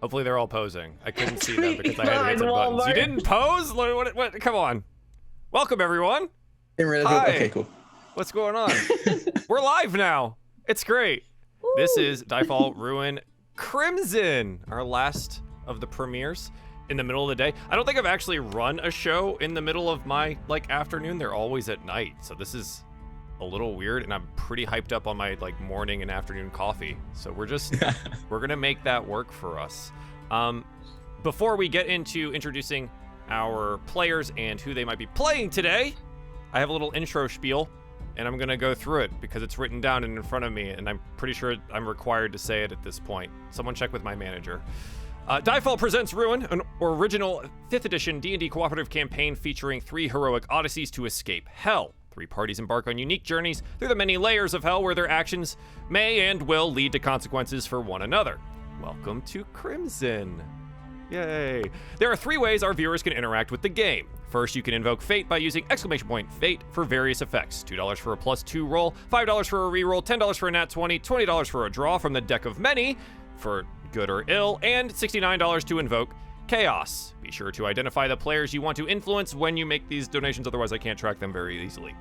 Hopefully they're all posing. I couldn't see them because I had to hit some buttons. You didn't pose? What? Come on. Welcome, everyone. Hi. Okay, cool. What's going on? We're live now. It's great. Woo. This is DieFall Ruin Crimson, our last of the premieres in the middle of the day. I don't think I've actually run a show in the middle of my afternoon. They're always at night. So this is a little weird, and I'm pretty hyped up on my morning and afternoon coffee. So we're gonna make that work for us. Before we get into introducing our players and who they might be playing today, I have a little intro spiel, and I'm gonna go through it because it's written down and in front of me, and I'm pretty sure I'm required to say it at this point. Someone check with my manager. DieFall presents Ruin, an original 5th edition D&D cooperative campaign featuring 3 heroic odysseys to escape hell. 3 parties embark on unique journeys through the many layers of hell where their actions may and will lead to consequences for one another. Welcome to Crimson. Yay. There are 3 ways our viewers can interact with the game. First, you can invoke Fate by using !Fate for various effects. $2 for a +2 roll, $5 for a reroll, $10 for a nat 20, $20 for a draw from the deck of many, for good or ill, and $69 to invoke Chaos. Be sure to identify the players you want to influence when you make these donations, otherwise I can't track them very easily.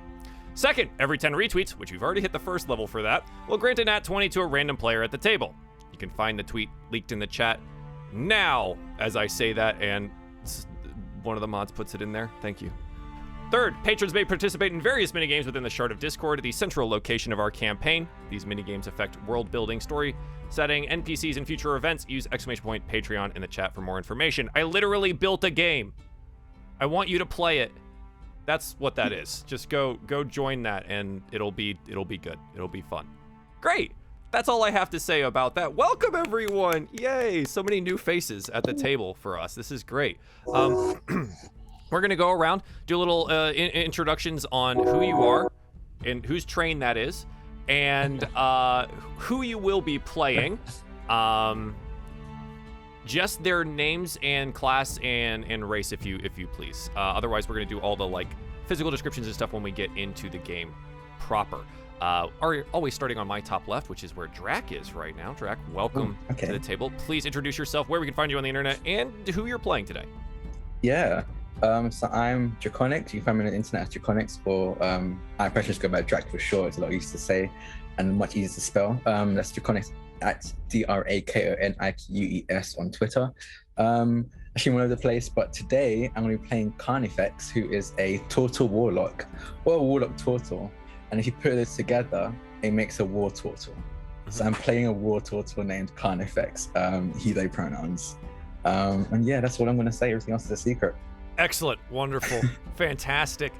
Second, every 10 retweets, which we've already hit the first level for that, will grant a nat 20 to a random player at the table. You can find the tweet leaked in the chat now as I say that, and one of the mods puts it in there. Thank you. Third, patrons may participate in various minigames within the Shard of Discord, the central location of our campaign. These minigames affect world building, story setting, NPCs, and future events. Use Patreon in the chat for more information. I literally built a game. I want you to play it. That's what that is. Just go join that, and it'll be good. It'll be fun. Great. That's all I have to say about that. Welcome, everyone. Yay. So many new faces at the table for us. This is great. We're going to go around, do a little introductions on who you are and whose train that is, and who you will be playing. Just their names and class and race, if you please. Otherwise, we're going to do all the physical descriptions and stuff when we get into the game proper. Always starting on my top left, which is where Drac is right now. Drac, welcome to the table. Please introduce yourself, where we can find you on the internet, and who you're playing today. Yeah. So I'm Draconic. You can find me on the internet as Draconics, or I probably just go by Drac for short. It's a lot easier to say and much easier to spell. That's Draconics at DRAKONIQUES on Twitter. Actually all over the place, but today I'm going to be playing Carnifex, who is a turtle warlock, or a warlock turtle. And if you put this together, it makes a war turtle. So I'm playing a war turtle named Carnifex, he, they pronouns. And yeah, that's what I'm going to say. Everything else is a secret. Excellent, wonderful, fantastic.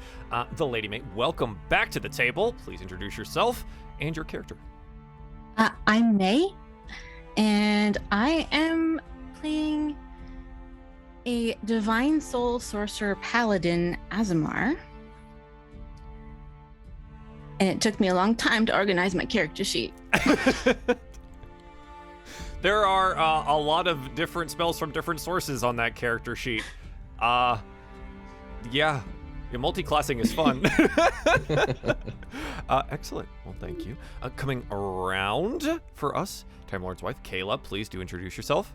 The Lady Mate, welcome back to the table. Please introduce yourself and your character. I'm May, and I am playing a Divine Soul Sorcerer Paladin, Azamar. And it took me a long time to organize my character sheet. There are a lot of different spells from different sources on that character sheet. Yeah, multi-classing is fun. Excellent. Well, thank you. Coming around for us, Time Lord's wife, Kayla, please do introduce yourself.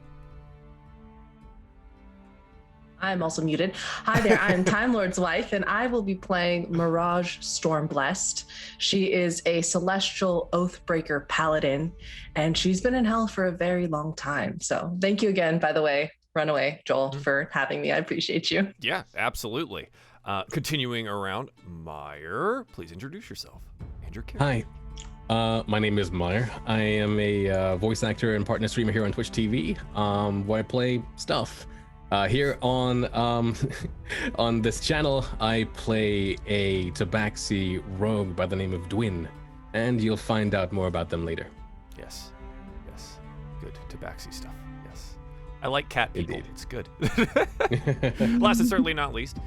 I'm also muted. Hi there, I'm Time Lord's wife, and I will be playing Mirage Stormblessed. She is a celestial oathbreaker paladin, and she's been in hell for a very long time. So thank you again, by the way, Runaway Joel, for having me. I appreciate you. Yeah, absolutely. Continuing around, Meyer, please introduce yourself and your character. Hi, my name is Meyer. I am a voice actor and partner streamer here on Twitch TV, where I play stuff. Here on on this channel, I play a Tabaxi rogue by the name of Dwin, and you'll find out more about them later. Yes, good Tabaxi stuff. Yes, I like cat people. Indeed. It's good. Last and certainly not least,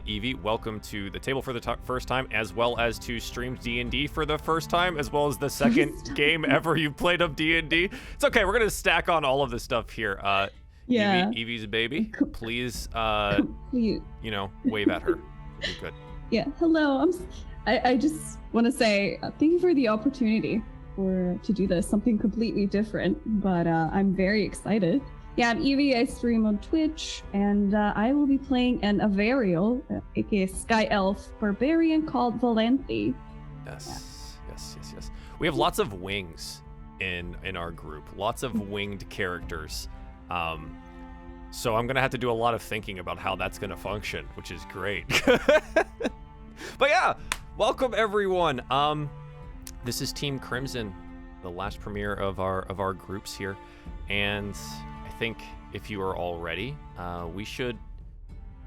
Evie, welcome to the table for the first time, as well as to streamed D&D for the first time, as well as the second game ever you played of D&D. It's okay. We're gonna stack on all of this stuff here. Yeah. Evie's baby, please, wave at her. You're good. Yeah. Hello. I just want to say thank you for the opportunity to do this, something completely different, but I'm very excited. Yeah, I'm Evie. I stream on Twitch, and I will be playing an Avarial, aka Sky Elf Barbarian called Valente. Yes. We have lots of wings in our group. Lots of winged characters. So I'm gonna have to do a lot of thinking about how that's gonna function, which is great. But yeah, welcome everyone. This is Team Crimson, the last premiere of our groups here, and I think if you are all ready, we should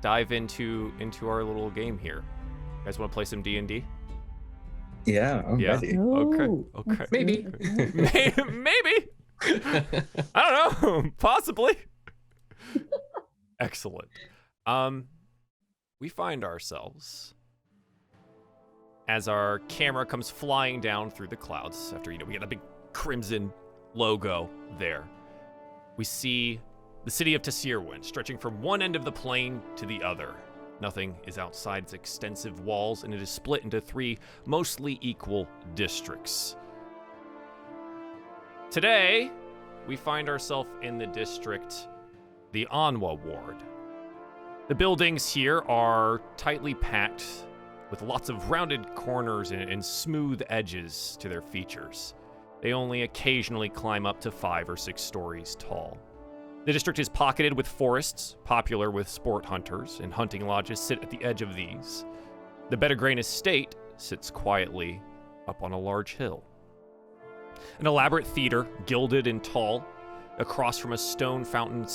dive into our little game here. You guys want to play some D&D? Yeah, I'm ready. Okay. Maybe. Maybe. I don't know. Possibly. Excellent. We find ourselves as our camera comes flying down through the clouds after, we get a big crimson logo there. We see the city of Tessirwin stretching from one end of the plain to the other. Nothing is outside its extensive walls, and it is split into 3 mostly equal districts. Today, we find ourselves in the district, the Anwa Ward. The buildings here are tightly packed with lots of rounded corners and smooth edges to their features. They only occasionally climb up to 5 or 6 stories tall. The district is pocketed with forests, popular with sport hunters, and hunting lodges sit at the edge of these. The Bettergrain estate sits quietly up on a large hill. An elaborate theater, gilded and tall, across a stone fountain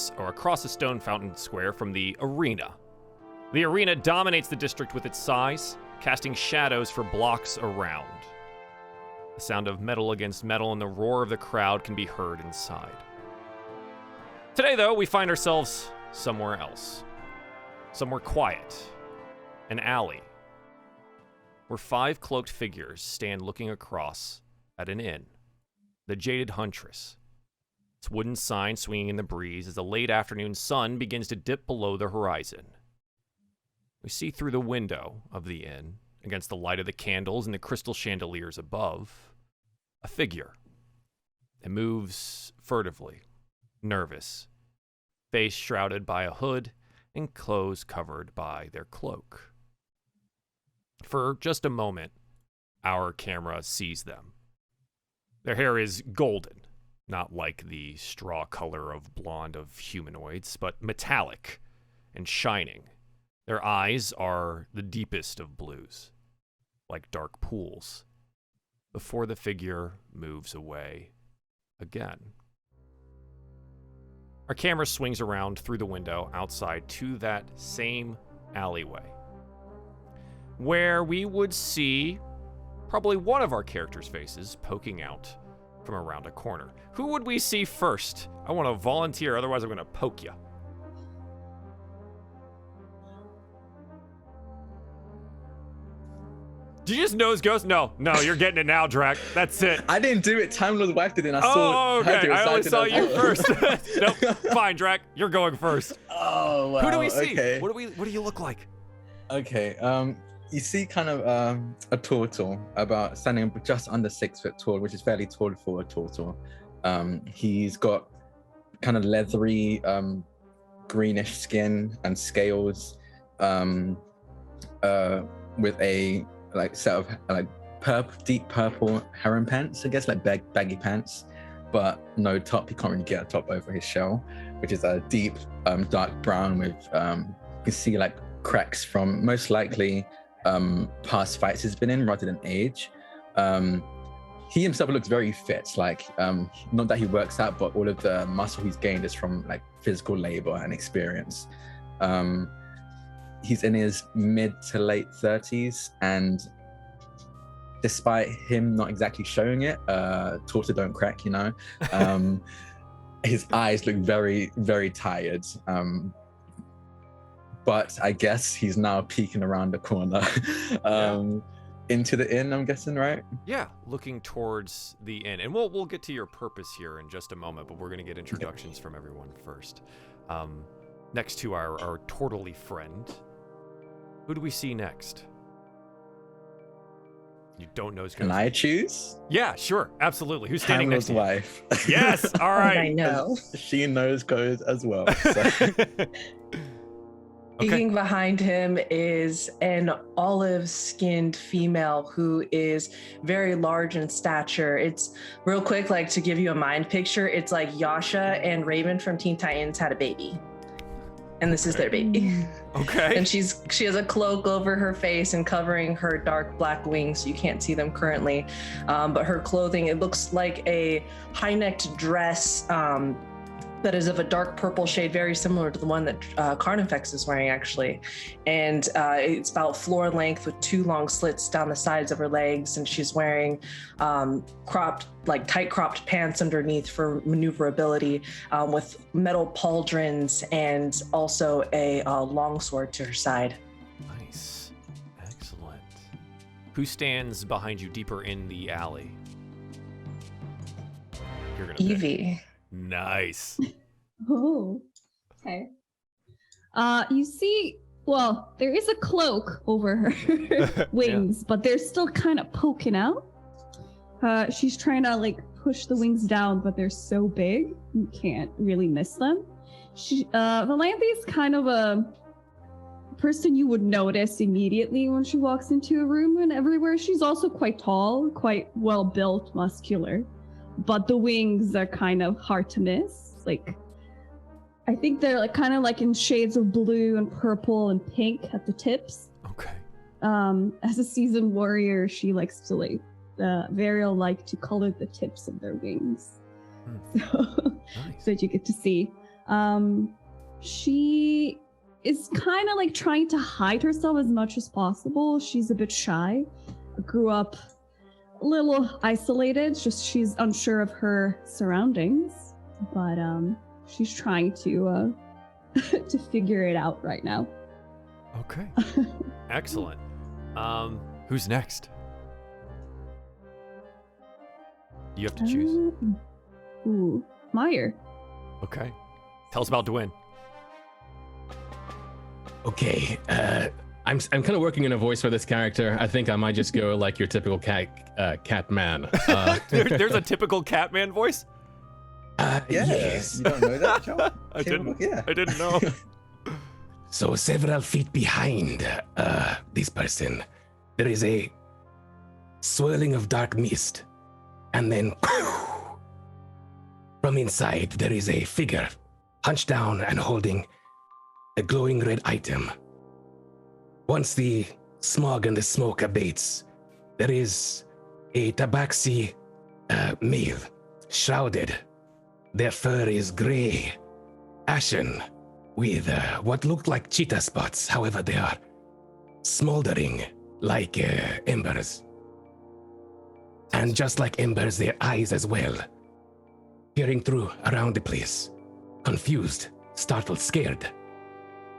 square from the arena. The arena dominates the district with its size, casting shadows for blocks around. The sound of metal against metal and the roar of the crowd can be heard inside. Today, though, we find ourselves somewhere else. Somewhere quiet. An alley. Where 5 cloaked figures stand looking across at an inn. The Jaded Huntress. Its wooden sign swinging in the breeze as the late afternoon sun begins to dip below the horizon. We see through the window of the inn, against the light of the candles and the crystal chandeliers above, a figure. It moves furtively, nervous, face shrouded by a hood and clothes covered by their cloak. For just a moment, our camera sees them. Their hair is golden, not like the straw color of blonde of humanoids, but metallic and shining. Their eyes are the deepest of blues, like dark pools, before the figure moves away again. Our camera swings around through the window outside to that same alleyway, where we would see probably one of our characters' faces poking out from around a corner. Who would we see first? I want to volunteer, otherwise I'm going to poke you. Did you just nose ghost? No, you're getting it now, Drac. That's it. I didn't do it. Time Lord's wife did it. And I saw her do it. I only saw you first. Oh. Nope. Fine, Drac. You're going first. Oh, wow. Who do we see? Okay. What do you look like? Okay. You see kind of a turtle about standing just under 6 foot tall, which is fairly tall for a turtle. He's got kind of leathery greenish skin and scales with a set of deep purple heron pants, I guess, like baggy pants, but no top. You can't really get a top over his shell, which is a deep dark brown with you can see like cracks from most likely past fights he's been in rather than age. He himself looks very fit, not that he works out, but all of the muscle he's gained is from like physical labor and experience. He's in his mid to late 30s, and despite him not exactly showing it, torture don't crack, his eyes look very, very tired. But I guess he's now peeking around the corner into the inn, I'm guessing, right? Yeah, looking towards the inn. And we'll get to your purpose here in just a moment, but we're going to get introductions from everyone first. Next to our turtley friend, who do we see next? You don't nose Can ghost. I choose? Yeah, sure, absolutely. Who's standing next Hamlet's to you? wife. Yes, all I right. know. She knows goes as well. So. Speaking behind him is an olive-skinned female who is very large in stature. It's real quick, like to give you a mind picture, it's like Yasha and Raven from Teen Titans had a baby. And this is their baby. Okay. And she has a cloak over her face and covering her dark black wings. You can't see them currently. But her clothing, it looks like a high-necked dress that is of a dark purple shade, very similar to the one that Carnifex is wearing, actually. And it's about floor length with 2 long slits down the sides of her legs. And she's wearing tight cropped pants underneath for maneuverability, with metal pauldrons and also a longsword to her side. Nice. Excellent. Who stands behind you deeper in the alley? You're gonna pick. Evie. Nice. Oh, okay. You see, well, there is a cloak over her wings, but they're still kind of poking out. She's trying to like push the wings down, but they're so big you can't really miss them. Valanthe is kind of a person you would notice immediately when she walks into a room and everywhere. She's also quite tall, quite well built, muscular, but the wings are kind of hard to miss. Like, I think they're like kind of like in shades of blue and purple and pink at the tips. Okay. As a seasoned warrior, she likes to like Varial like to color the tips of their wings, so Nice. that you get to see. She is kind of like trying to hide herself as much as possible. She's a bit shy. Grew up a little isolated. Just she's unsure of her surroundings, but she's trying to to figure it out right now. Okay. Excellent. Who's next? You have to choose. Ooh, Meyer. Okay. Tell us about Dwyn. Okay, I'm kind of working in a voice for this character. I think I might just go like your typical cat man. There's a typical Catman voice? Yes. You don't know that, Joe? I didn't. Yeah. I didn't know. So several feet behind this person, there is a swirling of dark mist, and then from inside there is a figure hunched down and holding a glowing red item. Once the smog and the smoke abates, there is a tabaxi male, shrouded. Their fur is gray, ashen, with what look like cheetah spots. However, they are smoldering like embers. And just like embers, their eyes as well, peering through around the place, confused, startled, scared.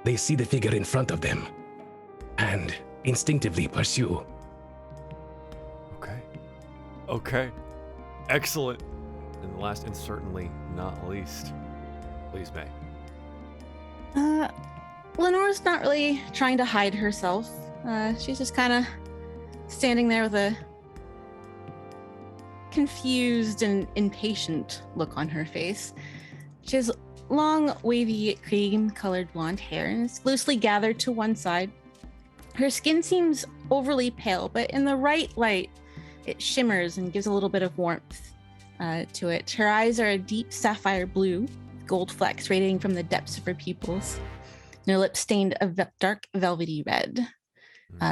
They see the figure in front of them and instinctively pursue. Okay. Excellent. And last and certainly not least, please, May. Lenore's not really trying to hide herself. She's just kind of standing there with a confused and impatient look on her face. She has long, wavy, cream-colored blonde hair, and it's loosely gathered to one side. Her skin seems overly pale, but in the right light, it shimmers and gives a little bit of warmth to it. Her eyes are a deep sapphire blue, with gold flecks radiating from the depths of her pupils, and her lips stained a dark velvety red.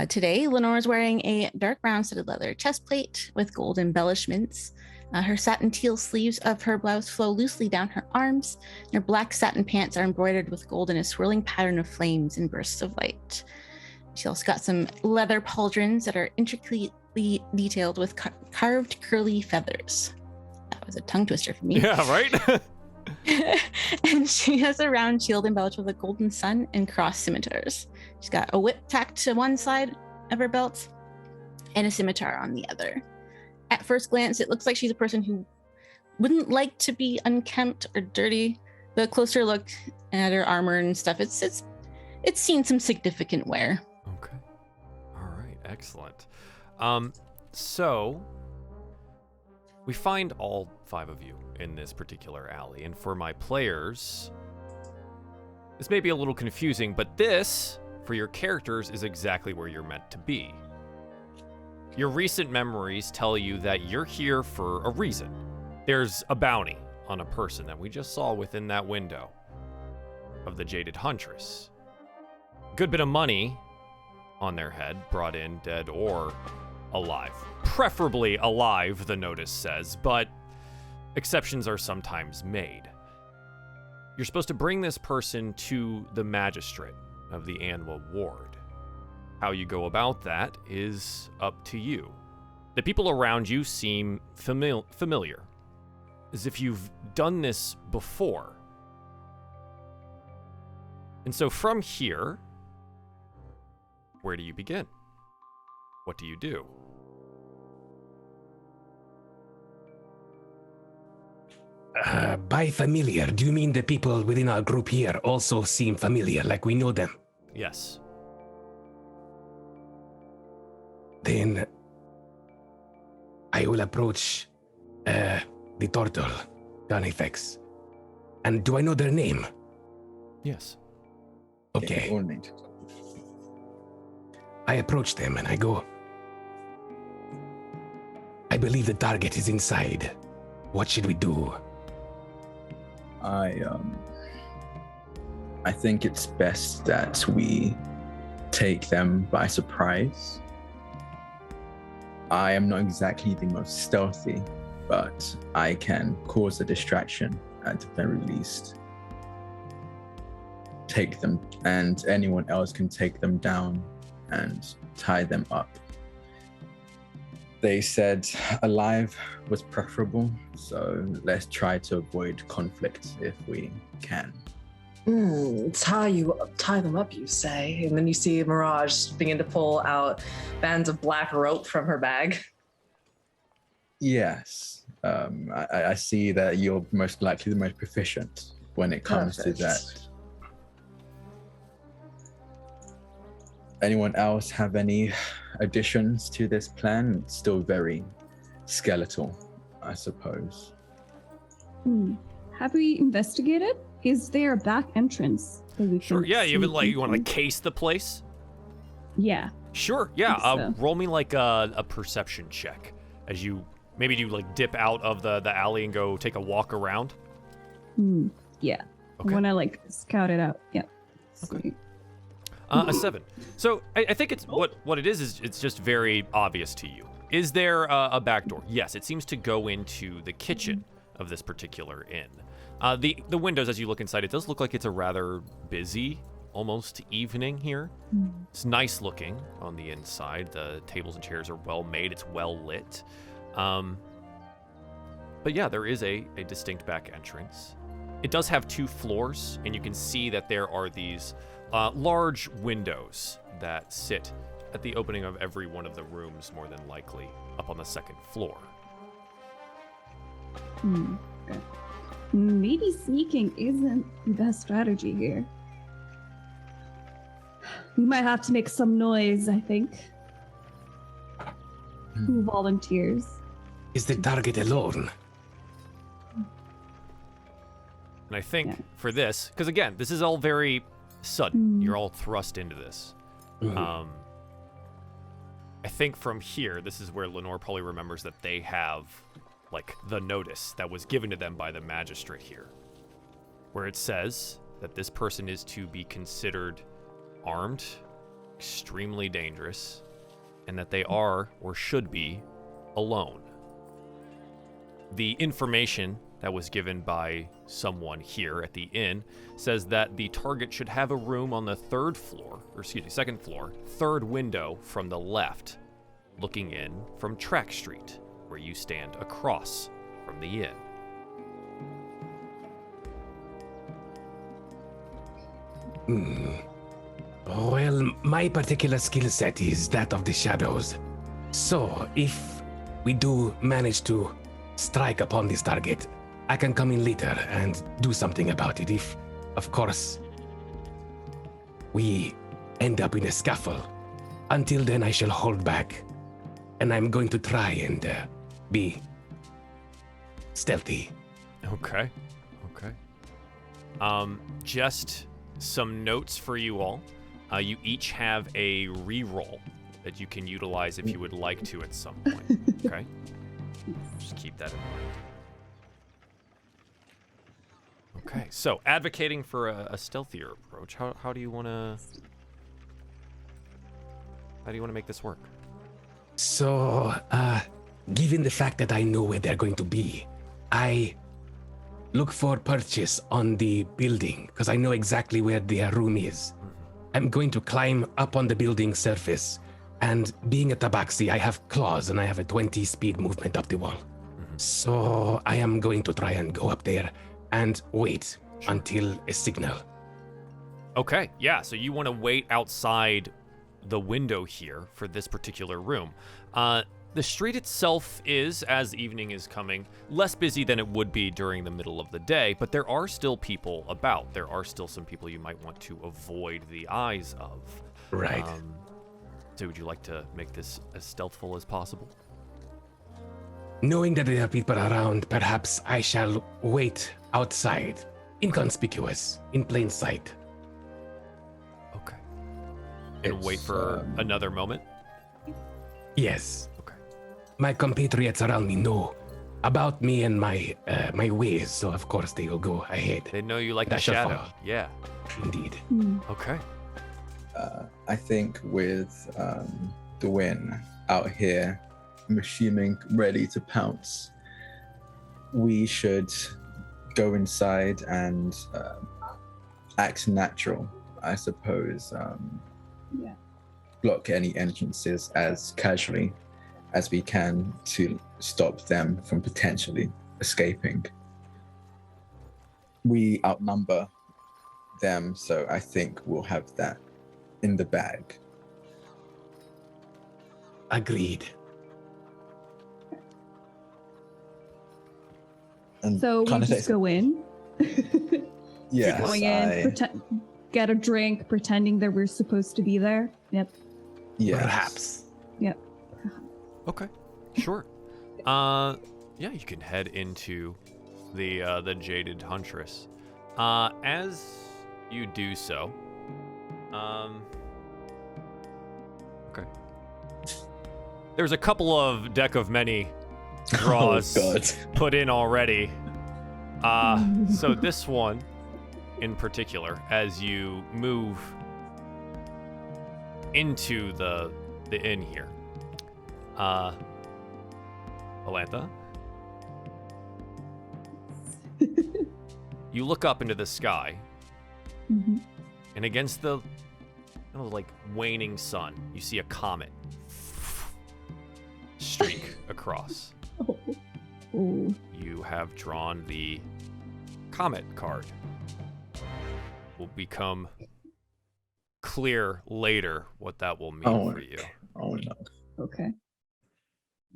Today, Lenore is wearing a dark brown studded leather chest plate with gold embellishments. Her satin teal sleeves of her blouse flow loosely down her arms, and her black satin pants are embroidered with gold in a swirling pattern of flames and bursts of light. She also got some leather pauldrons that are intricately detailed with carved curly feathers. That was a tongue twister for me. Yeah, right? And she has a round shield embellished with a golden sun and cross scimitars. She's got a whip tacked to one side of her belt and a scimitar on the other. At first glance, it looks like she's a person who wouldn't like to be unkempt or dirty. But a closer look at her armor and stuff, it's seen some significant wear. Okay. All right. Excellent. So we find all 5 of you in this particular alley, and for my players, this may be a little confusing, but this, for your characters, is exactly where you're meant to be. Your recent memories tell you that you're here for a reason. There's a bounty on a person that we just saw within that window of the Jaded Huntress. Good bit of money on their head, brought in dead or alive. Preferably alive, the notice says, but exceptions are sometimes made. You're supposed to bring this person to the magistrate of the Anwa ward. How you go about that is up to you. The people around you seem familiar, as if you've done this before. And so from here, where do you begin? What do you do? By familiar, do you mean the people within our group here also seem familiar, like we know them? Yes. Then I will approach the turtle, Carnifex. And do I know their name? Yes. Okay. All named. I approach them and I go, I believe the target is inside. What should we do? I think it's best that we take them by surprise. I am not exactly the most stealthy, but I can cause a distraction at the very least. Take them, and anyone else can take them down and tie them up. They said alive was preferable, so let's try to avoid conflict if we can. Tie them up, you say, and then you see Mirage begin to pull out bands of black rope from her bag. Yes, I see that you're most likely the most proficient when it comes to that. Anyone else have any additions to this plan? It's still very skeletal, I suppose. Have we investigated? Is there a back entrance that we Sure, can yeah, you sneak want to into? case the place? Yeah. Sure, yeah. Think so. Roll me like a perception check as you maybe you like dip out of the alley and go take a walk around. Yeah. Okay. I want to like scout it out. Yeah. Okay. A 7. So I think it's what it is it's just very obvious to you. Is there a back door? Yes, it seems to go into the kitchen of this particular inn. The windows, as you look inside, it does look like it's a rather busy, almost evening here. It's nice looking on the inside. The tables and chairs are well made. It's well lit. But yeah, there is a distinct back entrance. It does have 2 floors, and you can see that there are these large windows that sit at the opening of every one of the rooms, more than likely, up on the 2nd floor. Okay. Maybe sneaking isn't the best strategy here. We might have to make some noise, I think. Who volunteers? Is the target alone? And I think for this, because again, this is all very sudden. You're all thrust into this. I think from here, this is where Lenore probably remembers that they have like the notice that was given to them by the magistrate here, where it says that this person is to be considered armed, extremely dangerous, and that they are or should be alone. The information that was given by someone here at the inn says that the target should have a room on the 2nd floor, 3rd window from the left, looking in from Track Street, where you stand across from the inn. Well, my particular skill set is that of the shadows. So, if we do manage to strike upon this target, I can come in later and do something about it. If, of course, we end up in a scuffle. Until then, I shall hold back. and I'm going to try and be stealthy. Okay. Just some notes for you all. You each have a reroll that you can utilize if you would like to at some point. Okay? Just keep that in mind. Okay, so advocating for a stealthier approach. How do you want to make this work? So, given the fact that I know where they're going to be, I look for purchase on the building because I know exactly where their room is. I'm going to climb up on the building surface, and being a tabaxi, I have claws and I have a 20 speed movement up the wall. So I am going to try and go up there and wait until a signal. Okay, yeah, so you want to wait outside the window here for this particular room. The street itself is, as evening is coming, less busy than it would be during the middle of the day, but there are still people about. There are still some people you might want to avoid the eyes of. Right. So would you like to make this as stealthful as possible? Knowing that there are people around, perhaps I shall wait outside, inconspicuous, in plain sight. Okay. And wait for another moment? Yes. Okay. My compatriots around me know about me and my ways, so of course they will go ahead. They know you like And the I shall shadow. follow. Yeah. Indeed. Okay. I think with the win out here, I'm assuming ready to pounce, we should go inside and act natural, I suppose. Yeah. Block any entrances as casually as we can to stop them from potentially escaping. We outnumber them, so I think we'll have that in the bag. Agreed. And So we kind of just go in. yes, Going in, get a drink, pretending that we're supposed to be there. Yep. yes. Perhaps. Yep. Okay. Sure. Yeah, you can head into the Jaded Huntress. As you do so, okay. There's a couple of deck of many draws Oh, God. put in already. So this one in particular, as you move into the inn here, Alantha, you look up into the sky, Mhm. and against the like waning sun, you see a comet streak across. Oh. Ooh. You have drawn the comet card. Will become clear later what that will mean for you. Oh no. Okay.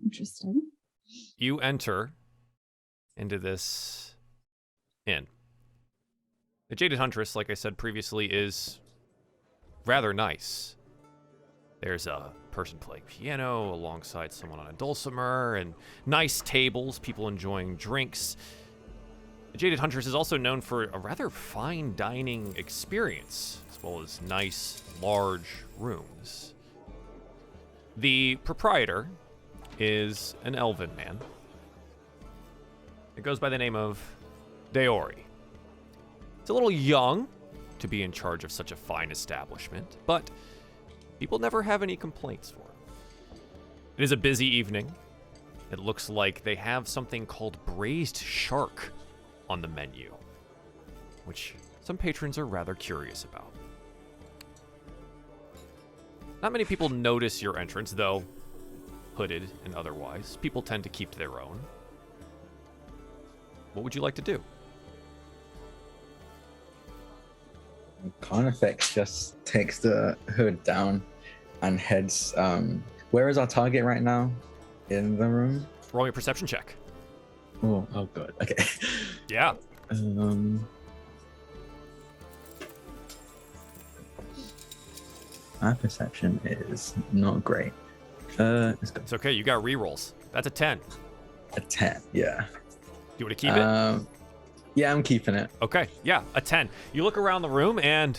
Interesting. You enter into this inn. The Jaded Huntress, like I said previously, is rather nice. There's a person playing piano alongside someone on a dulcimer, and nice tables, people enjoying drinks. The Jaded Huntress is also known for a rather fine dining experience, as well as nice, large rooms. The proprietor is an elven man. It goes by the name of Deori. It's a little young to be in charge of such a fine establishment, but people never have any complaints for it. It is a busy evening. It looks like they have something called braised shark on the menu, which some patrons are rather curious about. Not many people notice your entrance, though, hooded and otherwise. People tend to keep to their own. What would you like to do? Carnifex just takes the hood down and heads. Where is our target right now? In the room? Roll me a perception check. Oh god. Okay. Yeah. My perception is not great. Let's go. It's okay. You got rerolls. That's a 10. A 10. Yeah. You want to keep it? Yeah, I'm keeping it. Okay. Yeah, a 10. You look around the room and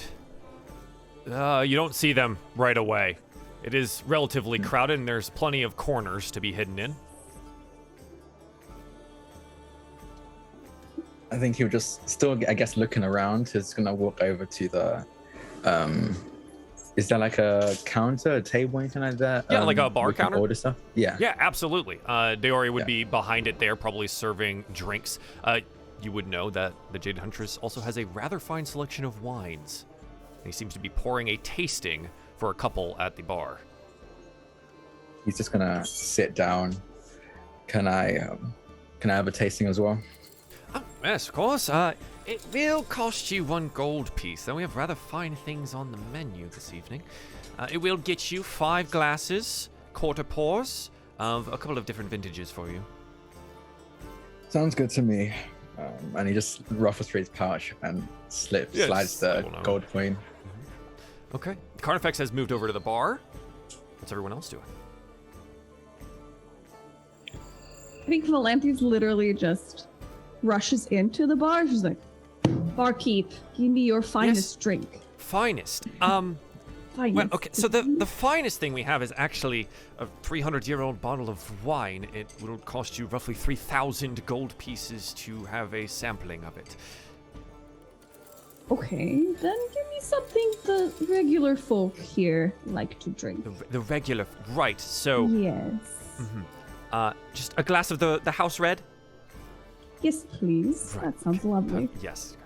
you don't see them right away. It is relatively crowded and there's plenty of corners to be hidden in. I think he'll just still, I guess, looking around. He's gonna walk over to the. Is there like a counter, a table, anything like that? Yeah, like a bar we can counter? Order stuff. Yeah. Yeah, absolutely. Deori would be behind it there, probably serving drinks. You would know that the Jade Huntress also has a rather fine selection of wines. And he seems to be pouring a tasting for a couple at the bar. He's just gonna sit down. Can I have a tasting as well? Oh, yes, of course. It will cost you 1 gold piece, though we have rather fine things on the menu this evening. It will get you 5 glasses, quarter pours, of a couple of different vintages for you. Sounds good to me. And he just ruffles through his pouch and slides the gold coin. Okay. Carnifex has moved over to the bar. What's everyone else doing? I think Valanthi's literally just rushes into the bar. She's like, "Barkeep, give me your finest drink." Finest. Finest. Well, okay, so the finest thing we have is actually a 300-year-old bottle of wine. It will cost you roughly 3,000 gold pieces to have a sampling of it. Okay, then give me something the regular folk here like to drink. The regular, right? So, Yes. just a glass of the house red. Yes, please. Right. That sounds lovely. Yes.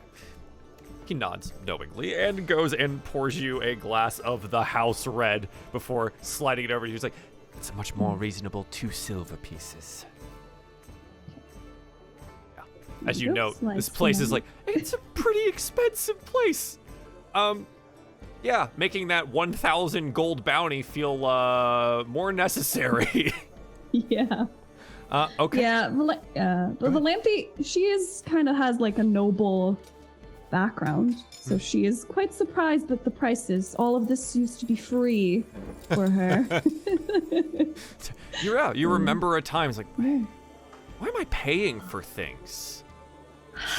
He nods knowingly and goes and pours you a glass of the house red before sliding it over to you. He's like, it's a much more reasonable 2 silver pieces. Yeah. As you know, this place is like, it's a pretty expensive place. Yeah, making that 1,000 gold bounty feel more necessary. Yeah. Okay. Yeah, but Valanthi, has like a noble background, so she is quite surprised at the prices. All of this used to be free for her. You remember a time, it's like, why am I paying for things?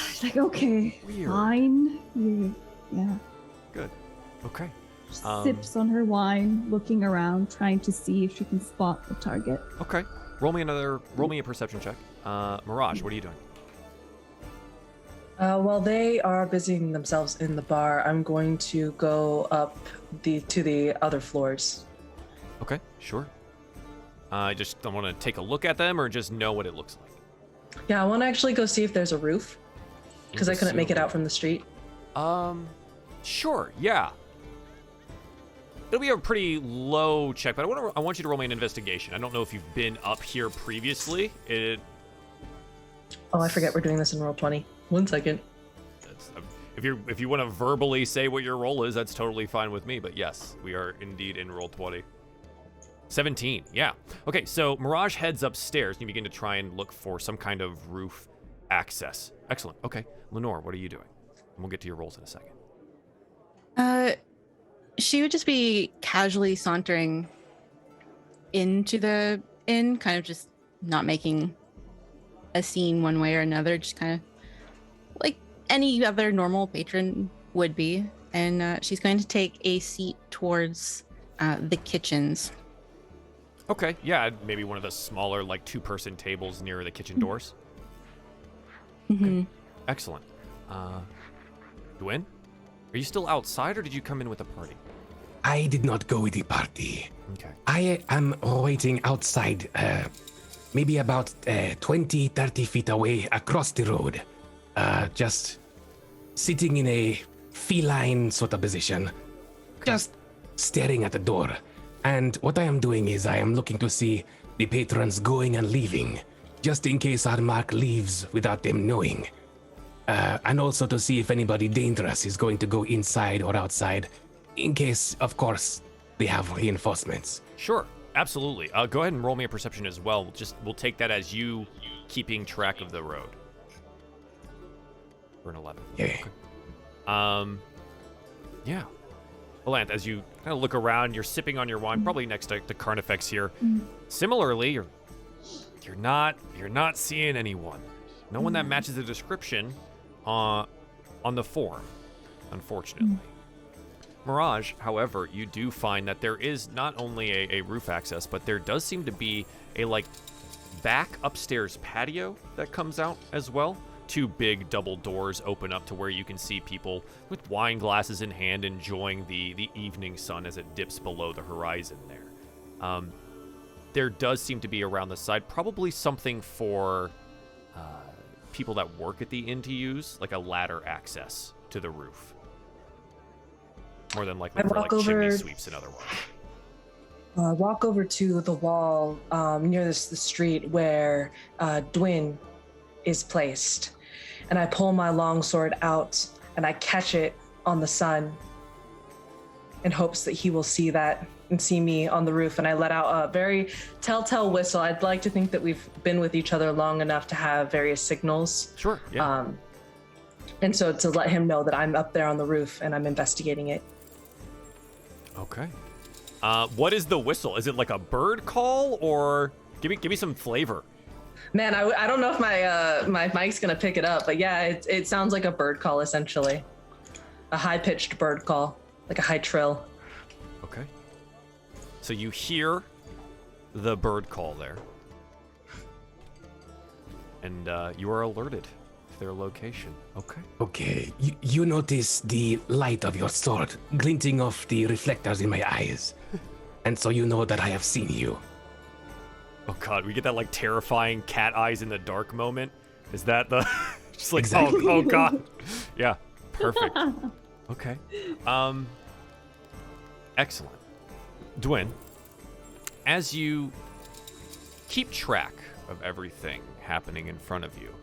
She's like, okay, Weird. fine. Yeah. Good. Okay. Sips on her wine, looking around, trying to see if she can spot the target. Okay. Roll me a perception check. Mirage, what are you doing? While they are busying themselves in the bar, I'm going to go up to the other floors. Okay, sure. I just don't want to take a look at them or just know what it looks like. Yeah, I want to actually go see if there's a roof, because I couldn't make it out from the street. Sure, yeah. It'll be a pretty low check, but I want you to roll me an investigation. I don't know if you've been up here previously. Oh, I forget we're doing this in Roll20. 1 second. If you want to verbally say what your role is, that's totally fine with me. But yes, we are indeed in Roll20. 17, yeah. Okay, so Mirage heads upstairs and you begin to try and look for some kind of roof access. Excellent. Okay, Lenore, what are you doing? And we'll get to your rolls in a second. She would just be casually sauntering into the inn, kind of just not making a scene one way or another, just kind of like any other normal patron would be. And she's going to take a seat towards the kitchens. Okay, yeah, maybe one of the smaller, like 2-person tables near the kitchen doors. Mm-hmm. Okay. Excellent. Gwen, are you still outside or did you come in with a party? I did not go with the party. Okay. I am waiting outside, maybe about 20, 30 feet away across the road. Just sitting in a feline sort of position, just staring at the door. And what I am doing is I am looking to see the patrons going and leaving, just in case our mark leaves without them knowing. And also to see if anybody dangerous is going to go inside or outside, in case, of course, they have reinforcements. Sure, absolutely. Go ahead and roll me a perception as well. We'll take that as you keeping track of the road. For an 11. Yeah. Okay. Yeah. Alanth, as you kind of look around, you're sipping on your wine, probably next to Carnifex here. Similarly, you're not seeing anyone. No one that matches the description on the form, unfortunately. Mirage, however, you do find that there is not only a roof access, but there does seem to be a back upstairs patio that comes out as well. 2 big double doors open up to where you can see people with wine glasses in hand enjoying the evening sun as it dips below the horizon there. There does seem to be around the side probably something for people that work at the inn to use, like a ladder access to the roof. More than likely for chimney sweeps and other ones. Walk over to the wall near the street where Dwin is placed. And I pull my longsword out and I catch it on the sun in hopes that he will see that and see me on the roof. And I let out a very telltale whistle. I'd like to think that we've been with each other long enough to have various signals. Sure, yeah. And so to let him know that I'm up there on the roof and I'm investigating it. Okay. What is the whistle? Is it like a bird call, or give me some flavor? Man, I don't know if my mic's gonna pick it up, but yeah, it sounds like a bird call essentially, a high-pitched bird call, like a high trill. Okay. So you hear the bird call there, and you are alerted to their location. Okay. Okay, you notice the light of your sword glinting off the reflectors in my eyes. And so you know that I have seen you. Oh god, we get that terrifying cat eyes in the dark moment. Is that the just Exactly. oh god. Yeah, perfect. Okay. Excellent. Dwin, as you keep track of everything happening in front of you,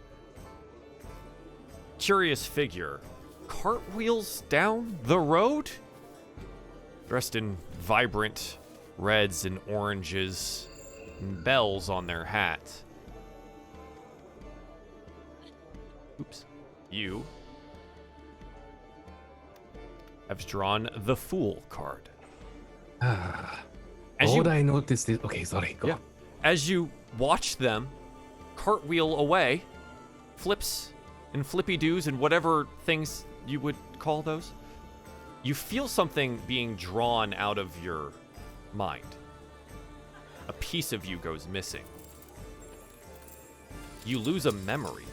curious figure cartwheels down the road, dressed in vibrant reds and oranges, and bells on their hat. Oops. You have drawn the Fool card. All I noticed is... Okay, sorry, go. Yeah. As you watch them cartwheel away, flips and flippy-doos and whatever things you would call those, you feel something being drawn out of your mind. A piece of you goes missing. You lose a memory.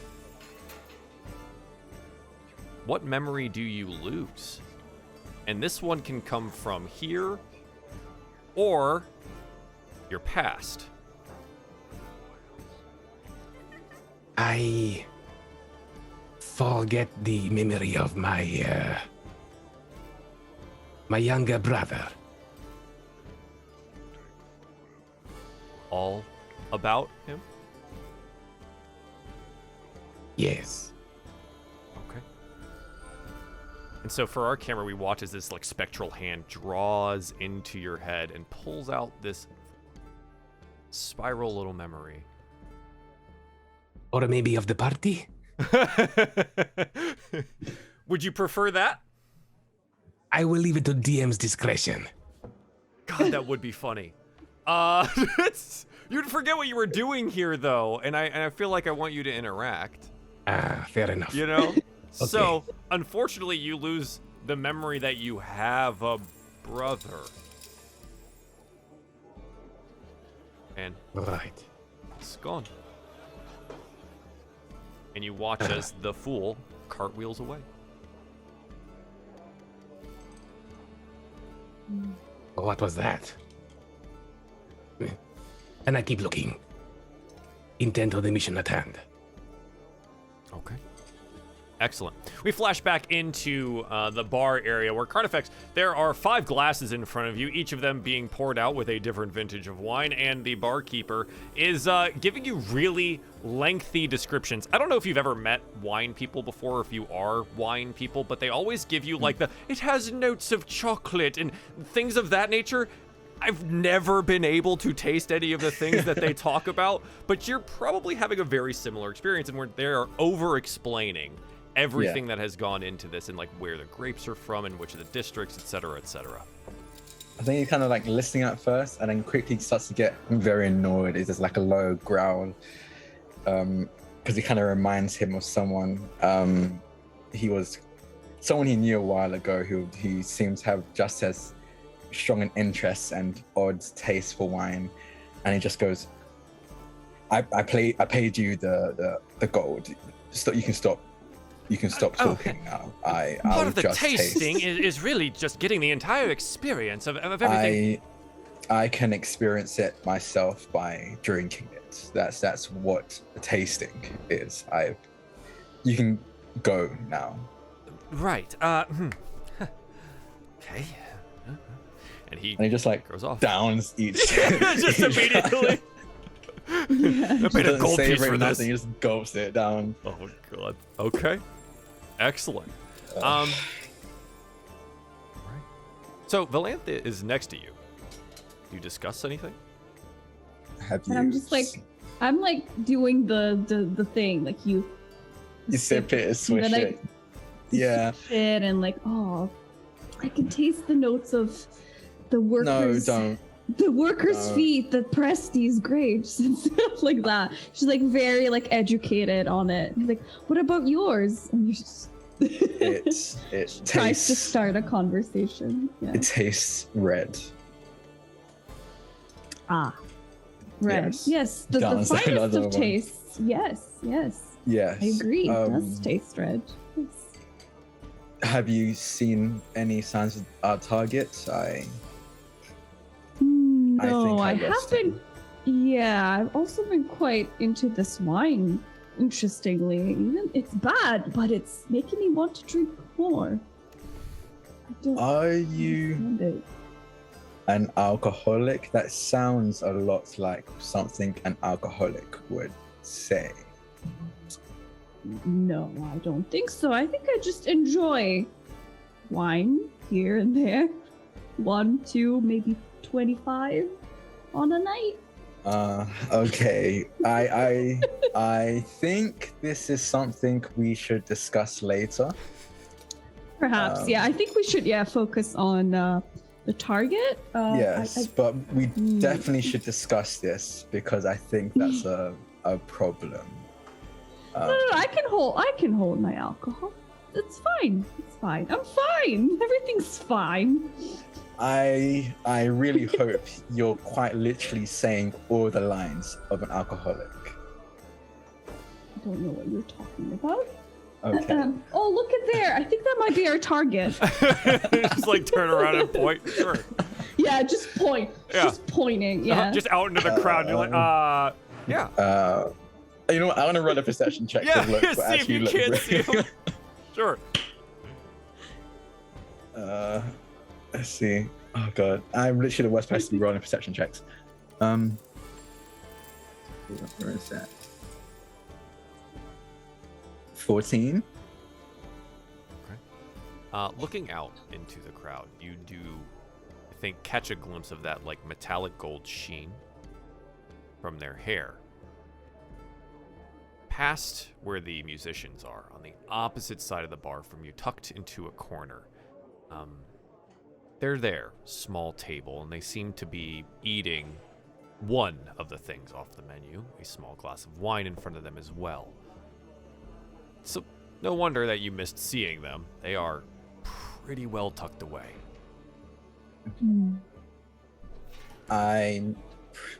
What memory do you lose? And this one can come from here or your past. I forget the memory of my younger brother. All about him? Yes. Okay. And so for our camera, we watch as this spectral hand draws into your head and pulls out this spiral little memory. Or maybe of the party? Would you prefer that? I will leave it to DM's discretion. God, that would be funny. You'd forget what you were doing here, though, and I feel like I want you to interact. Fair enough. You know? Okay. So, unfortunately, you lose the memory that you have a brother. And Right. it's gone. And you watch as the Fool cartwheels away. What was that? And I keep looking. Intent of the mission at hand. Okay. Excellent. We flash back into the bar area where Carnifex, there are 5 glasses in front of you, each of them being poured out with a different vintage of wine, and the barkeeper is giving you really lengthy descriptions. I don't know if you've ever met wine people before, or if you are wine people, but they always give you it has notes of chocolate and things of that nature. I've never been able to taste any of the things that they talk about, but you're probably having a very similar experience, and where they're over-explaining everything that has gone into this and like where the grapes are from and which of the districts, etc., etc. I think he's kind of like listening at first, and then quickly starts to get very annoyed. It's just like a low growl, because it kind of reminds him of someone. Someone he knew a while ago who he seems to have just as strong an interest and odd taste for wine, and he just goes, I paid you the gold. You can stop talking now. Part of the tasting is really just getting the entire experience of everything. I can experience it myself by drinking it. That's what the tasting is. You can go now. Right. Okay. And he just like goes off. Downs each. Just immediately. I paid a gold piece for this. He just gulps it down. Oh god. Okay. Excellent. Right. So Valantha is next to you. Do you discuss anything? And I'm just like, I'm like doing the thing, like you sip it, swish it. Yeah. It and like, oh, I can taste the notes of the workers. No, don't. The workers' feet that press these grapes and stuff like that. She's like very like educated on it. Like, what about yours? And you just it tries to start a conversation. Yeah. It tastes red. Ah, red. Yes, the finest of tastes. Yes. Yes. I agree. It does taste red. Yes. Have you seen any signs of our target? No, I haven't. Yeah, I've also been quite into this wine. Interestingly, even it's bad, but it's making me want to drink more. Are you an alcoholic? That sounds a lot like something an alcoholic would say. No, I don't think so. I think I just enjoy wine here and there. 1, 2, maybe 25 on a night. Okay. I think this is something we should discuss later. Perhaps, yeah. I think we should, focus on the target. Yes, but we definitely should discuss this because I think that's a problem. No, I can hold my alcohol. It's fine. I'm fine. Everything's fine. I really hope you're quite literally saying all the lines of an alcoholic. I don't know what you're talking about. Okay. Oh, look at there. I think that might be our target. Just like turn around and point. Sure. Yeah, just point. Yeah. Just pointing. Yeah. Just out into the crowd. You're like, yeah. You know what? I want to run a perception check to look. See if you can't see him. Sure. Let's see. Oh god, I'm literally the worst person to be rolling perception checks. Where is that? 14. Okay. Looking out into the crowd, you do, I think, catch a glimpse of that like metallic gold sheen from their hair. Past where the musicians are, on the opposite side of the bar from you, tucked into a corner. They're there, small table, and they seem to be eating one of the things off the menu, a small glass of wine in front of them as well. So, no wonder that you missed seeing them. They are pretty well tucked away.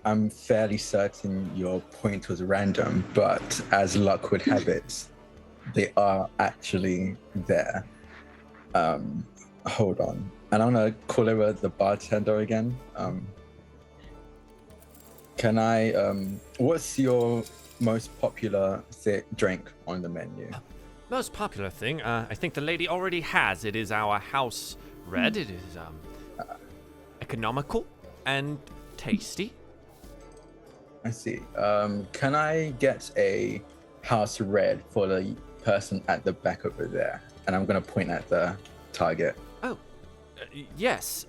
I'm fairly certain your point was random, but as luck would have it, they are actually there. Hold on. And I'm gonna call over the bartender again. Can I, what's your most popular drink on the menu? Most popular thing, I think the lady already has. It is our house red. It is economical and tasty. I see. Can I get a house red for the person at the back over there? And I'm gonna point at the target. Oh, yes.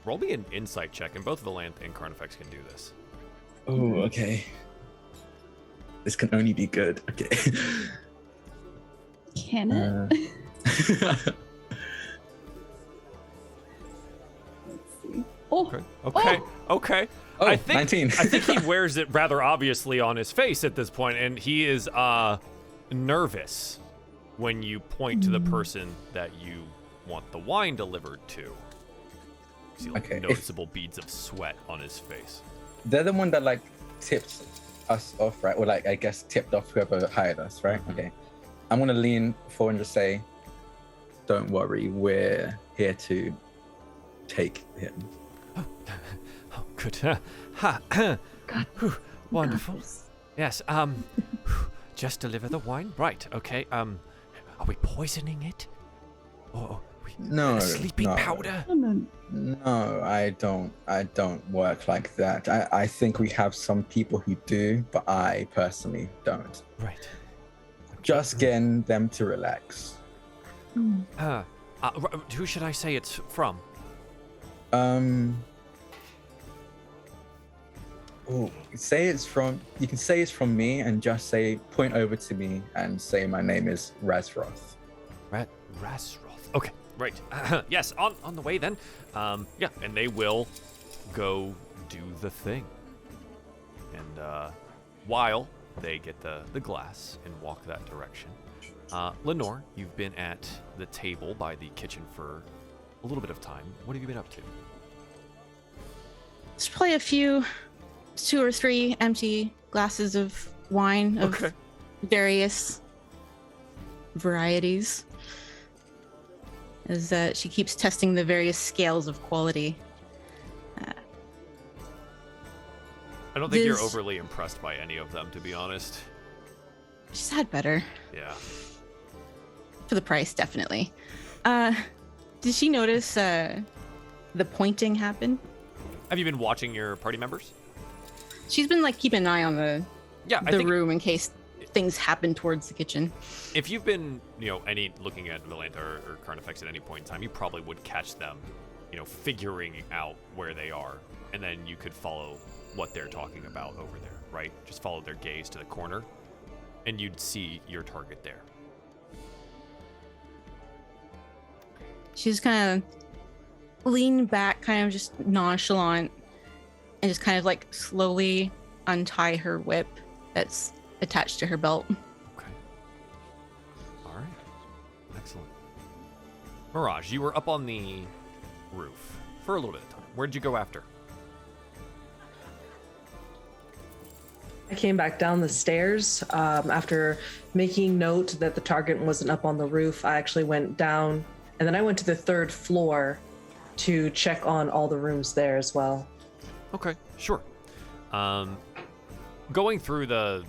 Roll me an insight check, and both Valantha and Carnifex can do this. Oh, okay. This can only be good. Okay. Can it? Let's see. Oh, Okay. Oh, I think 19. I think he wears it rather obviously on his face at this point, and he is nervous when you point to the person that you want the wine delivered to. See like Okay, noticeable beads of sweat on his face. They're the one that like tipped us off, right? Or like I guess tipped off whoever hired us, right? Okay. I'm gonna lean forward and just say, "Don't worry, we're here to take him." Oh, good. God. Wonderful. Gosh. Yes. Just deliver the wine. Right. Okay. Are we poisoning it? Or No, a sleeping no. powder? No, I don't work like that. I think we have some people who do, but I personally don't. Right. Just getting them to relax. Who should I say it's from? Oh, say it's from. You can say it's from me, and just say point over to me and say my name is Razroth. Razroth. Okay. Right. Yes. On the way then. Yeah. And they will go do the thing. And while they get the glass and walk that direction, Lenore, you've been at the table by the kitchen for a little bit of time. What have you been up to? There's probably 2 or 3 empty glasses of wine of various varieties. As she keeps testing the various scales of quality. I don't think you're overly impressed by any of them, to be honest. She's had better. Yeah. For the price, definitely. Did she notice the pointing happen? Have you been watching your party members? She's been like keeping an eye on the room in case things happen towards the kitchen. If you've been, looking at Valanta or Carnifex at any point in time, you probably would catch them, figuring out where they are, and then you could follow what they're talking about over there, right? Just follow their gaze to the corner, and you'd see your target there. She's kind of lean back, kind of just nonchalant, and just kind of like slowly untie her whip that's attached to her belt. Okay. All right. Excellent. Mirage, you were up on the roof for a little bit of time. Where did you go after? I came back down the stairs after making note that the target wasn't up on the roof. I actually went down, and then I went to the 3rd floor to check on all the rooms there as well. Okay, sure. Going through the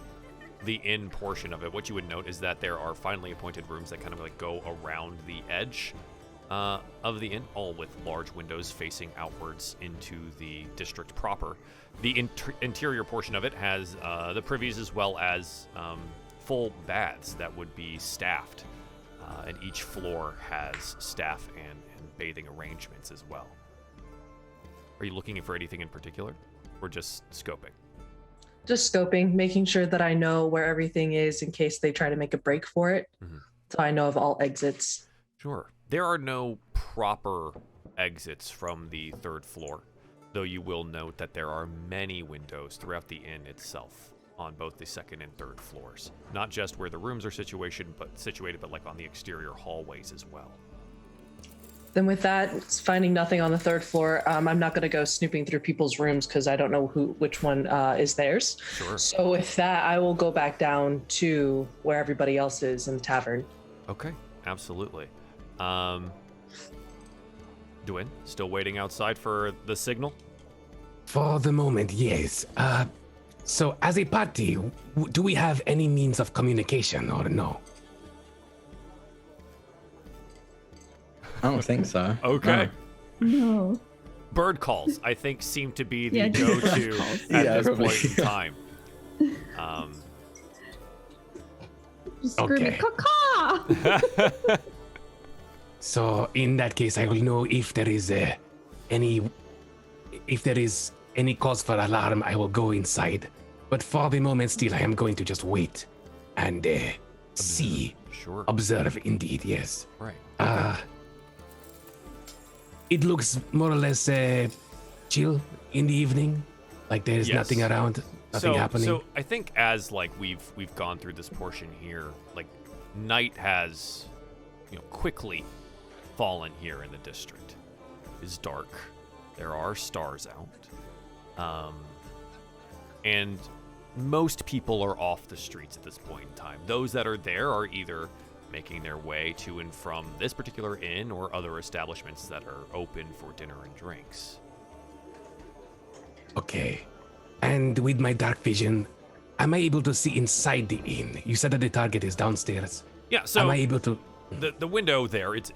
inn portion of it, what you would note is that there are finally appointed rooms that kind of like go around the edge of the inn, all with large windows facing outwards into the district proper. The interior portion of it has the privies as well as full baths that would be staffed, and each floor has staff and bathing arrangements as well. Are you looking for anything in particular, or just scoping? Just scoping, making sure that I know where everything is in case they try to make a break for it. Mm-hmm. So I know of all exits. Sure. There are no proper exits from the 3rd floor, though you will note that there are many windows throughout the inn itself on both the 2nd and 3rd floors. Not just where the rooms are situated, but like on the exterior hallways as well. Then with that, finding nothing on the 3rd floor, I'm not going to go snooping through people's rooms because I don't know which one is theirs. Sure. So with that, I will go back down to where everybody else is in the tavern. Okay, absolutely. Duin, still waiting outside for the signal? For the moment, yes. So as a party, do we have any means of communication or no? I don't think so. Okay. No. Bird calls, I think, seem to be the Yeah, just go-to bird calls. at this point in time. Just screaming, Okay. caw-caw! So in that case, I will know if there is any cause for alarm. I will go inside. But for the moment, still, I am going to just wait and see Sure. Observe, indeed, yes. Right. It looks more or less chill in the evening, like there's Yes. nothing around, nothing happening. So I think as like we've gone through this portion here, like night has, quickly fallen here in the district. It's dark. There are stars out. And most people are off the streets at this point in time. Those that are there are either making their way to and from this particular inn or other establishments that are open for dinner and drinks. Okay. And with my dark vision, am I able to see inside the inn? You said that the target is downstairs. Yeah, so am I able to... the window there, it's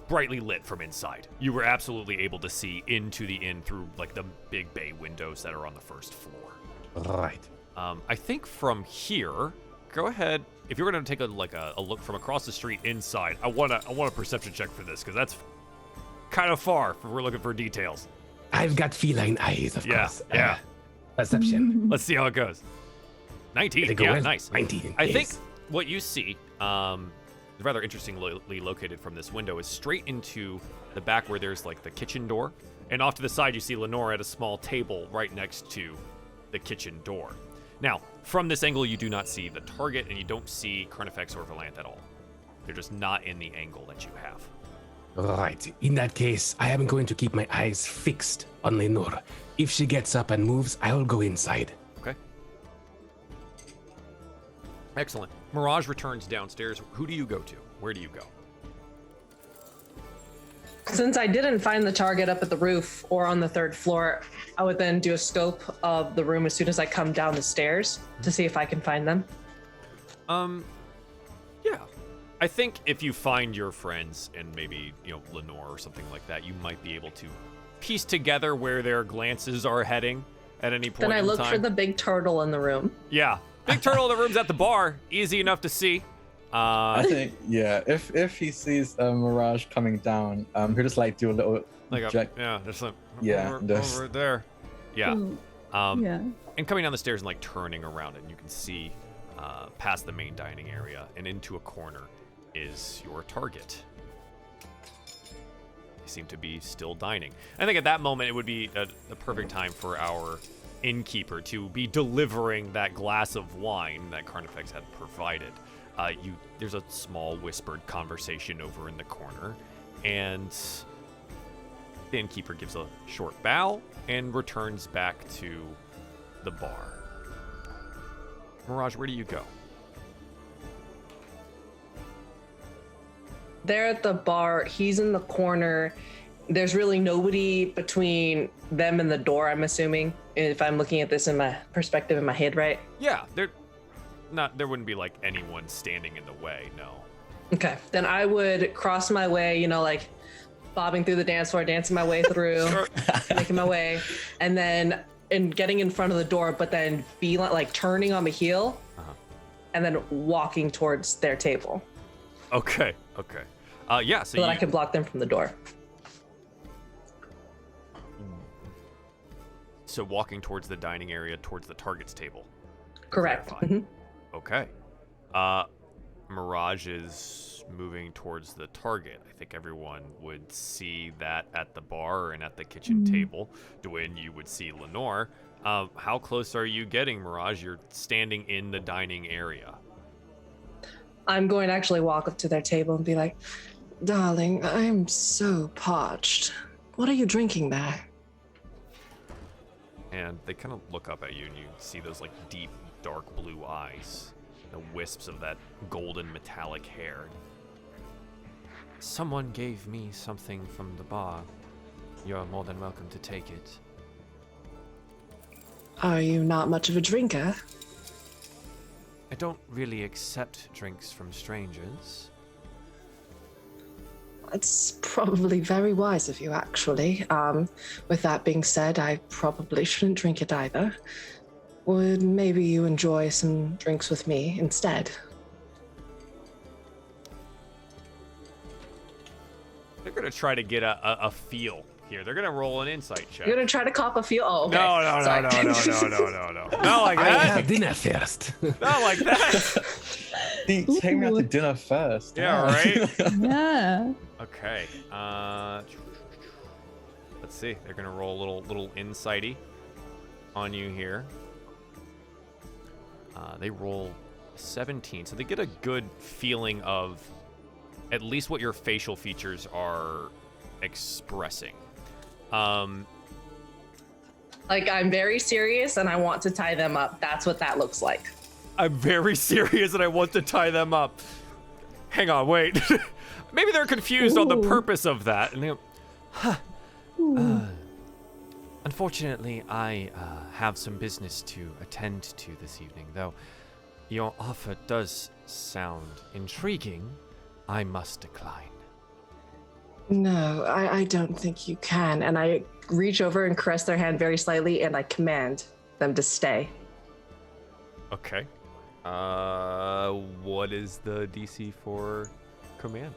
brightly lit from inside. You were absolutely able to see into the inn through like the big bay windows that are on the first floor. Right. I think from here, go ahead. If you're going to take a look from across the street inside, I want a perception check for this because that's kind of far if we're looking for details. I've got feline eyes, of course. Yeah. Perception. Let's see how it goes. 19. Did it go Yeah, well? nice. 19. I yes. think what you see, rather interestingly located from this window, is straight into the back where there's like the kitchen door, and off to the side you see Lenore at a small table right next to the kitchen door. Now, from this angle, you do not see the target, and you don't see Carnifex or Valant at all. They're just not in the angle that you have. Right. In that case, I am going to keep my eyes fixed on Lenore. If she gets up and moves, I will go inside. Okay. Excellent. Mirage returns downstairs. Who do you go to? Where do you go? Since I didn't find the target up at the roof or on the third floor, I would then do a scope of the room as soon as I come down the stairs to see if I can find them. Yeah. I think if you find your friends and maybe, Lenore or something like that, you might be able to piece together where their glances are heading at any point Then I in look time. for the big turtle in the room. Yeah. Big turtle in the room's at the bar. Easy enough to see. I think, yeah, if he sees Mirage coming down, he'll just like do a little there's some over there. Yeah. Ooh, And yeah. coming down the stairs and like turning around, and you can see past the main dining area and into a corner is your target. They seem to be still dining. I think at that moment it would be a perfect time for our innkeeper to be delivering that glass of wine that Carnifex had provided. There's a small whispered conversation over in the corner, and the innkeeper gives a short bow and returns back to the bar. Mirage, where do you go? They're at the bar. He's in the corner. There's really nobody between them and the door, I'm assuming, if I'm looking at this in my perspective in my head, right? Yeah, there wouldn't be like anyone standing in the way, no. Okay, then I would cross my way, like bobbing through the dance floor, dancing my way through, making my way, and then getting in front of the door, but then be like turning on my heel, and then walking towards their table. Okay. Yeah, so that I can block them from the door. So walking towards the dining area, towards the target's table. Correct. Okay. Mirage is moving towards the target. I think everyone would see that at the bar and at the kitchen table. Dwayne, you would see Lenore. How close are you getting, Mirage? You're standing in the dining area. I'm going to actually walk up to their table and be like, darling, I'm so parched. What are you drinking there? And they kind of look up at you, and you see those like deep, dark blue eyes, the wisps of that golden metallic hair. Someone gave me something from the bar. You're more than welcome to take it. Are you not much of a drinker? I don't really accept drinks from strangers. It's probably very wise of you, actually. With that being said, I probably shouldn't drink it either. Would maybe you enjoy some drinks with me instead? They're gonna try to get a feel here. They're gonna roll an insight check. You're gonna try to cop a feel? Oh, okay. No. Sorry. Not like I that. have dinner first. Not like that. Take me out to Ooh. dinner first. Yeah, right? Yeah. Okay. Let's see. They're gonna roll a little insighty on you here. They roll 17, so they get a good feeling of at least what your facial features are expressing. Like, I'm very serious and I want to tie them up. That's what that looks like. I'm very serious and I want to tie them up. Hang on, wait. Maybe they're confused on the Ooh. purpose of that. And they go, Ooh. unfortunately, I have some business to attend to this evening, though your offer does sound intriguing. I must decline. No, I don't think you can. And I reach over and caress their hand very slightly and I command them to stay. Okay. What is the DC for command?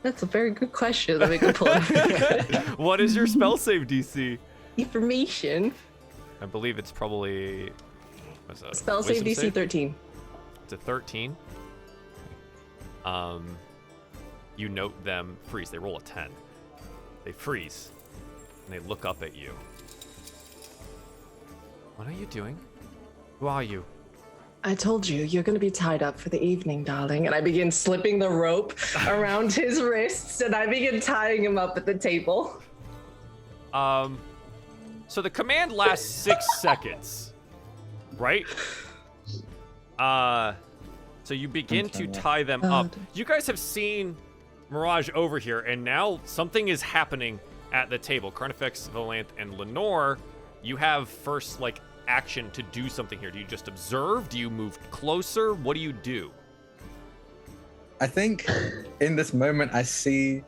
That's a very good question. Let me go pull it up. What is your spell save DC? Information. I believe it's probably what's that, Spell save wisdom DC 13. It's a 13. You note them freeze. They roll a 10. They freeze, and they look up at you. What are you doing? Who are you? I told you, you're going to be tied up for the evening, darling. And I begin slipping the rope around his wrists, and I begin tying him up at the table. So the command lasts 6 seconds, right? So you begin to tie them up. You guys have seen Mirage over here, and now something is happening at the table. Carnifex, Volanth, and Lenore, you have first, like, action to do something here. Do you just observe? Do you move closer? What do you do? I think in this moment I see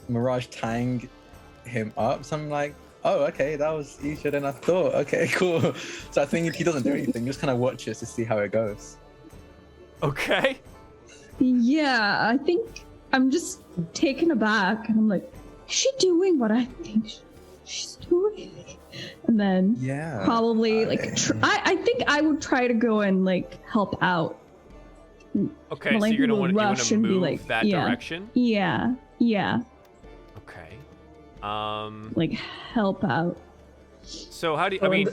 Mirage tying him up, so I'm like, oh, okay, that was easier than I thought. Okay, cool. So I think if he doesn't do anything, just kind of watches to see how it goes. Okay. Yeah, I think I'm just taken aback, and I'm like, is she doing what I think she's doing? And then Yeah. probably like I think I would try to go and like help out. Okay, so Like, you're will gonna want rush to and be move like, that yeah. direction. Yeah, Okay. like help out. So how do you? I mean,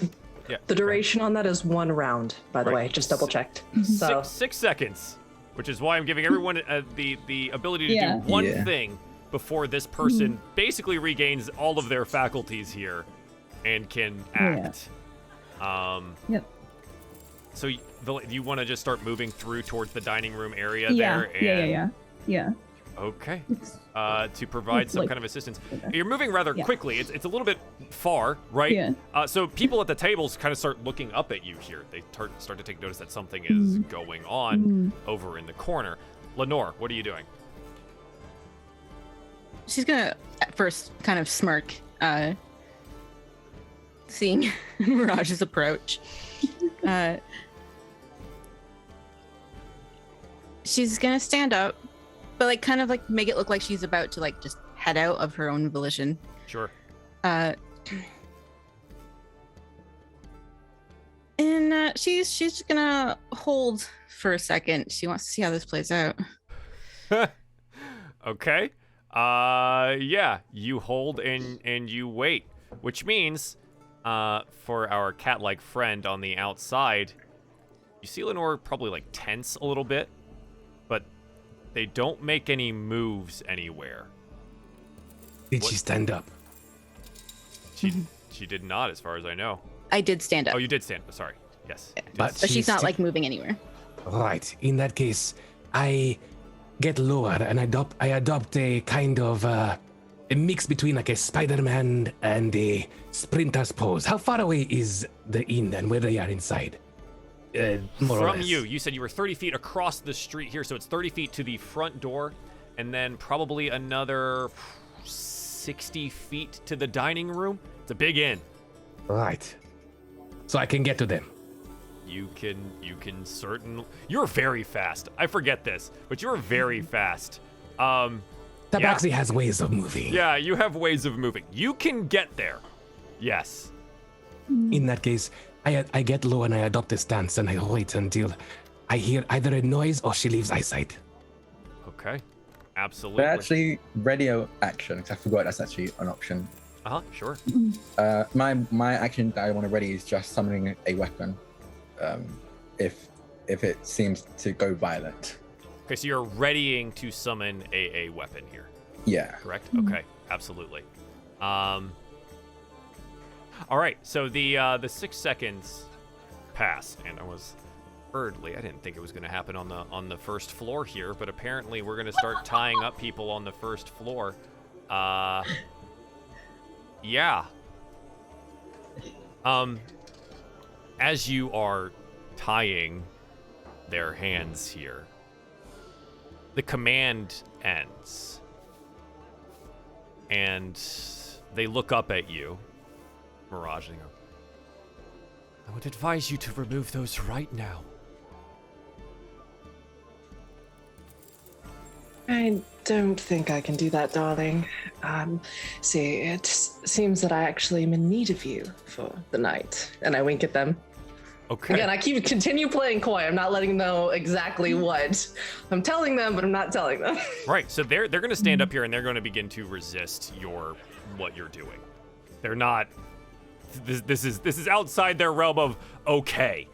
yeah. The duration on that is 1 round, by the way. Just double checked. So 6 seconds, which is why I'm giving everyone the ability to Yeah. do one Yeah. thing before this person basically regains all of their faculties here and can act. Yep. So you want to just start moving through towards the dining room area Yeah, there? And, yeah. Okay. It's- To provide It's some like- kind of assistance. okay. You're moving rather Yeah. quickly. It's a little bit far, right? Yeah. So people at the tables kind of start looking up at you here. They start to take notice that something is going on over in the corner. Lenore, what are you doing? She's gonna at first kind of smirk, seeing Mirage's approach. She's gonna stand up, but like kind of like make it look like she's about to like just head out of her own volition. Sure. And she's just gonna hold for a second. She wants to see how this plays out. Okay. Yeah, you hold and you wait, which means for our cat-like friend on the outside, you see Lenore probably like tense a little bit, but they don't make any moves anywhere. Did she stand up? She did not, as far as I know. I did stand up, Oh, you did stand. Sorry. Yes. you did. But but she's not sti- like moving anywhere. Right. In that case, I get lower and I adopt a kind of a mix between like a Spider-Man and a sprinter's pose. How far away is the inn and where they are inside? More or From less. you said you were 30 feet across the street here, so it's 30 feet to the front door, and then probably another 60 feet to the dining room. It's a big inn. Right. So I can get to them. You can certainly. You're very fast. I forget this, but you're very fast. Tabaxi has ways of moving. Yeah, you have ways of moving. You can get there. Yes. In that case, I get low and I adopt a stance and I wait until I hear either a noise or she leaves eyesight. Okay. Absolutely. But actually, radio action, because I forgot that's actually an option. Sure. My action that I want to ready is just summoning a weapon, if it seems to go violent. Okay, so you're readying to summon a weapon here. Yeah. Correct? Okay, absolutely. All right, so the 6 seconds pass, and I didn't think it was going to happen on the first floor here, but apparently we're going to start tying up people on the first floor. Yeah. As you are tying their hands here, the command ends, and they look up at you, Mirage, and go, I would advise you to remove those right now. I don't think I can do that, darling. See, it seems that I actually am in need of you for the night. And I wink at them. Okay. Again, I continue playing coy. I'm not letting them know exactly what. I'm telling them, but I'm not telling them. Right, so they're going to stand up here and they're going to begin to resist what you're doing. They're not. This is outside their realm of okay.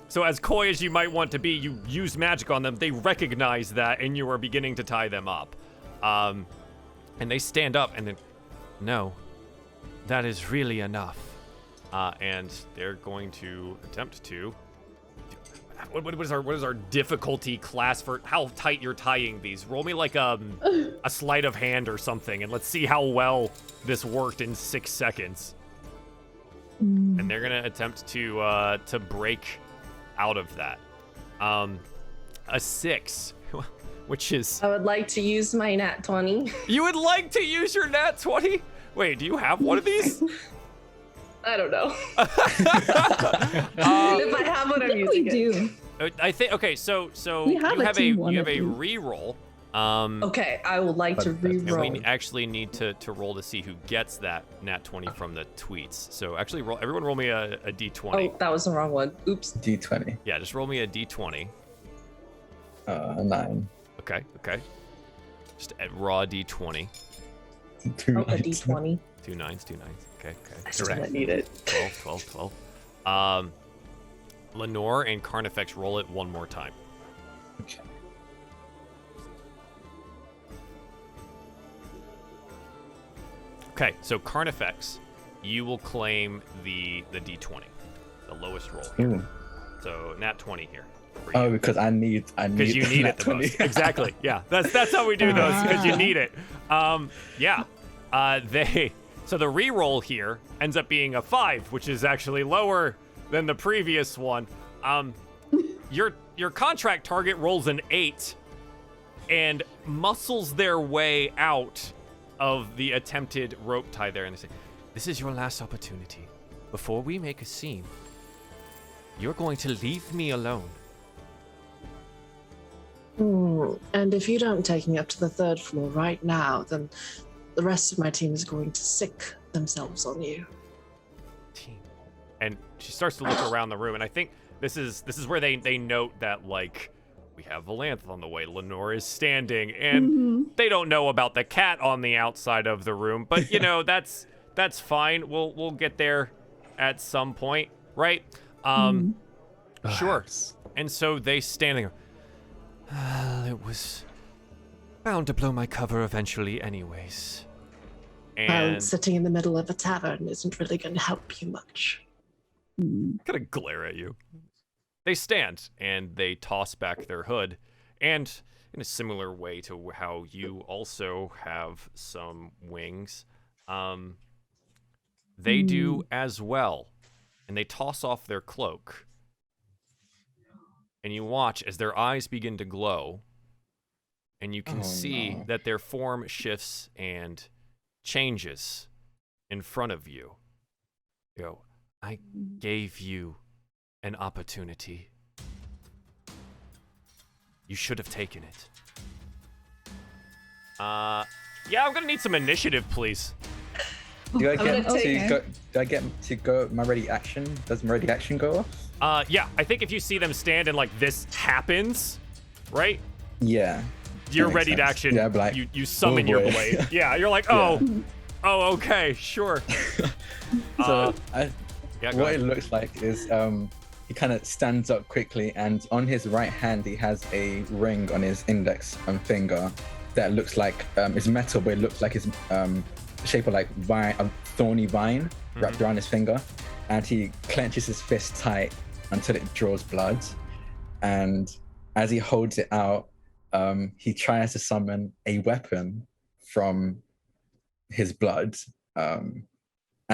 So as coy as you might want to be, you use magic on them. They recognize that, and you are beginning to tie them up. And they stand up, and then, no, that is really enough. And they're going to attempt to. What is our difficulty class for how tight you're tying these? Roll me like a sleight of hand or something, and let's see how well this worked in 6 seconds. And they're gonna attempt to break out of that. A 6, which is. I would like to use my nat 20. You would like to use your nat 20? Wait, do you have one of these? I don't know. If I have one, I'm using it. I think okay. So We have you a have team a one you of have a you. reroll. Okay, I would like to And re-roll. we actually need to roll to see who gets that nat 20 from the tweets. So actually, everyone roll me a d20. Oh, that was the wrong one. Oops. D20. Yeah, just roll me a d20. 9. Okay. Just a raw d20. 2 Oh, a d20. 2 9s. Okay. I still don't need it. 12. Lenore and Carnifex, roll it one more time. Okay. Okay, so Carnifex, you will claim the d20, the lowest roll. Ooh. So nat 20 here. Oh, because I need. Because you need it the most. Exactly. Yeah, that's how we do those. Because you need it. Yeah. So the reroll here ends up being a 5, which is actually lower than the previous one. Your contract target rolls an 8 and muscles their way out of the attempted rope tie there, and they say, "This is your last opportunity. Before we make a scene, you're going to leave me alone." And if you don't take me up to the 3rd floor right now, then the rest of my team is going to sick themselves on you. Team. And she starts to look around the room, and I think this is where they note that, like, we have Valanth on the way, Lenore is standing, and they don't know about the cat on the outside of the room, but you know, that's fine. We'll get there at some point, right? Sure. And so they stand there. It was bound to blow my cover eventually anyways. And Sitting in the middle of a tavern isn't really going to help you much. gonna glare at you. They stand and they toss back their hood, and in a similar way to how you also have some wings, they do as well, and they toss off their cloak. And you watch as their eyes begin to glow, and you can see that their form shifts and changes in front of you. You go, I gave you an opportunity. You should have taken it. Yeah, I'm gonna need some initiative, please. Do I get gonna to take- go? Do I get to go? My ready action? Does my ready action go off? Yeah, I think if you see them stand and like this happens, right? Yeah. You're That makes ready to sense. action. Yeah, I'd be like, you summon "Oh, your boy." blade. Yeah, you're like, oh, okay, sure. So Yeah, go what it ahead. looks like is he kind of stands up quickly, and on his right hand he has a ring on his index finger that looks like it's metal, but it looks like it's shape of like vine, a thorny vine wrapped around his finger, and he clenches his fist tight until it draws blood, and as he holds it out, he tries to summon a weapon from his blood, and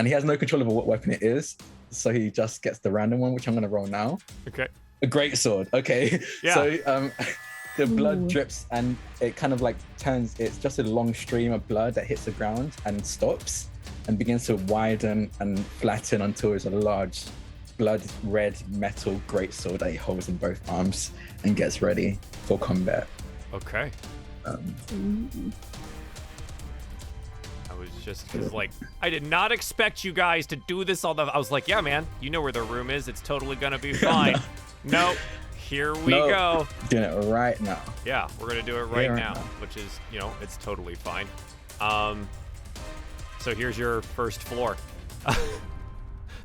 he has no control over what weapon it is, so he just gets the random one, which I'm going to roll now. Okay. A great sword. Okay. Yeah. So the blood Ooh. drips, and it kind of like turns. It's just a long stream of blood that hits the ground and stops and begins to widen and flatten until it's a large blood red metal greatsword that he holds in both arms and gets ready for combat. Okay. Mm. I was just cause like I did not expect you guys to do this all the. I was like, yeah, man, you know where the room is. It's totally gonna be fine. Nope. Here we Nope. go. Doing it right now. Yeah, we're gonna do it right right now, now. which is, it's totally fine. So here's your first floor.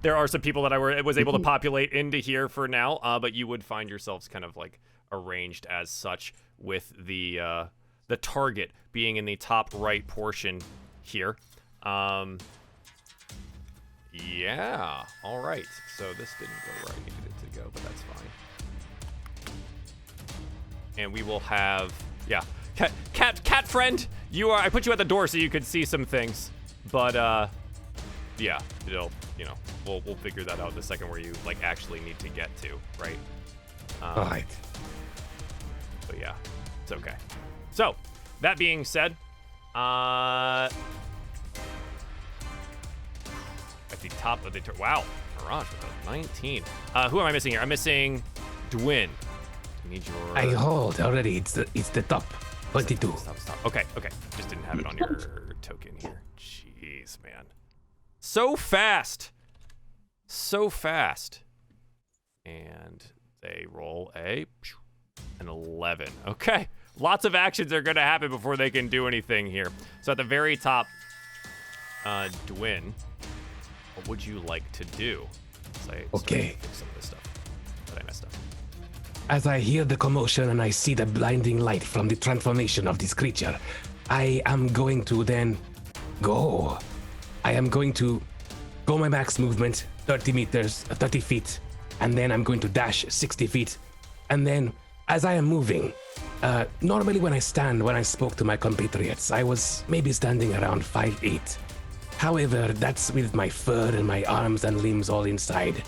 There are some people that I was able to populate into here for now, but you would find yourselves kind of like arranged as such, with the target being in the top right portion here. Yeah. All right. So this didn't go where I needed it to go, but that's fine. And we will have, yeah, cat friend. I put you at the door so you could see some things, but yeah, it'll, we'll figure that out in a second where you like actually need to get to, right? All right. But yeah, it's okay. So that being said, at the top of the wow, Mirage with a 19. Who am I missing here? I'm missing Dwin. I need your. I hold already. It's the top. 22. Stop. Okay. Just didn't have it on your token here. Jeez, man. So fast. And they roll an 11. Okay. Lots of actions are going to happen before they can do anything here. So at the very top, Dwin, what would you like to do? Okay. Fix some of this stuff that I messed up. As I hear the commotion and I see the blinding light from the transformation of this creature, I am going to then go. I am going to go my max movement, 30 feet, and then I'm going to dash 60 feet. And then as I am moving, normally when I spoke to my compatriots, I was maybe standing around 5'8". However, that's with my fur and my arms and limbs all inside.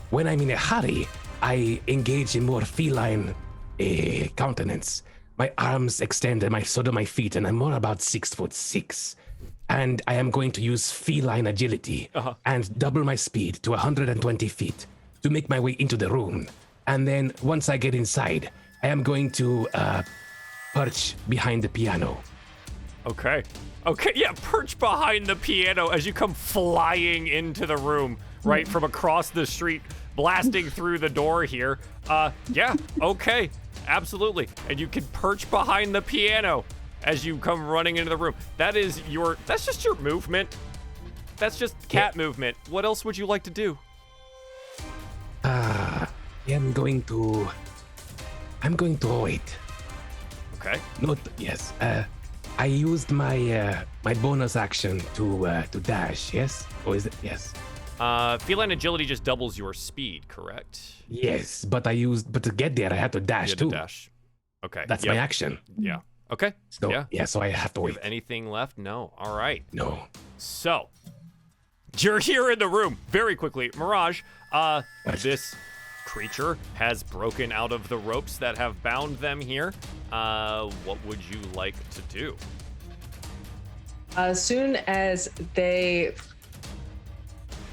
When I'm in a hurry, I engage in more feline countenance. My arms extend and so do my feet, and I'm more about 6'6". And I am going to use feline agility and double my speed to 120 feet to make my way into the room. And then once I get inside, I am going to perch behind the piano. Okay, yeah, perch behind the piano as you come flying into the room, right from across the street, blasting through the door here. Yeah, okay, absolutely. And you can perch behind the piano as you come running into the room. That's just your movement. That's just cat movement. What else would you like to do? I'm going to wait. Okay. Yes. I used my my bonus action to dash. Yes, or is it yes? Feline agility just doubles your speed, correct? Yes, but to get there I had to dash You had to too. dash. Okay. That's yep. my action. Yeah. Okay. So yeah. so I have to Do you wait. have anything left? No. All right. No. So, you're here in the room very quickly. Mirage, this creature has broken out of the ropes that have bound them here. What would you like to do? As soon as they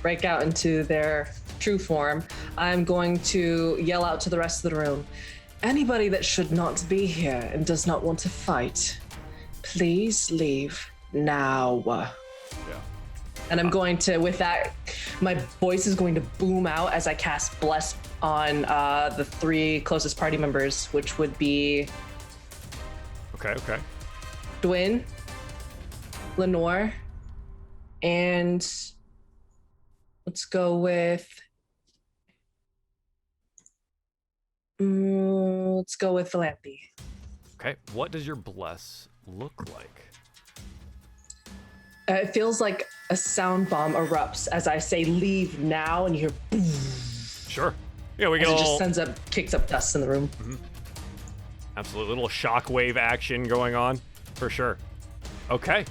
break out into their true form, I'm going to yell out to the rest of the room. Anybody that should not be here and does not want to fight, please leave now. Yeah. And I'm going to, with that, my voice is going to boom out as I cast Bless on the 3 closest party members, which would be Okay. Dwyn, Lenore, and let's go with Philanthropy. Okay. What does your bless look like? It feels like a sound bomb erupts as I say leave now, and you hear boom. Sure. Yeah, we As get it all just kicks up dust in the room. absolute little shockwave action going on for sure. Okay.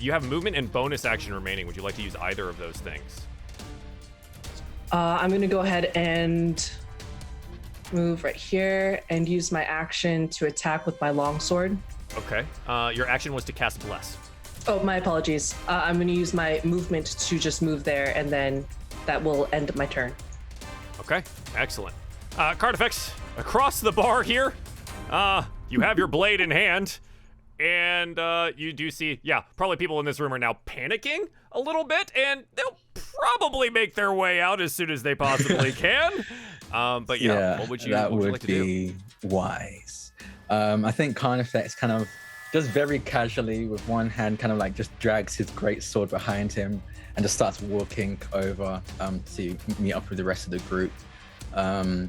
You have movement and bonus action remaining. Would you like to use either of those things? I'm gonna go ahead and move right here and use my action to attack with my longsword. Okay. Your action was to cast bless. Oh, my apologies. I'm going to use my movement to just move there, and then that will end my turn. Okay, excellent. Card effects across the bar here. You have your blade in hand, and you do see, probably people in this room are now panicking a little bit, and they'll probably make their way out as soon as they possibly can. But what would you like to do? Wise. I think Carnifex kind of just very casually with one hand kind of like just drags his great sword behind him and just starts walking over to meet up with the rest of the group. And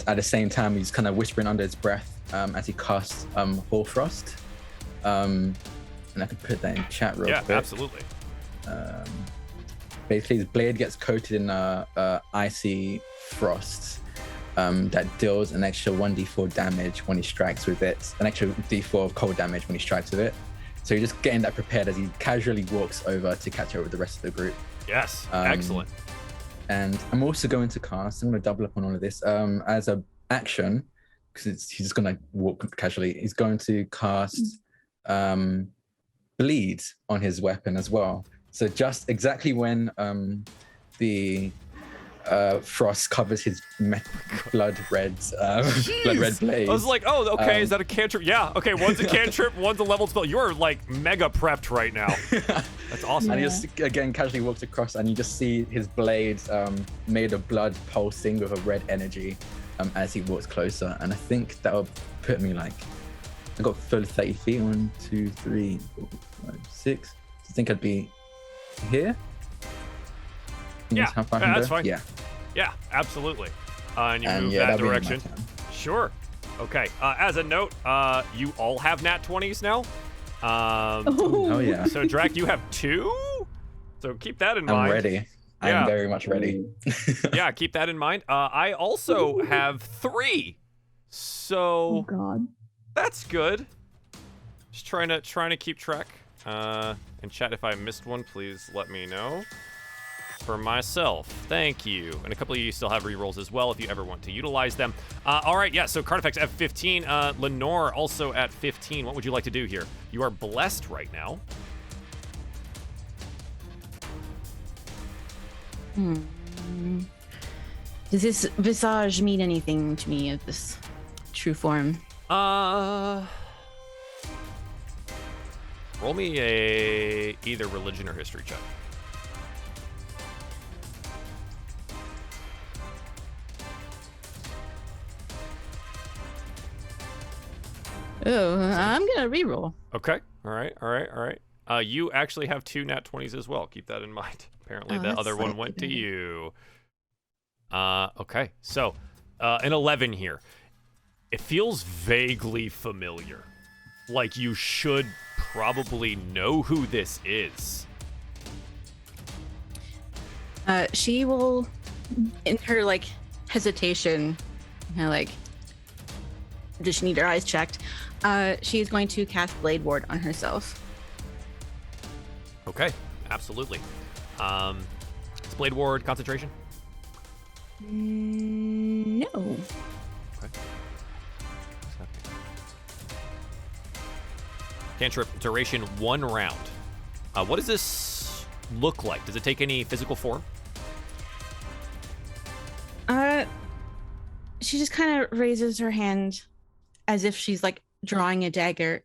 at the same time, he's kind of whispering under his breath as he casts Hoarfrost. And I could put that in chat real quick. Yeah, absolutely. Basically, his blade gets coated in icy frost that deals an extra 1d4 damage when he strikes with it, an extra d4 of cold damage when he strikes with it. So you're just getting that prepared as he casually walks over to catch up with the rest of the group. Yes, excellent. And I'm also going to cast, I'm going to double up on all of this, as an action, because he's just going to walk casually. He's going to cast Bleed on his weapon as well. So just exactly when the frost covers his blood red blade. I was like, oh, okay, is that a cantrip? Yeah, okay, one's a cantrip, one's a level spell. You are like mega prepped right now. That's awesome. And he just again casually walks across, and you just see his blade made of blood pulsing with a red energy as he walks closer. And I think that'll put me like, I got full 30 feet. 1, 2, 3, 4, 5, 6. I think I'd be here. Yeah, that's fine. Yeah, absolutely. And you move that direction. Sure. Okay. As a note, you all have nat 20s now. Oh yeah. So Drac, you have 2. So keep that in mind. I'm ready. Yeah. I'm very much ready. Yeah, keep that in mind. I also have 3. So God. That's good. Just trying to keep track. And chat, if I missed one, please let me know. For myself, thank you. And a couple of you still have rerolls as well if you ever want to utilize them. All right, yeah, so Carnifex at 15. Lenore also at 15. What would you like to do here? You are blessed right now. Does this visage mean anything to me of this true form? Roll me either religion or history check. Oh, I'm gonna reroll. Okay. All right. You actually have 2 nat 20s as well. Keep that in mind. Apparently, the other one went to you. Okay. So, an 11 here. It feels vaguely familiar. Like you should probably know who this is. She will, in her like hesitation, does she need her eyes checked? She's going to cast Blade Ward on herself. Okay, absolutely. Is Blade Ward concentration? No. Okay. Cantrip, duration 1 round. What does this look like? Does it take any physical form? She just kind of raises her hand as if she's like drawing a dagger,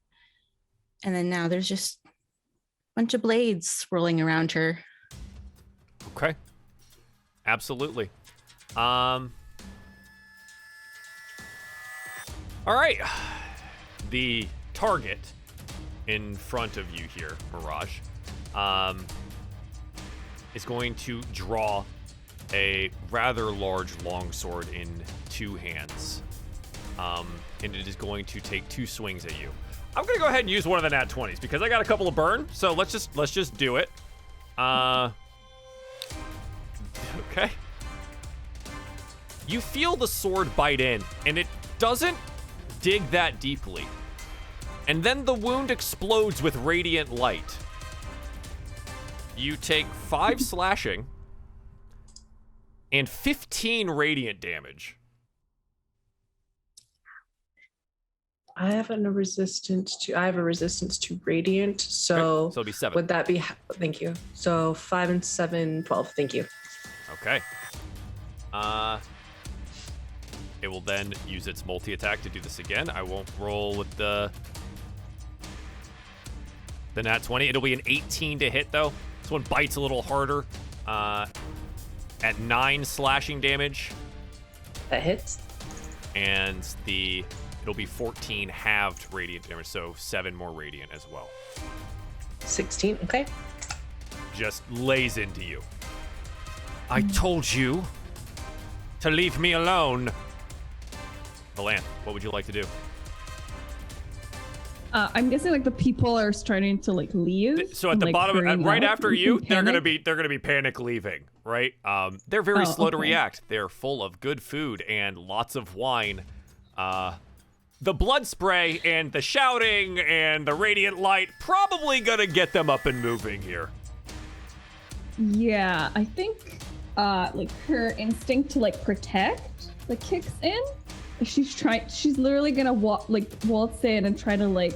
and then now there's just bunch of blades swirling around her. Okay. Absolutely. All right. The target in front of you here, Mirage, is going to draw a rather large longsword in 2 hands. And it is going to take 2 swings at you. I'm gonna go ahead and use one of the nat 20s because I got a couple of burn, so let's just do it. Okay. You feel the sword bite in, and it doesn't dig that deeply. And then the wound explodes with radiant light. You take 5 slashing and 15 radiant damage. I have a resistance to radiant, so Okay, so it'll be 7. would that be? Thank you. So 5 and 7, 12. Thank you. Okay. It will then use its multi-attack to do this again. I won't roll with the nat 20. It'll be an 18 to hit, though. This one bites a little harder. At 9 slashing damage. That hits. And it'll be 14 halved radiant damage, so 7 more radiant as well. 16. Okay. Just lays into you. I told you to leave me alone. Valan, what would you like to do? I'm guessing like the people are starting to like leave. So at the like, bottom, hurrying right out after in you, they're gonna panic. be panic leaving, right? They're very slow to okay. react. They're full of good food and lots of wine. The blood spray and the shouting and the radiant light probably gonna get them up and moving here. Yeah, I think like her instinct to like protect like kicks in. She's literally gonna waltz in and try to like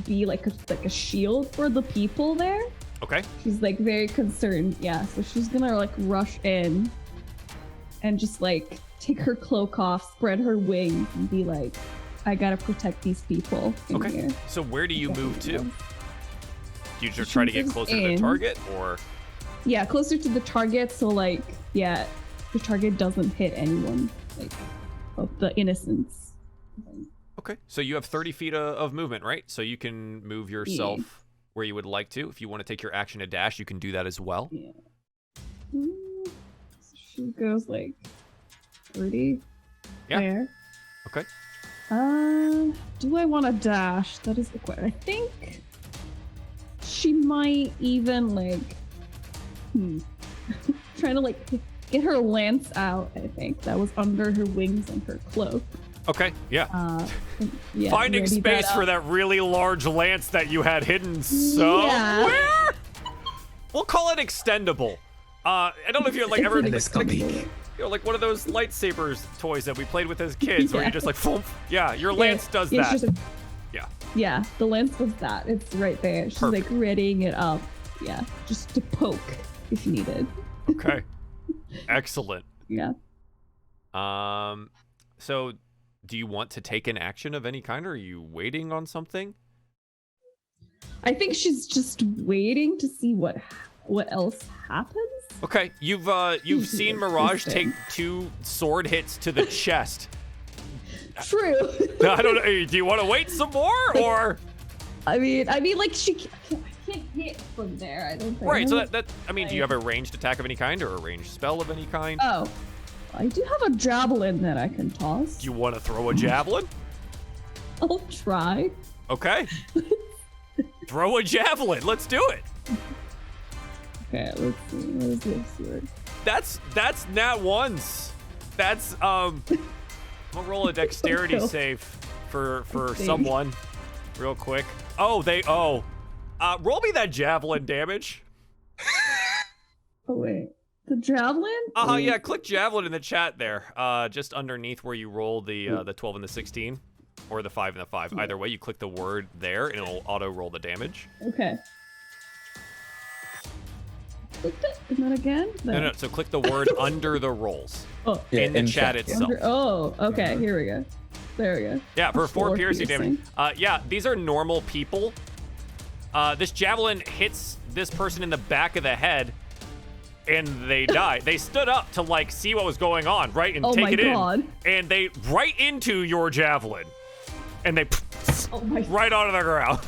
be like a shield for the people there. Okay. She's like very concerned, yeah. So she's gonna like rush in and just like take her cloak off, spread her wings, and be like, I gotta protect these people in Okay. here. So where do you move to? Do you just She try to get moves closer to the in. target, or? Yeah, closer to the target, so like, yeah, the target doesn't hit anyone, like, of the innocents. Okay. So you have 30 feet of movement, right? So you can move yourself Yeah. where you would like to. If you want to take your action to dash, you can do that as well. Yeah. So she goes like 30 Yeah. there. Okay. Do I want to dash? That is the question. I think she might even like trying to like get her lance out. I think that was under her wings and her cloak. Okay. Yeah. Yeah, Finding ready space that for up. that really large lance that you had hidden somewhere. Yeah. We'll call it extendable. I don't know if you're like ever Telescopic. like one of those lightsabers toys that we played with as kids, where Yeah. you just like, thump. Yeah, your lance does Yeah, it's that. just Yeah. Yeah, the lance does that. It's right there. She's Perfect. like readying it up. Yeah, just to poke if needed. Okay. Excellent. Yeah. So do you want to take an action of any kind, or are you waiting on something? I think she's just waiting to see what else happens. Okay, you've seen Mirage take Interesting. 2 sword hits to the chest. True. I don't know. Do you want to wait some more, or? I mean, like I can't hit from there. I don't think. Right. So that I mean, do you have a ranged attack of any kind, or a ranged spell of any kind? Oh, I do have a javelin that I can toss. Do you want to throw a javelin? I'll try. Okay. Throw a javelin. Let's do it. Okay, let's see. What is this here? That's nat ones. That's I'm gonna roll a dexterity Okay. save for see. someone real quick. Roll me that javelin damage. Oh wait, the javelin? Yeah, click javelin in the chat there. Just underneath where you roll the 12 and the 16, or the 5 and the 5. Either way, you click the word there, and it'll auto roll the damage. Okay. Clicked it, and then again. No. So click the word under the rolls Oh, Yeah, in the in chat chat, yeah. itself. oh, okay. Here we go. There we go. Yeah, for 4 4 piercing damage. Yeah, these are normal people. This javelin hits this person in the back of the head, and they die. They stood up to like see what was going on, right, and take it in, and they right into your javelin, and they right onto the ground.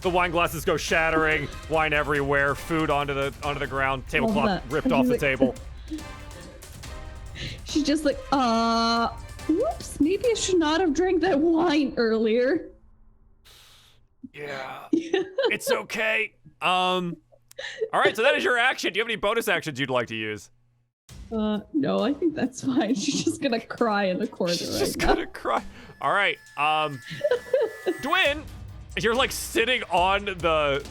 The wine glasses go shattering, wine everywhere, food onto the ground, tablecloth ripped off the table. She's just like, whoops, maybe I should not have drank that wine earlier. Yeah, it's okay. All right, so that is your action. Do you have any bonus actions you'd like to use? No, I think that's fine. She's just gonna cry in the corner She's just gonna cry. All right, Dwin, you're like sitting on the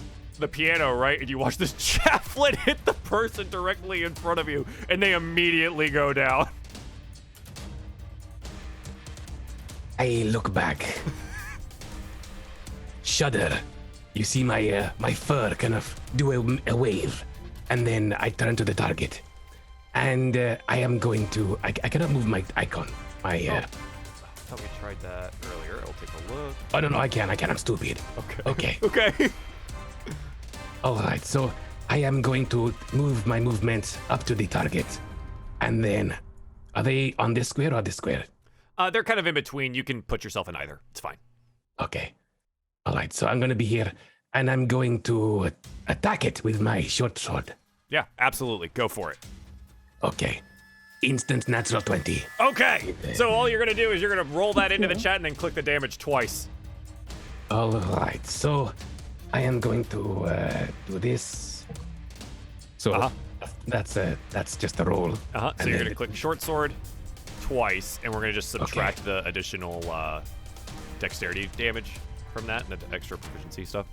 piano, right? And you watch this javelin hit the person directly in front of you, and they immediately go down. I look back. Shudder. You see my fur kind of do a wave, and then I turn to the target, and I am going to. I cannot move my icon. I thought we tried that earlier. I'll take a look. Oh no, I can. I'm stupid. Okay. All right. So I am going to move my movement up to the target, and then are they on this square or this square? They're kind of in between. You can put yourself in either. It's fine. Okay. All right, so I'm going to be here, and I'm going to attack it with my short sword. Yeah, absolutely. Go for it. Okay. Instant natural 20. Okay. So all you're going to do is you're going to roll that into the chat and then click the damage twice. All right, so I am going to do this. So that's just a roll. So you're going to click short sword twice, and we're going to just subtract the additional dexterity damage from that and the extra proficiency stuff.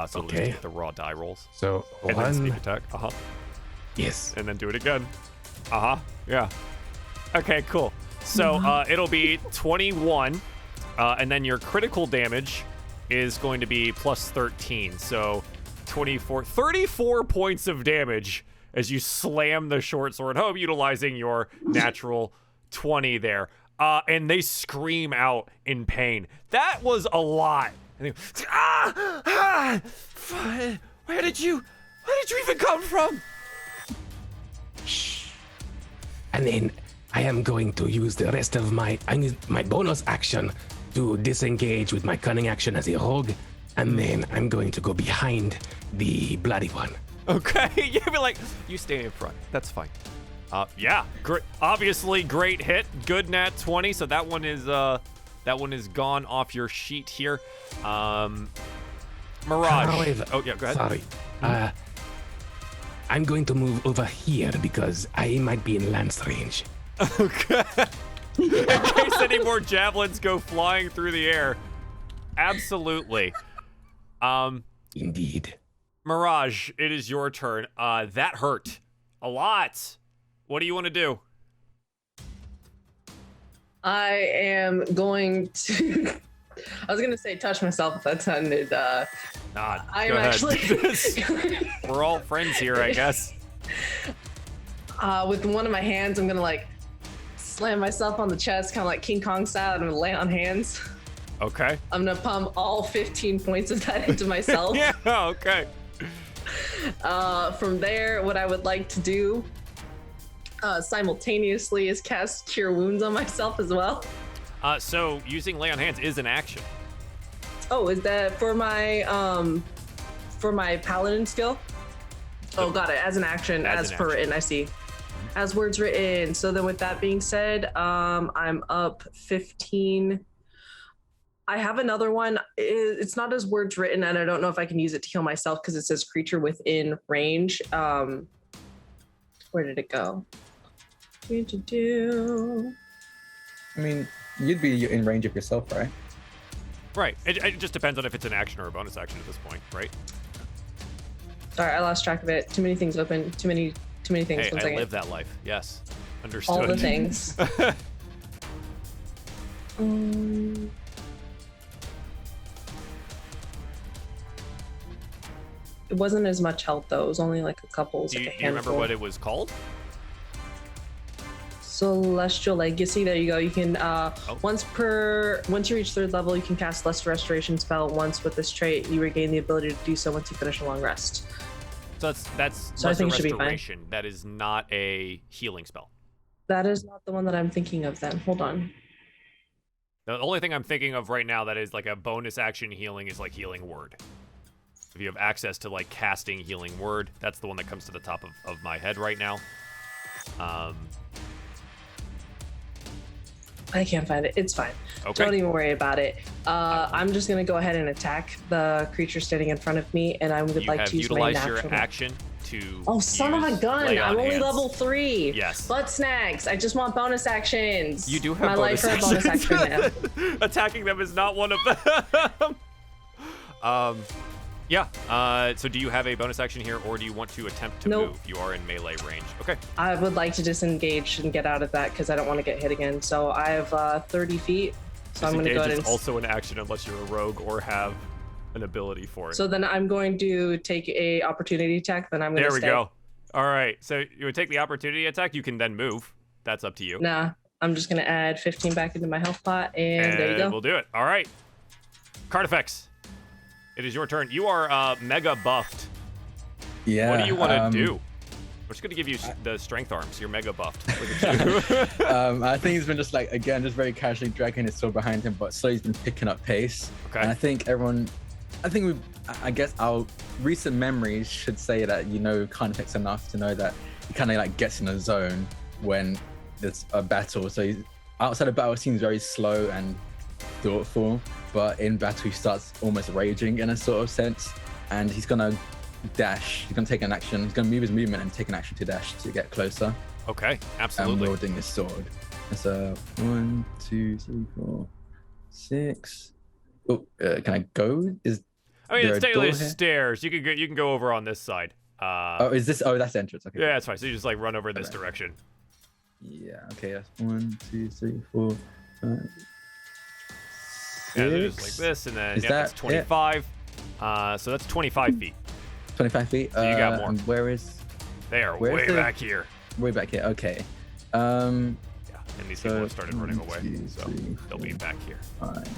So we'll just get the raw die rolls. So and then sneak attack. Yes. And then do it again. Yeah. Okay, cool. So it'll be 21, and then your critical damage is going to be plus 13. So 34 points of damage as you slam the short sword home, utilizing your natural 20 there. And they scream out in pain. That was a lot. And they, where did you even come from? Shh. And then I am going to use the rest of my bonus action to disengage with my cunning action as a rogue, and then I'm going to go behind the bloody one. Okay, you'd be like, you stay in front. That's fine. Yeah, great. Obviously, great hit. Good nat 20. So that one is gone off your sheet here. Mirage. However, oh yeah, go ahead. Sorry. I'm going to move over here because I might be in lance range. Okay. In case any more javelins go flying through the air. Absolutely. Indeed. Mirage, it is your turn. That hurt a lot. What do you want to do? I am going to. I was gonna say touch myself, but that sounded. I am actually. We're all friends here, I guess. With one of my hands, I'm gonna like slam myself on the chest, kind of like King Kong style. I'm gonna lay on hands. Okay. I'm gonna pump all 15 points of that into myself. Yeah. Okay. From there, what I would like to do simultaneously is cast Cure Wounds on myself as well. So using Lay on Hands is an action. Oh, is that for my paladin skill? Oh, got it. As an action, as per written, I see. As words written. So then with that being said, I'm up 15. I have another one. It's not as words written, and I don't know if I can use it to heal myself because it says creature within range. Where did it go? I mean, you'd be in range of yourself, right? Right. It just depends on if it's an action or a bonus action at this point, right? Sorry, I lost track of it. Too many things open. Too many things. Hey, One I second. live that life. Yes. Understood. All the things. It wasn't as much health though. It was only like a couple. Do you remember what it was called? Celestial Legacy. There you go. You can once you reach 3rd level, you can cast Celestial Restoration spell once with this trait. You regain the ability to do so once you finish a long rest. So that's So I think it should be fine. restoration. That is not a healing spell. That is not the one that I'm thinking of then. Hold on. The only thing I'm thinking of right now that is like a bonus action healing is like Healing Word. If you have access to like casting Healing Word, that's the one that comes to the top of my head right now. I can't find it. It's fine. Okay. Don't even worry about it. I'm just gonna go ahead and attack the creature standing in front of me, and I would like to use my natural. Your action to. Oh, son of a gun! I'm only level 3. Yes. Butt snacks. I just want bonus actions. You do have my bonus life for a bonus action now. Attacking them is not one of them. Yeah. So do you have a bonus action here, or do you want to attempt to move? You are in melee range. Okay. I would like to disengage and get out of that because I don't want to get hit again. So I have 30 feet. So I'm going to go ahead and... Disengage is also an action unless you're a rogue or have an ability for it. So then I'm going to take a opportunity attack. Then I'm going to stay. There we go. All right. So you would take the opportunity attack. You can then move. That's up to you. Nah. I'm just going to add 15 back into my health pot. And there you go. We'll do it. All right. Card effects. It is your turn. You are mega buffed. Yeah. What do you want to do? We're just going to give you the strength arms. You're mega buffed. Look at you. I think he's been just like, again, just very casually dragging his sword behind him, but slowly he's been picking up pace. Okay. And I guess our recent memories should say that, Carnifex enough to know that he kind of like gets in a zone when there's a battle. So outside of battle, it seems very slow and thoughtful, but in battle he starts almost raging in a sort of sense, and he's gonna dash. He's gonna take an action. He's gonna move his movement and take an action to dash to get closer. Okay, absolutely. And wielding his sword. It's 1, 2, 3, 4, 6. Oh, can I go? It's technically stairs. You can go over on this side. Is this? Oh, that's the entrance. Okay. Yeah, that's fine. So you just like run over this direction. Yeah. Okay. That's 1, 2, 3, 4, 5. Yeah, so just like this, and then that's 25. So that's 25 feet. 25 feet. So you got more. And where is? They are way back here. Way back here. Okay. Yeah, and these people have started running away, 2, so 3, they'll be back here. 5.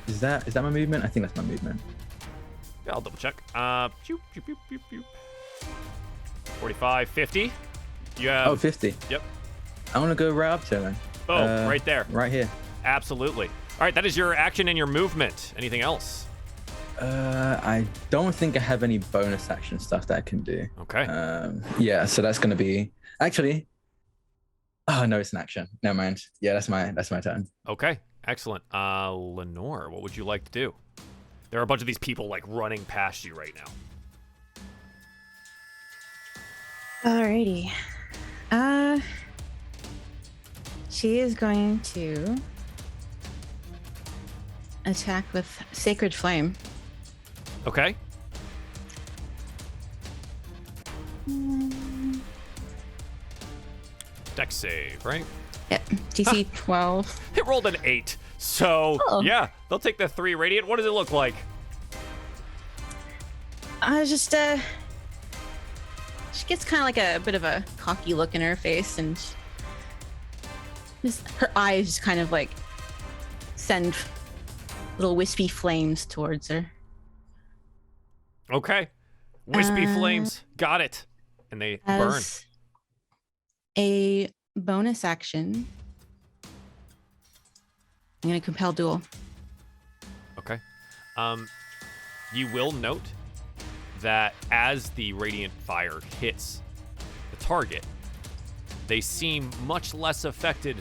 Is that my movement? I think that's my movement. Yeah, I'll double check. 45, 50. You have. 50. Yep. I want to go right up to him. Oh, right there. Right here. Absolutely. All right, that is your action and your movement. Anything else? I don't think I have any bonus action stuff that I can do. Okay. Yeah, so that's gonna be actually. Oh no, it's an action. Never mind. Yeah, that's my turn. Okay, excellent. Lenore, what would you like to do? There are a bunch of these people like running past you right now. Alrighty. She is going to attack with Sacred Flame. Okay. Dex save, right? Yep. DC 12. It rolled an 8. So, yeah, they'll take the 3 radiant. What does it look like? She gets kind of like a bit of a cocky look in her face, and her eyes just kind of like send little wispy flames towards her. Okay. Wispy flames. Got it. And they burn. A bonus action, I'm going to compel duel. Okay. You will note that as the radiant fire hits the target, they seem much less affected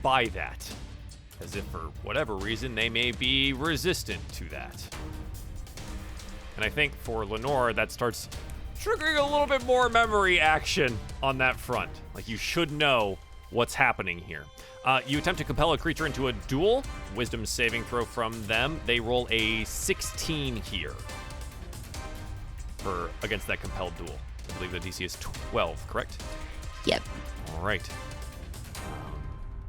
by that, as if for whatever reason they may be resistant to that. And I think for Lenore, that starts triggering a little bit more memory action on that front. Like, you should know what's happening here. You attempt to compel a creature into a duel. Wisdom saving throw from them. They roll a 16 here against that compelled duel. I believe the DC is 12, correct? Yep. All right.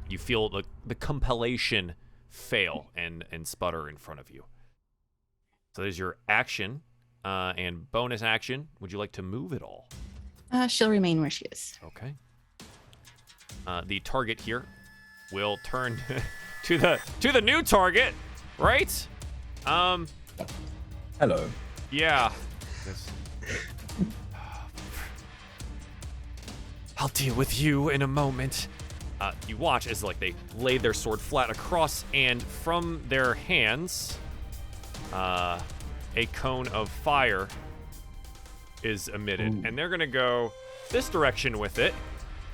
You feel the compellation fail and sputter in front of you. So there's your action and bonus action. Would you like to move at all? She'll remain where she is. Okay. The target here will turn to the new target, right? Hello. Yeah. I'll deal with you in a moment. You watch as like they lay their sword flat across, and from their hands, a cone of fire is emitted, and they're gonna go this direction with it.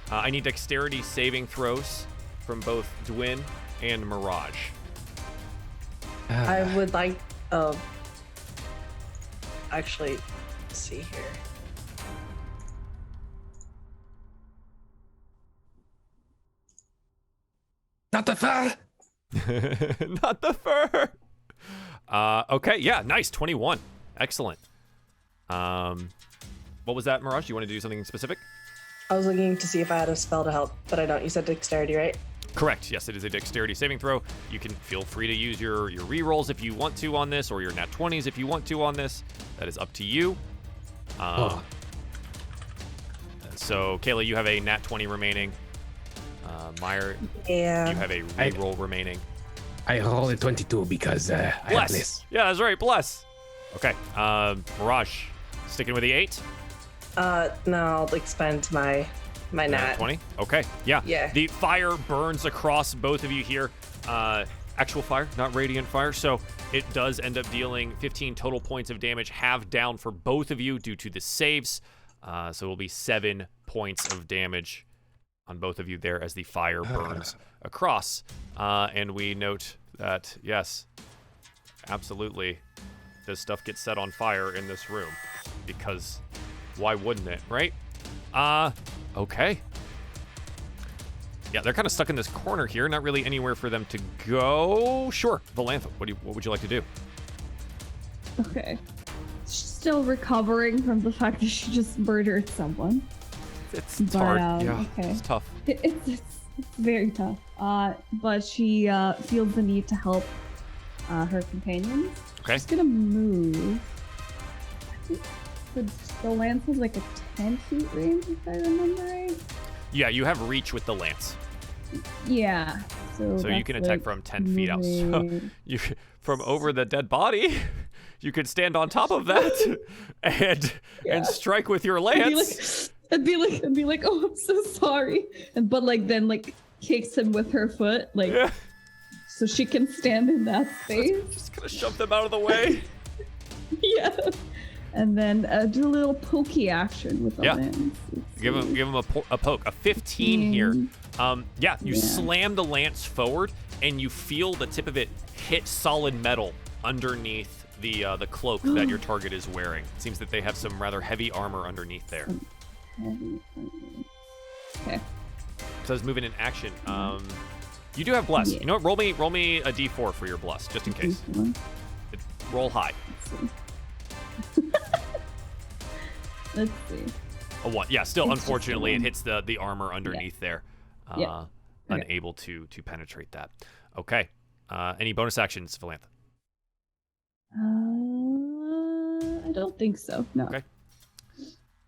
I need dexterity saving throws from both Dwin and Mirage. I would like, actually, let's see here. Not the fur. Not the fur. Okay, yeah, nice, 21. Excellent. What was that, Mirage? You want to do something specific? I was looking to see if I had a spell to help, but I don't. You said dexterity, right? Correct. Yes, it is a dexterity saving throw. You can feel free to use your rerolls if you want to on this, or your nat 20s if you want to on this. That is up to you. So, Kayla, you have a nat 20 remaining. Meyer, Yeah. you have a reroll remaining. I roll a 22 because I have Bless. this. Yeah, that's right. Bless. Okay. Mirage, sticking with the 8. No, I'll expend my nat. 20. Okay. Yeah. Yeah. The fire burns across both of you here. Actual fire, not radiant fire. So it does end up dealing 15 total points of damage, halved down for both of you due to the saves. So it will be 7 points of damage on both of you there as the fire burns across. And we note that, yes, absolutely, this stuff gets set on fire in this room, because why wouldn't it, right? Okay. Yeah, they're kind of stuck in this corner here, not really anywhere for them to go. Sure, Valantha, what would you like to do? Okay. She's still recovering from the fact that she just murdered someone. It's But, hard. Yeah, okay. it's tough. It's very tough. But she feels the need to help her companions. Okay. She's gonna move. I think the lance has like a 10 feet range, if I remember right. Yeah, you have reach with the lance, Yeah. So so you that's, can attack like, from 10 feet out. So moving. you from over the dead body, you could stand on top of that and strike with your lance. I'd be like, oh, I'm so sorry, but then kicks him with her foot, Yeah. so she can stand in that space. Just gonna shove them out of the way. Yeah, and then do a little pokey action with the lance. Give him a poke. A 15 here. You slam the lance forward, and you feel the tip of it hit solid metal underneath the cloak that your target is wearing. It seems that they have some rather heavy armor underneath there. Okay. So it's moving in action. You do have bless. Yeah. You know what? Roll me a d4 for your bless, just in case. Roll high. Let's see. A 1. Yeah, still, It's just a unfortunately, it 1. hits the armor underneath there. Yeah. Okay. Unable to penetrate that. Okay. Any bonus actions, Valantha? I don't think so. No. Okay.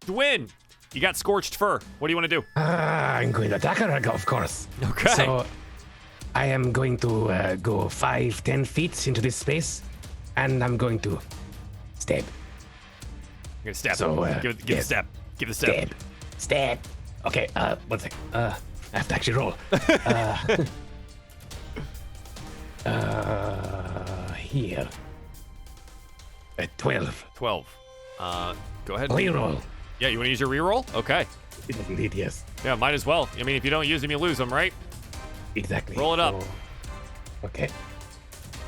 Dwin, you got scorched fur. What do you want to do? I'm going to attack her, of course. Okay. So I am going to go 5-10 feet into this space, and I'm going to stab. You're gonna stab. So, give the yes. stab. Give the stab. Stab. Okay, 1 sec. I have to actually roll. Here. 12. 12. Go ahead. Reroll. Yeah, you want to use your reroll? Okay. Indeed, yes. Yeah, might as well. I mean, if you don't use them, you lose them, right? Exactly. Roll it up. So- okay.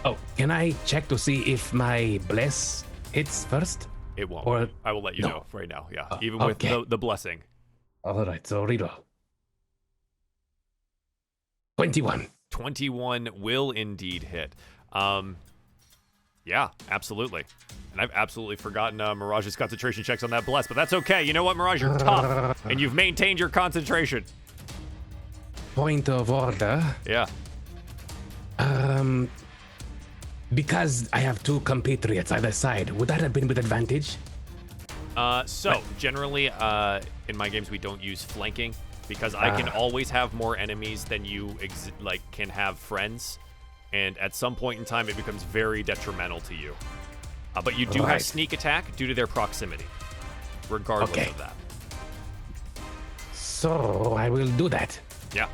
Oh, can I check to see if my bless hits first? It won't. Or- I will let you no. know right now. Yeah, Oh, even with okay. the blessing. All right, so reroll. 21. 21 will indeed hit. Yeah, absolutely. And I've absolutely forgotten Mirage's concentration checks on that bless, but that's okay. You know what, Mirage? You're tough, and you've maintained your concentration. Point of order. Yeah. Because I have 2 compatriots either side, would that have been with advantage? So generally, in my games, we don't use flanking because I can always have more enemies than you can have friends, and at some point in time, it becomes very detrimental to you. But you do have sneak attack due to their proximity, regardless of that. So I will do that. Yeah.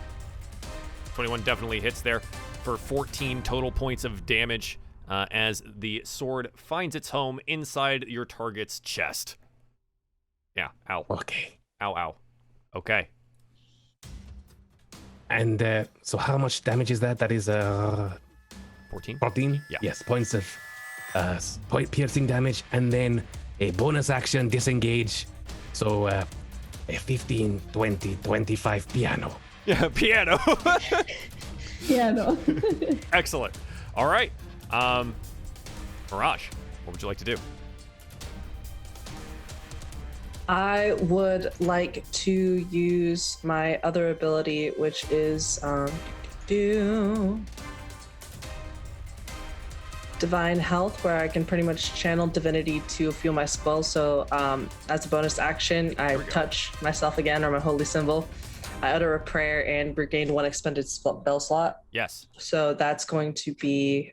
21 definitely hits there for 14 total points of damage as the sword finds its home inside your target's chest. Yeah, ow. Okay. Ow, ow. Okay. And so how much damage is that? That is 14? 14? Yeah. Yes, points of point piercing damage, and then a bonus action disengage. So a 15, 20, 25 piano. Yeah, piano. Yeah, no. Excellent. All right. Mirage, what would you like to do? I would like to use my other ability, which is Divine Health, where I can pretty much channel divinity to fuel my spell. So as a bonus action, I touch myself again, or my holy symbol. I utter a prayer and regain 1 expended spell slot. Yes. So that's going to be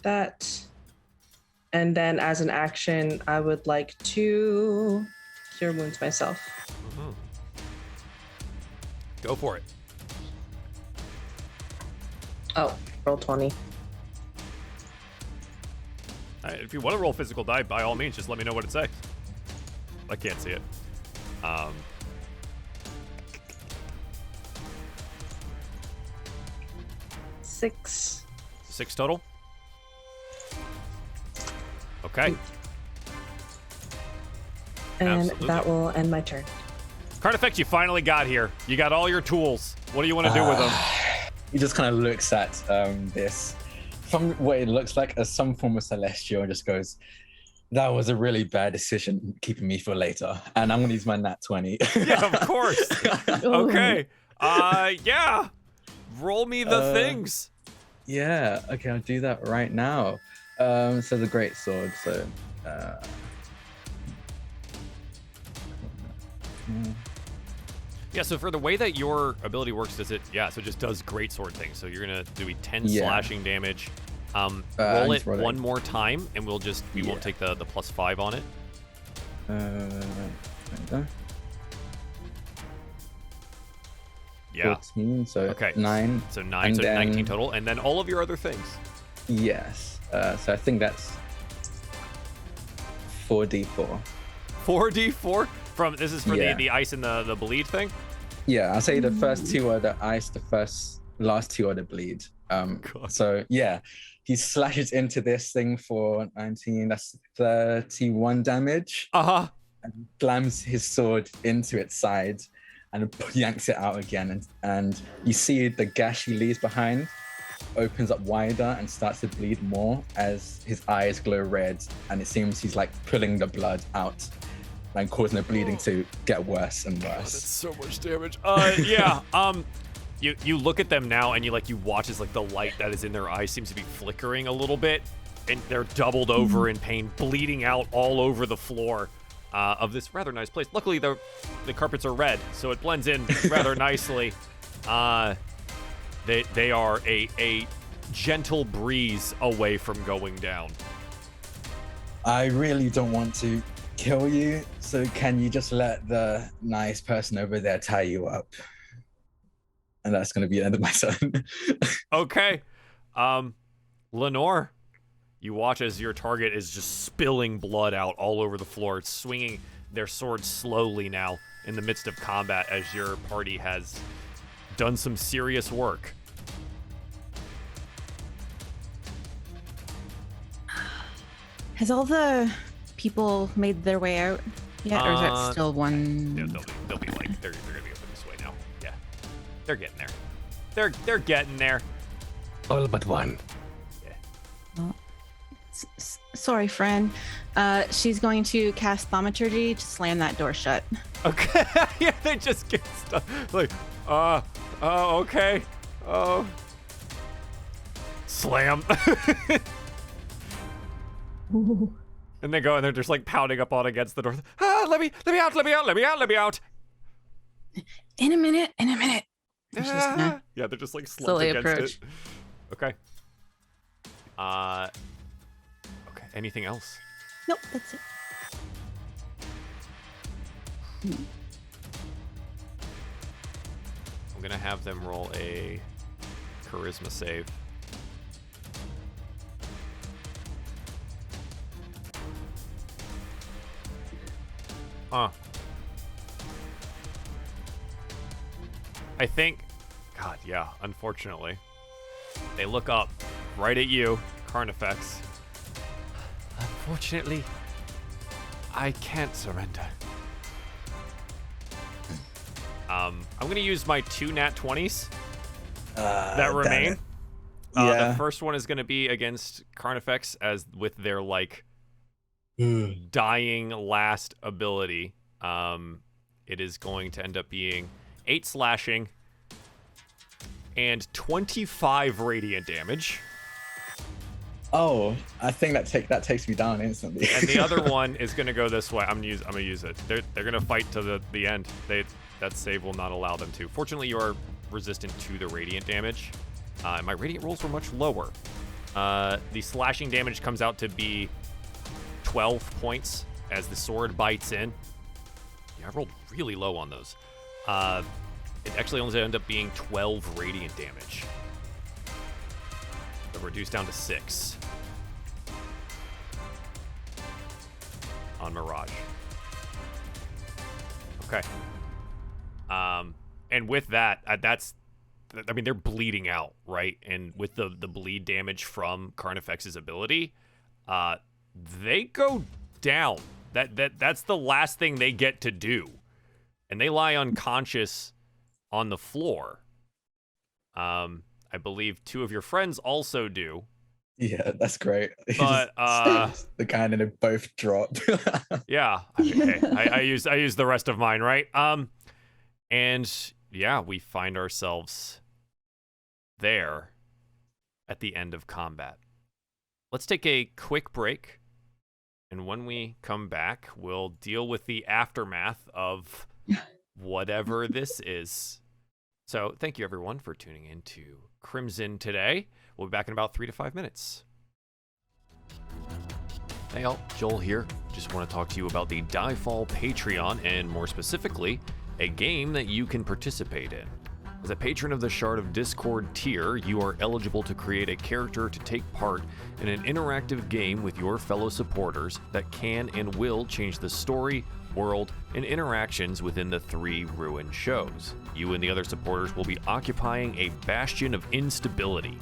that. And then as an action, I would like to cure wounds myself. Mm-hmm. Go for it. Oh, roll 20. If you want to roll physical die, by all means, just let me know what it says. I can't see it. 6. 6 total? Okay. And Absolutely. that will end my turn. Carnifex, you finally got here. You got all your tools. What do you want to do with them? He just kind of looks at this from what it looks like as some form of celestial and just goes, that was a really bad decision keeping me for later. And I'm going to use my nat 20. Yeah, of course. Okay. Yeah. Roll me the things. Yeah. Okay, I'll do that right now. So the great sword. So, Yeah, so for the way that your ability works, so it just does great sword things. So you're going to do 10 slashing damage. Roll it one more time, and we won't take the +5 on it. there we go. Yeah. 14, so Okay. 9. So 9, And so then- 19 total, and then all of your other things. Yes. So I think that's 4d4. 4d4 this is for Yeah. the ice and the bleed thing. Yeah, I'll say the first 2 are the ice, last 2 are the bleed. God. So yeah, he slashes into this thing for 19, that's 31 damage, Uh-huh. and slams his sword into its side and yanks it out again. And you see the gash he leaves behind opens up wider and starts to bleed more as his eyes glow red, and it seems he's like pulling the blood out and causing the bleeding to get worse and That's worse. so much damage. Yeah. You look at them now, and you watch as the light that is in their eyes seems to be flickering a little bit, and they're doubled over in pain, bleeding out all over the floor of this rather nice place. Luckily, the carpets are red, so it blends in rather nicely. They are a gentle breeze away from going down. I really don't want to kill you, so can you just let the nice person over there tie you up? And that's going to be the end of my turn. Okay. Lenore, you watch as your target is just spilling blood out all over the floor, swinging their sword slowly now in the midst of combat as your party has done some serious work. Has all the people made their way out yet, or is it still one? Yeah, they'll be they're gonna be open this way now. Yeah, they're getting there. They're getting there. All but one. Sorry, friend. She's going to cast thaumaturgy to slam that door shut. Okay. Yeah, they just get stuck. Okay. Slam. Ooh. And they go and they're just like pounding up on against the door. Ah, let me out. In a minute. She's just gonna Yeah, they're just like slumped Slowly against approach. it. Okay. Okay, anything else? Nope, that's it. I'm gonna have them roll a charisma save. Huh. I think, God, yeah, unfortunately. They look up right at you, Carnifex. Unfortunately, I can't surrender. I'm gonna use my 2 nat 20s that Damn remain. it. Yeah. The first one is gonna be against Carnifex as with their like Mm. dying last ability. It is going to end up being 8 slashing and 25 radiant damage. Oh, I think that takes me down instantly. And the other one is going to go this way. I'm gonna use it. They're going to fight to the end. That save will not allow them to. Fortunately, you are resistant to the radiant damage. My radiant rolls were much lower. The slashing damage comes out to be 12 points as the sword bites in. Yeah, I rolled really low on those. It actually only ended up being 12 radiant damage. So reduced down to 6 on Mirage. Okay. And with that, I mean, they're bleeding out, right? And with the bleed damage from Carnifex's ability, they go down. That's the last thing they get to do. And they lie unconscious on the floor. I believe 2 of your friends also do. Yeah, that's great. But the kind and they both drop. yeah, I mean, hey, I use the rest of mine, right? And yeah, we find ourselves there at the end of combat. Let's take a quick break, and when we come back, we'll deal with the aftermath of whatever this is. So thank you everyone for tuning in to Crimson today. We'll be back in about 3 to 5 minutes. Hey all, Joel here. Just want to talk to you about the DieFall Patreon, and more specifically, a game that you can participate in. As a patron of the Shard of Discord tier, you are eligible to create a character to take part in an interactive game with your fellow supporters that can and will change the story, world, and interactions within the 3 Ruin shows. You and the other supporters will be occupying a bastion of instability,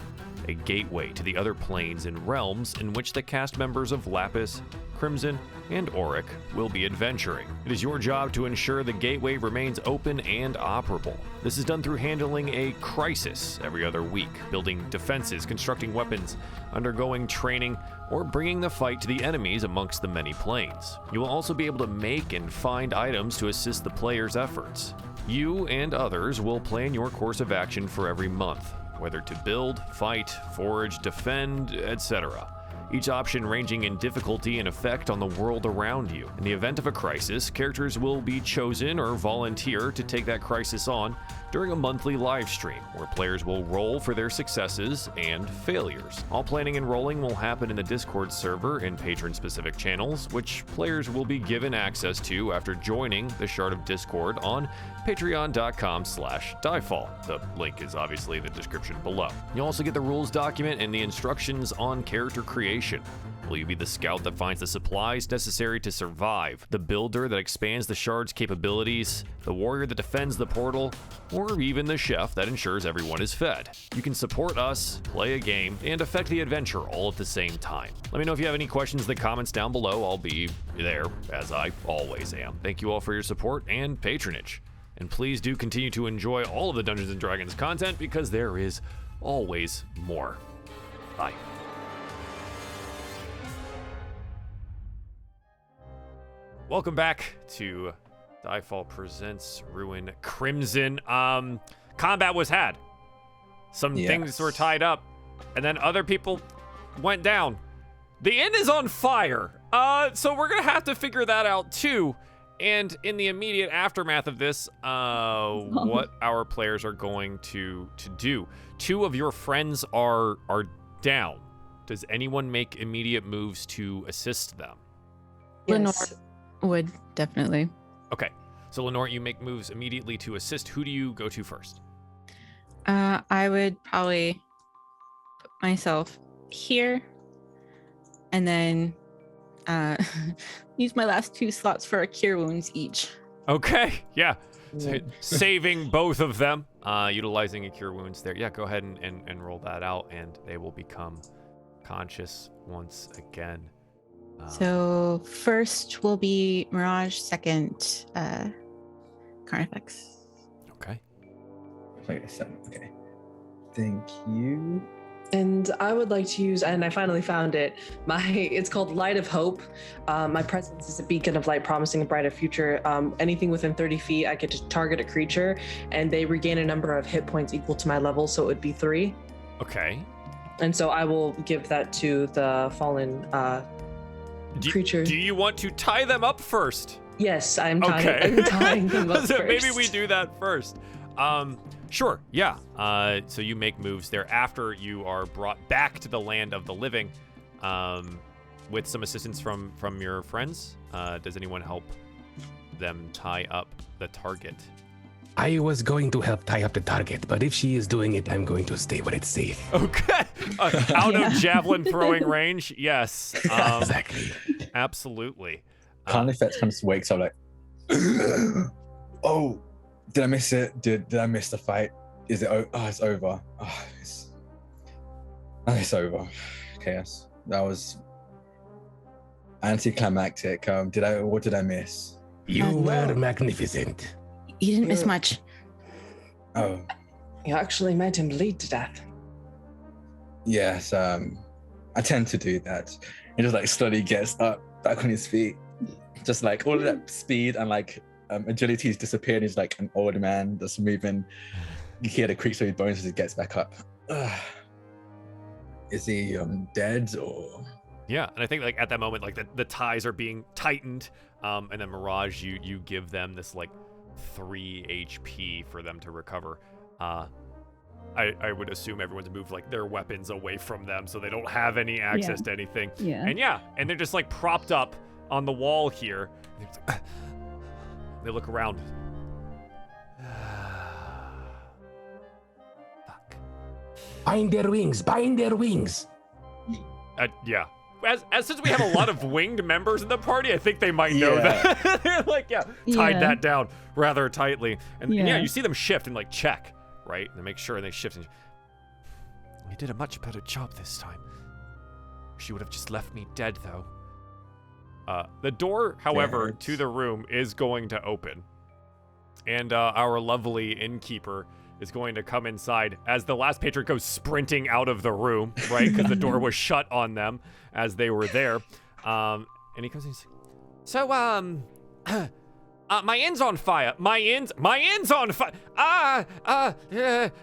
a gateway to the other planes and realms in which the cast members of Lapis, Crimson, and Auric will be adventuring. It is your job to ensure the gateway remains open and operable. This is done through handling a crisis every other week, building defenses, constructing weapons, undergoing training, or bringing the fight to the enemies amongst the many planes. You will also be able to make and find items to assist the players' efforts. You and others will plan your course of action for every month, whether to build, fight, forage, defend, etc. Each option ranging in difficulty and effect on the world around you. In the event of a crisis, characters will be chosen or volunteer to take that crisis on during a monthly live stream, where players will roll for their successes and failures. All planning and rolling will happen in the Discord server and patron-specific channels, which players will be given access to after joining the Shard of Discord on patreon.com/DieFall. The link is obviously in the description below. You'll also get the rules document and the instructions on character creation. Will you be the scout that finds the supplies necessary to survive, the builder that expands the shard's capabilities, the warrior that defends the portal, or even the chef that ensures everyone is fed? You can support us, play a game, and affect the adventure all at the same time. Let me know if you have any questions in the comments down below. I'll be there, as I always am. Thank you all for your support and patronage. And please do continue to enjoy all of the Dungeons & Dragons content, because there is always more. Bye. Welcome back to DieFall Presents Ruin Crimson. Combat was had. Some things were tied up. and then other people went down. The inn is on fire. So we're gonna have to figure that out too. And in the immediate aftermath of this, what our players are going to do. 2 of your friends are down. Does anyone make immediate moves to assist them? Lenore Yes. would definitely. Okay. So Lenore, you make moves immediately to assist. Who do you go to first? I would probably put myself here and then use my last 2 slots for a cure wounds each. Okay. Yeah. So saving both of them, utilizing a cure wounds there. Yeah, go ahead and roll that out, and they will become conscious once again. So first will be Mirage, second Carnifex. Okay. Okay. Thank you. And I would like to use, and I finally found it. It's called Light of Hope. My presence is a beacon of light, promising a brighter future. Anything within 30 feet, I get to target a creature, and they regain a number of hit points equal to my level, so it would be 3. Okay. And so I will give that to the fallen creature. Do you want to tie them up first? Yes, I'm Okay. tying them up So first. maybe we do that first. Sure, yeah. So you make moves there after you are brought back to the land of the living, with some assistance from your friends. Does anyone help them tie up the target? I was going to help tie up the target, but if she is doing it, I'm going to stay where it's safe. Okay. Out of javelin throwing range, yes. Exactly. Absolutely. Carnifex kind of wakes up like, oh, did I miss it? Did I miss the fight? Is it? Oh, it's over. Oh, it's over. Chaos. That was anticlimactic. What did I miss? You were magnificent. You didn't miss much. Oh, You actually made him bleed to death. yes. I tend to do that. He just like slowly gets up, back on his feet. Just like all of that speed and like agility is disappearing. He's like an old man that's moving. You hear the creaks of his bones as he gets back up. Is he dead or? Yeah, and I think like at that moment, like the ties are being tightened, and then Mirage, you give them this like 3 HP for them to recover. I would assume everyone's moved like their weapons away from them, so they don't have any access to anything. Yeah. And they're just like propped up on the wall here. They look around. Fuck. Bind their wings. Bind their wings. Yeah. As since we have a lot of winged members in the party, I think they might know Yeah. that. They're like, tied that down rather tightly. And you see them shift and like check, right? And make sure they shift. And we did a much better job this time. She would have just left me dead, though. The door, however, to the room is going to open. And our lovely innkeeper is going to come inside as the last patron goes sprinting out of the room, right? Because the door was shut on them as they were there. And he comes in and says, so, my inn's on fire. My inn's on fire.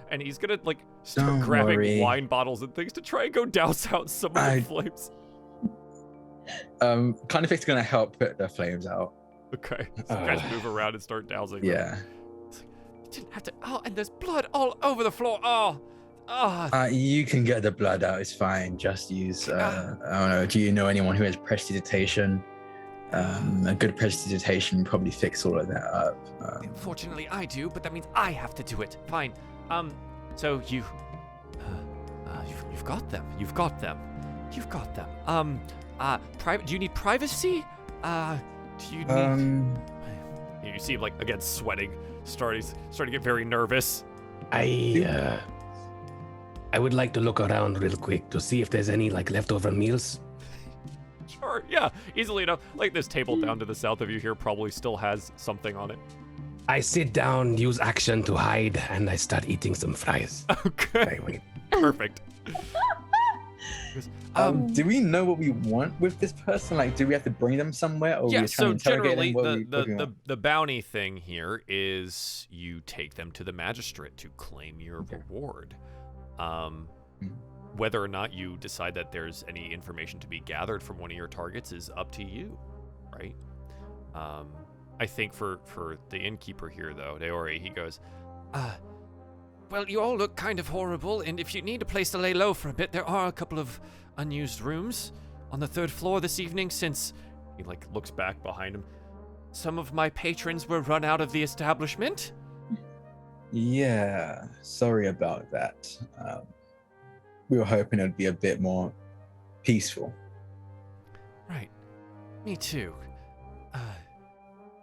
And he's gonna, like, start Don't grabbing worry. wine bottles and things to try and go douse out some of the flames. Carnifex is gonna help put the flames out. Okay. So you guys move around and start dousing them. Yeah. You didn't have to. Oh, and there's blood all over the floor. You can get the blood out. It's fine. Just use. I don't know. Do you know anyone who has prestidigitation? A good prestidigitation would probably fix all of that up. Fortunately, I do, but that means I have to do it. Fine. So you've got them. You've got them. You've got them. Do you need privacy? Do you need? You see him like again sweating, starting to get very nervous. I would like to look around real quick to see if there's any like leftover meals. Sure, yeah, easily enough. Like this table down to the south of you here probably still has something on it. I sit down, use action to hide, and I start eating some fries. Okay, Wait. perfect. Do we know what we want with this person? Like, do we have to bring them somewhere, or Yeah, we so generally the the bounty thing here is you take them to the magistrate to claim your reward. whether or not you decide that there's any information to be gathered from one of your targets is up to you, right? I think for the innkeeper here, though, Deori, he goes, well, you all look kind of horrible, and if you need a place to lay low for a bit, there are a couple of unused rooms on the 3rd floor this evening, since he, like, looks back behind him. Some of my patrons were run out of the establishment. Yeah, sorry about that. We were hoping it would be a bit more peaceful. Right. Me too.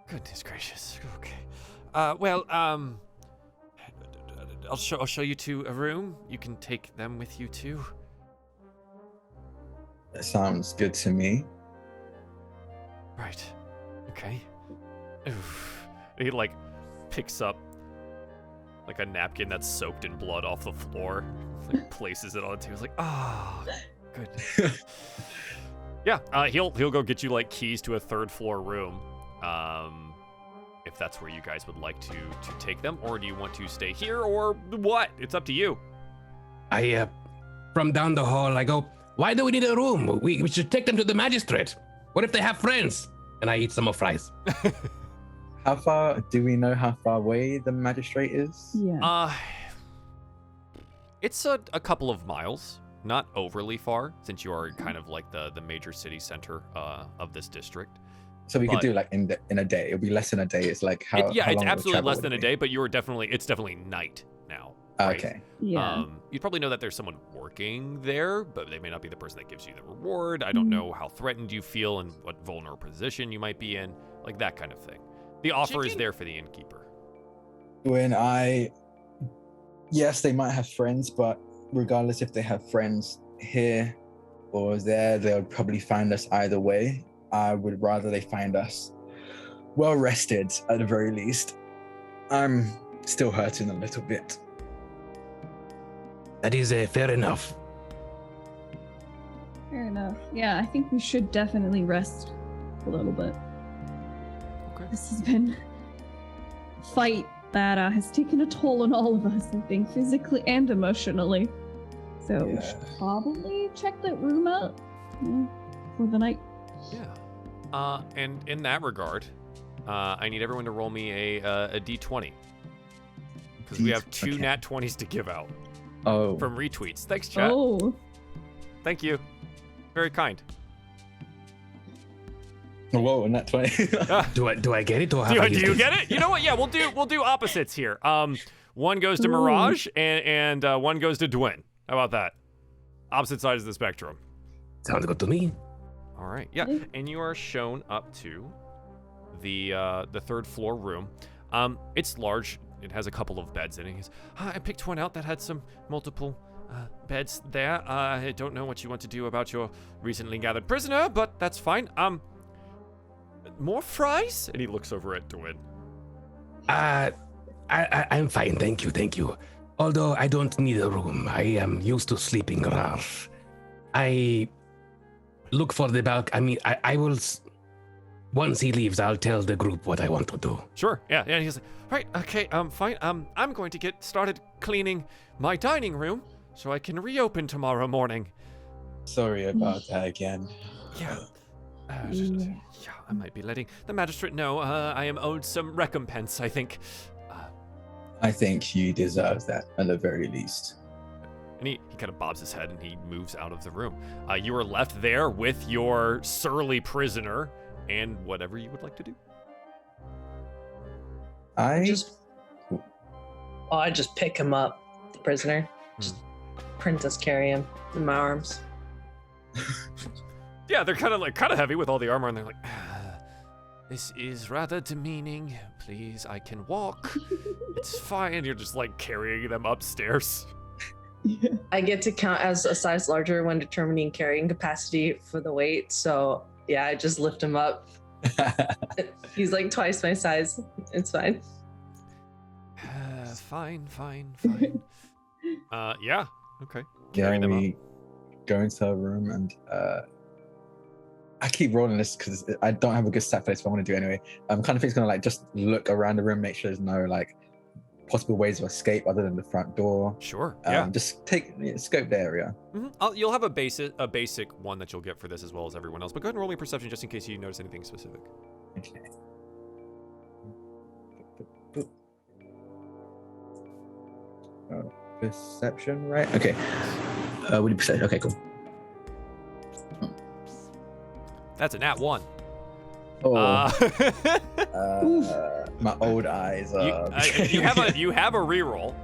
Goodness gracious. Okay. I'll show you to a room. You can take them with you too. That sounds good to me. Right. Okay. Oof. He like picks up like a napkin that's soaked in blood off the floor, like places it on the table. He's like, good. Yeah. He'll go get you like keys to a 3rd floor room. If that's where you guys would like to take them, or do you want to stay here, or what? It's up to you. From down the hall, I go, why do we need a room? We should take them to the magistrate. What if they have friends? And I eat some more fries. Do we know how far away the magistrate is? Yeah. It's a couple of miles, not overly far, since you are kind of like the major city center of this district. So we could do like in a day. It'll be less than a day. It's like how it's long absolutely less than a day, but it's definitely night now. Right? Okay. Yeah. You'd probably know that there's someone working there, but they may not be the person that gives you the reward. I don't know how threatened you feel and what vulnerable position you might be in, like that kind of thing. The offer is there for the innkeeper. Yes, they might have friends, but regardless if they have friends here or there, they'll probably find us either way. I would rather they find us well rested at the very least. I'm still hurting a little bit. That is fair enough. Fair enough. Yeah, I think we should definitely rest a little bit. Okay. This has been a fight that has taken a toll on all of us, I think, physically and emotionally. So we should probably check that room out for the night. Yeah. And in that regard, I need everyone to roll me a D20. Because we have 2 nat 20s to give out. Oh. From retweets. Thanks, chat. Oh. Thank you. Very kind. Whoa, nat 20. Do I get it? Or do you get it? You know what? Yeah, we'll do opposites here. One goes to Mirage and one goes to Dwyn. How about that? Opposite sides of the spectrum. Sounds good to me. All right. Yeah, and you are shown up to the 3rd floor room. It's large. It has a couple of beds in it. He goes, I picked one out that had some multiple beds there. I don't know what you want to do about your recently gathered prisoner, but that's fine. More fries? And he looks over at Dwyn. I'm fine, thank you. Although I don't need a room. I am used to sleeping rough. I look for the balcony. I mean, I will. Once he leaves, I'll tell the group what I want to do. Sure. Yeah. And he's like, right. Okay. Fine. I'm going to get started cleaning my dining room so I can reopen tomorrow morning. Sorry about that again. Yeah. I might be letting the magistrate know I am owed some recompense, I think. I think you deserve that at the very least. And he kind of bobs his head and he moves out of the room. You are left there with your surly prisoner and whatever you would like to do. I just pick him up, the prisoner. Just princess carry him in my arms. Yeah, they're kind of heavy with all the armor, and they're like, this is rather demeaning. Please, I can walk. It's fine. And you're just like carrying them upstairs. Yeah. I get to count as a size larger when determining carrying capacity for the weight. So yeah, I just lift him up. He's like twice my size. It's fine. Fine. Yeah. Okay. Yeah, we go into our room and I keep rolling this because I don't have a good stat for this, but I want to do it anyway. Kind of thing's gonna like just look around the room, make sure there's no like possible ways of escape other than the front door. Sure. Yeah. Just scope the area. You'll have a basic one that you'll get for this as well as everyone else. But go ahead and roll me perception just in case you notice anything specific. Okay. Perception, right? Okay. What do you perception? Okay, cool. That's a nat 1. Oh, my old eyes. You have a reroll.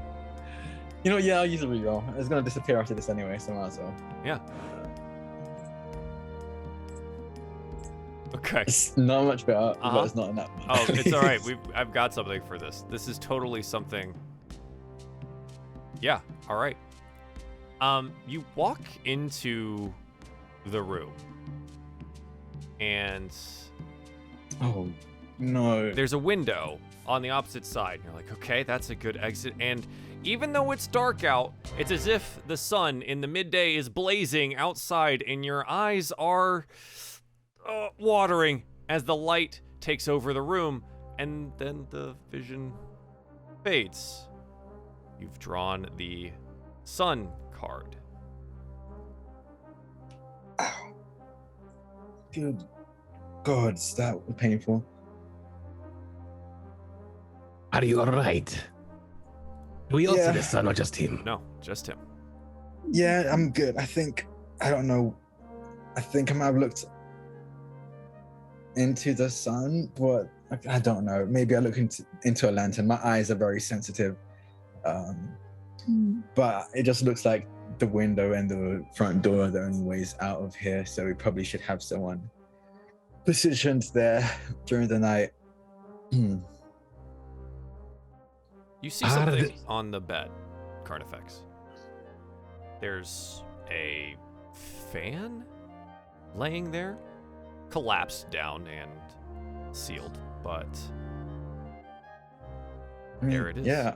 You know, yeah, I'll use a reroll. It's gonna disappear after this anyway, so might as well. Yeah. Okay. It's not much better, but it's not enough. Oh, it's all right. I've got something for this. This is totally something. Yeah. All right. You walk into the room, and oh no, there's a window on the opposite side. You're like, okay, that's a good exit. And even though it's dark out, it's as if the sun in the midday is blazing outside, and your eyes are watering as the light takes over the room, and then the vision fades. You've drawn the sun card. Ow. Good God, is that painful? Are you alright? Do we all see the sun or just him? No, just him. Yeah, I'm good. I don't know. I think I might have looked into the sun, but I don't know. Maybe I look into a lantern. My eyes are very sensitive. But it just looks like the window and the front door are the only ways out of here, so we probably should have someone positioned there during the night. You see something on the bed, Carnifex. There's a fan laying there, collapsed down and sealed, but there it is. Yeah,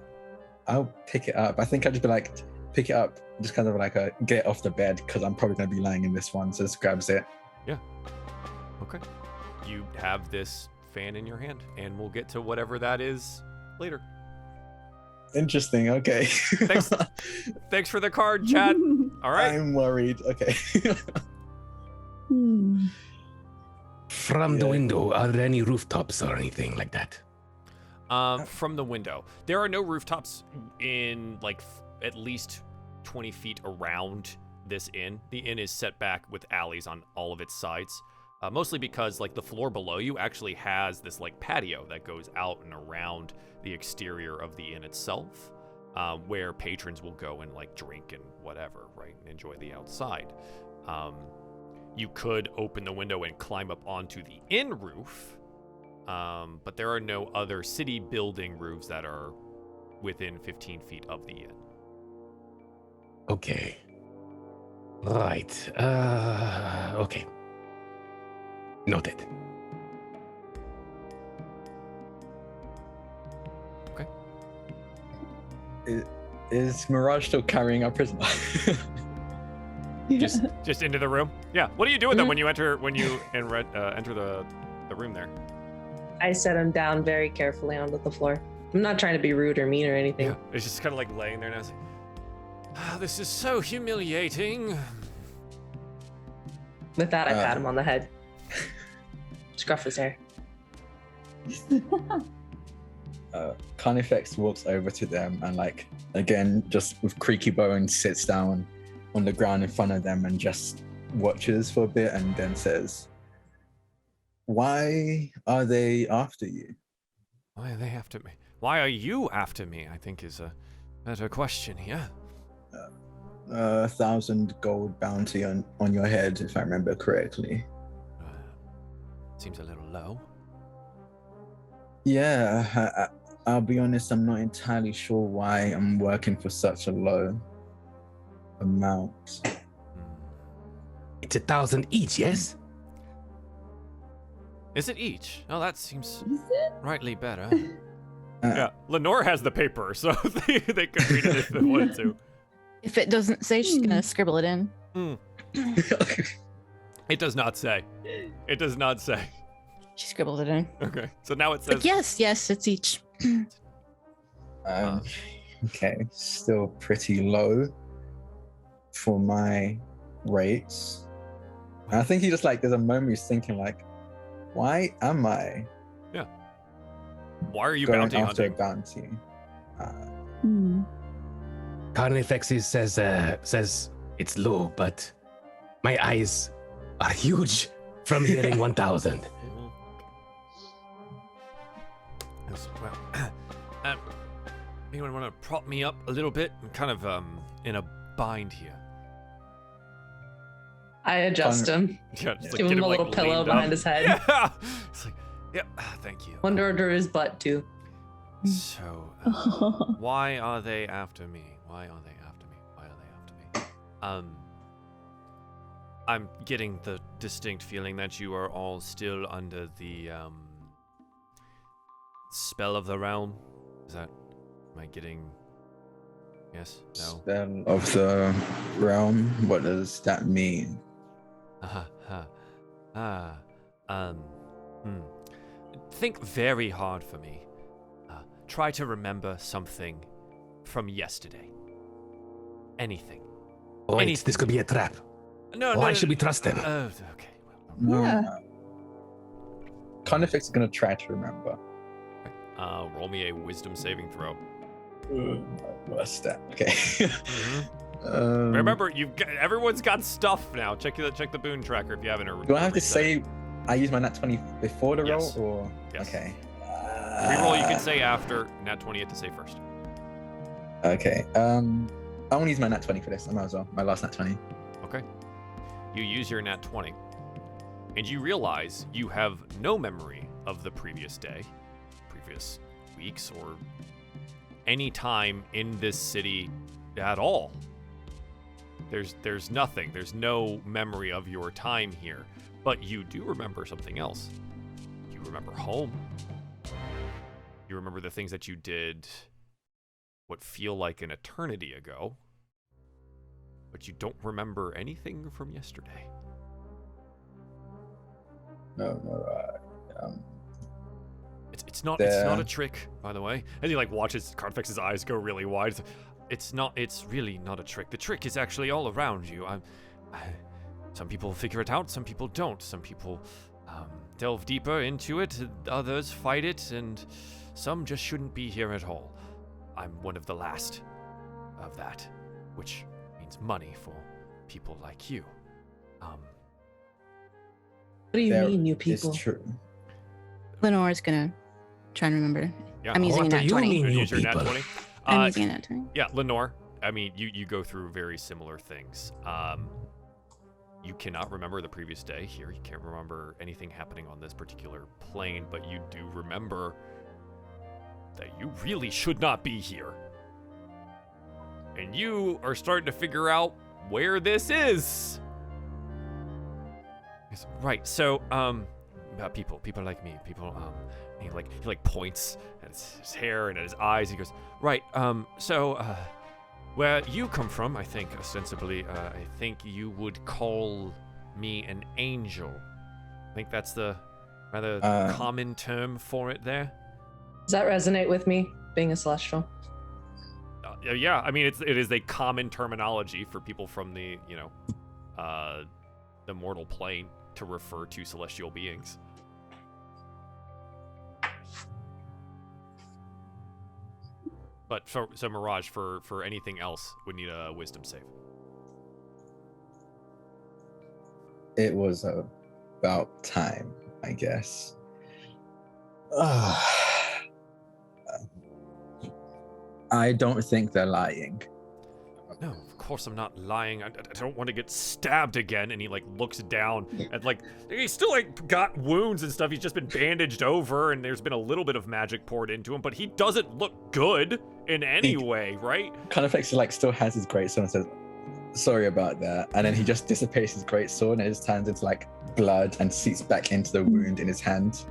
I'll pick it up. I think I'd just be like, pick it up, just kind of like get off the bed, because I'm probably going to be lying in this one, so just grabs it. Yeah. Okay. You have this fan in your hand, and we'll get to whatever that is later. Interesting. Okay. Thanks for the card, chat. All right. I'm worried. Okay. From the window, are there any rooftops or anything like that? From the window, there are no rooftops in like at least 20 feet around this inn. The inn is set back with alleys on all of its sides, mostly because like the floor below you actually has this like patio that goes out and around the exterior of the inn itself, where patrons will go and like drink and whatever, right, and enjoy the outside. You could open the window and climb up onto the inn roof, but there are no other city building roofs that are within 15 feet of the inn. Okay. Right. Okay. Noted. Okay. Is Mirage still carrying our prisoner? Just into the room. Yeah. What do you do with them when you enter enter the room there? I set him down very carefully onto the floor. I'm not trying to be rude or mean or anything. Yeah. It's just kind of like laying there now. This is so humiliating. With that, I pat him on the head. Scruff his hair. Carnifex walks over to them and, like, again, just with creaky bones, sits down on the ground in front of them and just watches for a bit and then says, "Why are they after you?" Why are they after me? Why are you after me, I think is a better question here. 1,000 gold bounty on your head, if I remember correctly. Seems a little low. Yeah, I'll be honest, I'm not entirely sure why I'm working for such a low amount. It's 1,000 each, yes? Is it each? Oh, that seems Is it? rightly better. Yeah, Lenore has the paper, so they could read it if they wanted to. If it doesn't say, she's gonna scribble it in. It does not say. It does not say. She scribbled it in. Okay, so now it says. But yes, it's each. Okay, still pretty low for my rates. And I think he just like there's a moment he's thinking like, why am I Why are you going bounty after hunting? a bounty? Carnifexes says it's low, but my eyes are huge from hearing 1,000. Well, anyone want to prop me up a little bit? I'm kind of in a bind here. I adjust him. Yeah, just, Give him a little pillow leaned behind up. his head. Yeah. It's like, thank you. One under his butt too. So, why are they after me? Why are they after me? Why are they after me? I'm getting the distinct feeling that you are all still under the spell of the realm. Is that? Am I getting? Yes. No. Spell of the realm. What does that mean? Think very hard for me. Try to remember something from yesterday. Anything. Wait, Anything. this could be a trap. No, Why should we trust them? Okay. Yeah. Carnifex is gonna try to remember. Roll me a wisdom saving throw. What's that? Okay. Remember, everyone's got stuff now. Check the boon tracker if you haven't. Do I have to say I use my nat 20 before the roll, Yes. or Yes. okay? Reroll you can say after. Nat 20 you have to say first. Okay. I want to use my nat 20 for this. I might as well. My last nat 20. Okay. You use your nat 20, and you realize you have no memory of the previous day, previous weeks, or any time in this city at all. There's nothing. There's no memory of your time here, but you do remember something else. You remember home. You remember the things that you did what feel like an eternity ago, but you don't remember anything from yesterday. No. It's not a trick, by the way. And he like watches Carnifex's eyes go really wide. It's really not a trick. The trick is actually all around you. Some people figure it out, some people don't. Some people delve deeper into it, others fight it, and some just shouldn't be here at all. I'm one of the last of that, which means money for people like you. What do you mean, you people? It's true. Lenore's gonna try and remember. Yeah. I'm using a What do nat you 20. mean? Use your nat people. 20. I'm using a nat 20. Yeah, Lenore. I mean, you go through very similar things. You cannot remember the previous day here. You can't remember anything happening on this particular plane, but you do remember that you really should not be here. And you are starting to figure out where this is. Right. So, people like me, he points at his hair and at his eyes. He goes, right. Where you come from, I think, ostensibly, I think you would call me an angel. I think that's the rather common term for it there. Does that resonate with me, being a celestial? Yeah, I mean, it is a common terminology for people from the mortal plane to refer to celestial beings. But so Mirage, for anything else, would need a wisdom save. It was about time, I guess. I don't think they're lying. No, of course I'm not lying. I don't want to get stabbed again. And he looks down and he's still got wounds and stuff. He's just been bandaged over, and there's been a little bit of magic poured into him, but he doesn't look good in any way, right? Carnifex still has his greatsword and says, "Sorry about that," and then he just dissipates his greatsword and it just turns into blood and seeps back into the wound in his hand.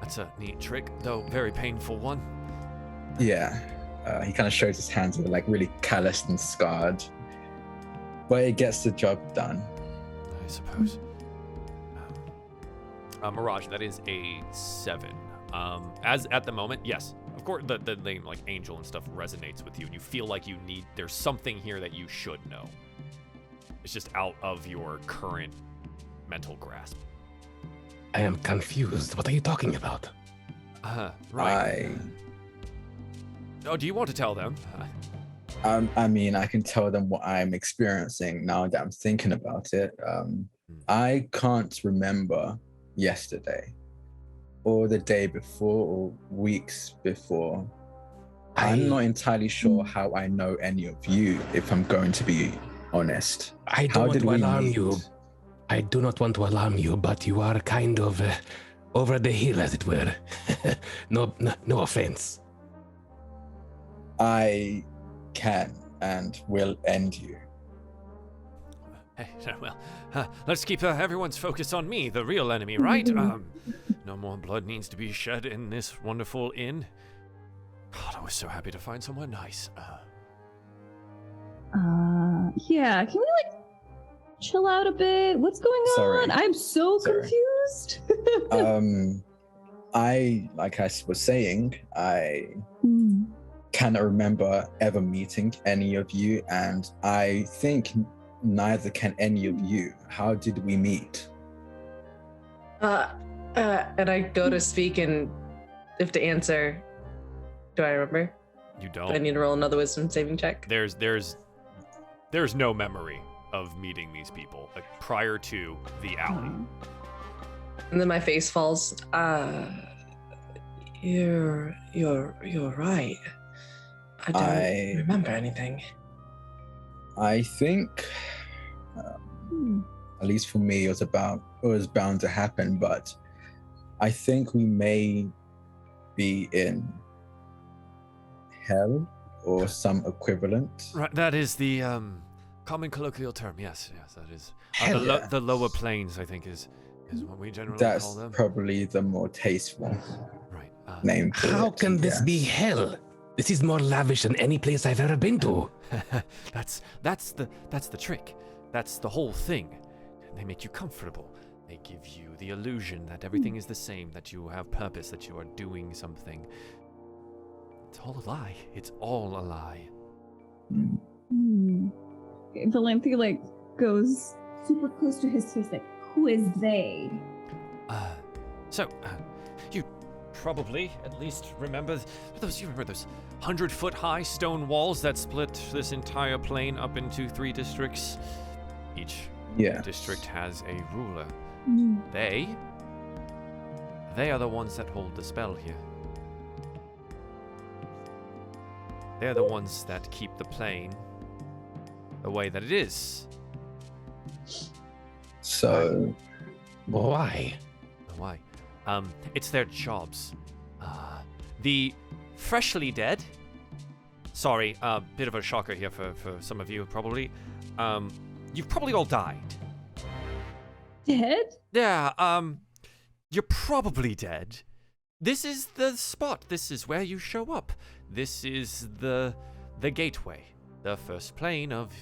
That's a neat trick, though very painful one. Yeah. He kind of shows his hands are really calloused and scarred, but it gets the job done. I suppose. Mirage, that is a 7. As at the moment, yes, of course, the name like Angel and stuff resonates with you, and you feel like there's something here that you should know. It's just out of your current mental grasp. I am confused. What are you talking about? Right. Oh, do you want to tell them? I mean, I can tell them what I'm experiencing now that I'm thinking about it. I can't remember yesterday or the day before or weeks before. I'm not entirely sure how I know any of you, if I'm going to be honest. I don't want to alarm you. I do not want to alarm you, but you are kind of over the hill, as it were. No offense. I can and will end you. Hey, well, let's keep everyone's focus on me, the real enemy, right? No more blood needs to be shed in this wonderful inn. God, I was so happy to find somewhere nice. Yeah, can we chill out a bit? What's going on? I'm so confused. Like I was saying, I cannot remember ever meeting any of you, and I think neither can any of you. How did we meet? And I go to speak, and if to answer, do I remember? You don't. Do I need to roll another wisdom saving check? There's no memory of meeting these people prior to the alley. And then my face falls. You're right. I don't remember anything. I think, at least for me, it was bound to happen. But I think we may be in hell or some equivalent. Right, that is the common colloquial term. Yes, that is. The lower planes, I think, is what we generally call them. That's probably the more tasteful name. How can this be hell? This is more lavish than any place I've ever been to. That's the trick. That's the whole thing. They make you comfortable. They give you the illusion that everything is the same, that you have purpose, that you are doing something. It's all a lie. It's all a lie. Valenthy goes super close to his face, who is they? You probably at least remember those 100-foot-high stone walls that split this entire plain up into 3 districts. Each district has a ruler. They are the ones that hold the spell here. They're the ones that keep the plane the way that it is. So, why? Why? It's their jobs. The freshly dead. Sorry, bit of a shocker here for some of you, probably. You've probably all died. Dead? Yeah, you're probably dead. This is the spot. This is where you show up. This is the gateway, the first plane of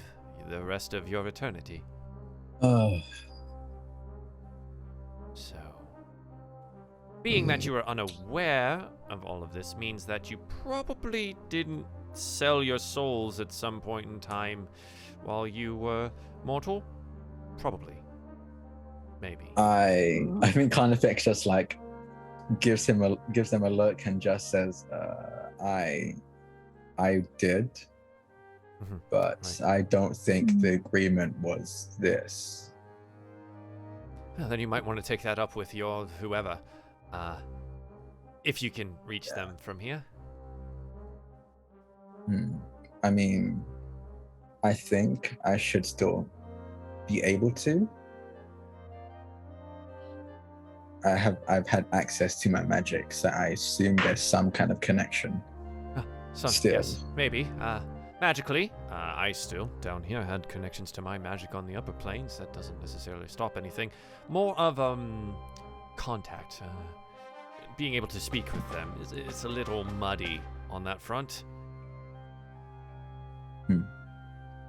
the rest of your eternity. So, being that you are unaware of all of this means that you probably didn't sell your souls at some point in time while you were mortal. Probably. Maybe. I think Carnifex just gives them a look and just says, I did, but I don't think the agreement was this. Well, then you might want to take that up with your whoever, if you can reach them from here. I mean, I think I should still be able to. I've had access to my magic, so I assume there's some kind of connection. Still. Yes, maybe. Magically, I still, down here, had connections to my magic on the upper planes. That doesn't necessarily stop anything. More of, contact. Being able to speak with them is a little muddy on that front.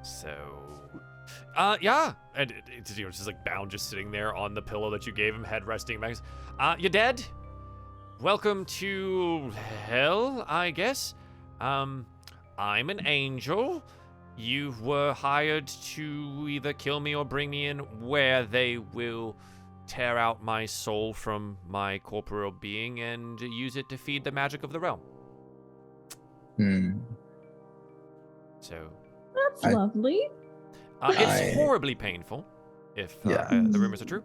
So... yeah, and it's just Bound just sitting there on the pillow that you gave him, head resting back. You dead? welcome to hell, I guess. I'm an angel. You were hired to either kill me or bring me in, where they will tear out my soul from my corporeal being and use it to feed the magic of the realm. So That's lovely. it's horribly painful, if the rumors are true.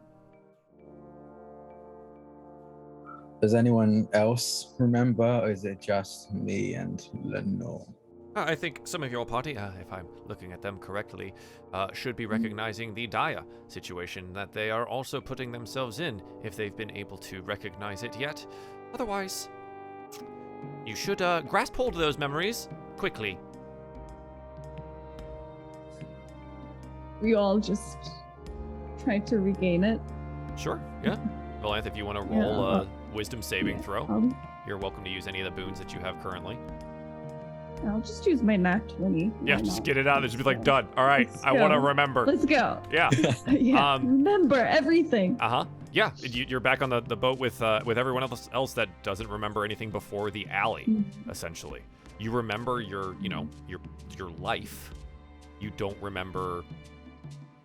Does anyone else remember, or is it just me and Lenore? I think some of your party, if I'm looking at them correctly, should be recognizing the dire situation that they are also putting themselves in, if they've been able to recognize it yet. Otherwise, you should grasp hold of those memories quickly. We all just try to regain it. Sure, yeah. Valanth, if you want to roll a wisdom saving throw, you're welcome to use any of the boons that you have currently. I'll just use my nat 20. Yeah, just get it out. Just be like, done. All right, I want to remember. Let's go. Yeah. Yeah. Remember everything. Yeah, you're back on the boat with everyone else that doesn't remember anything before the alley. Essentially, you remember your life. You don't remember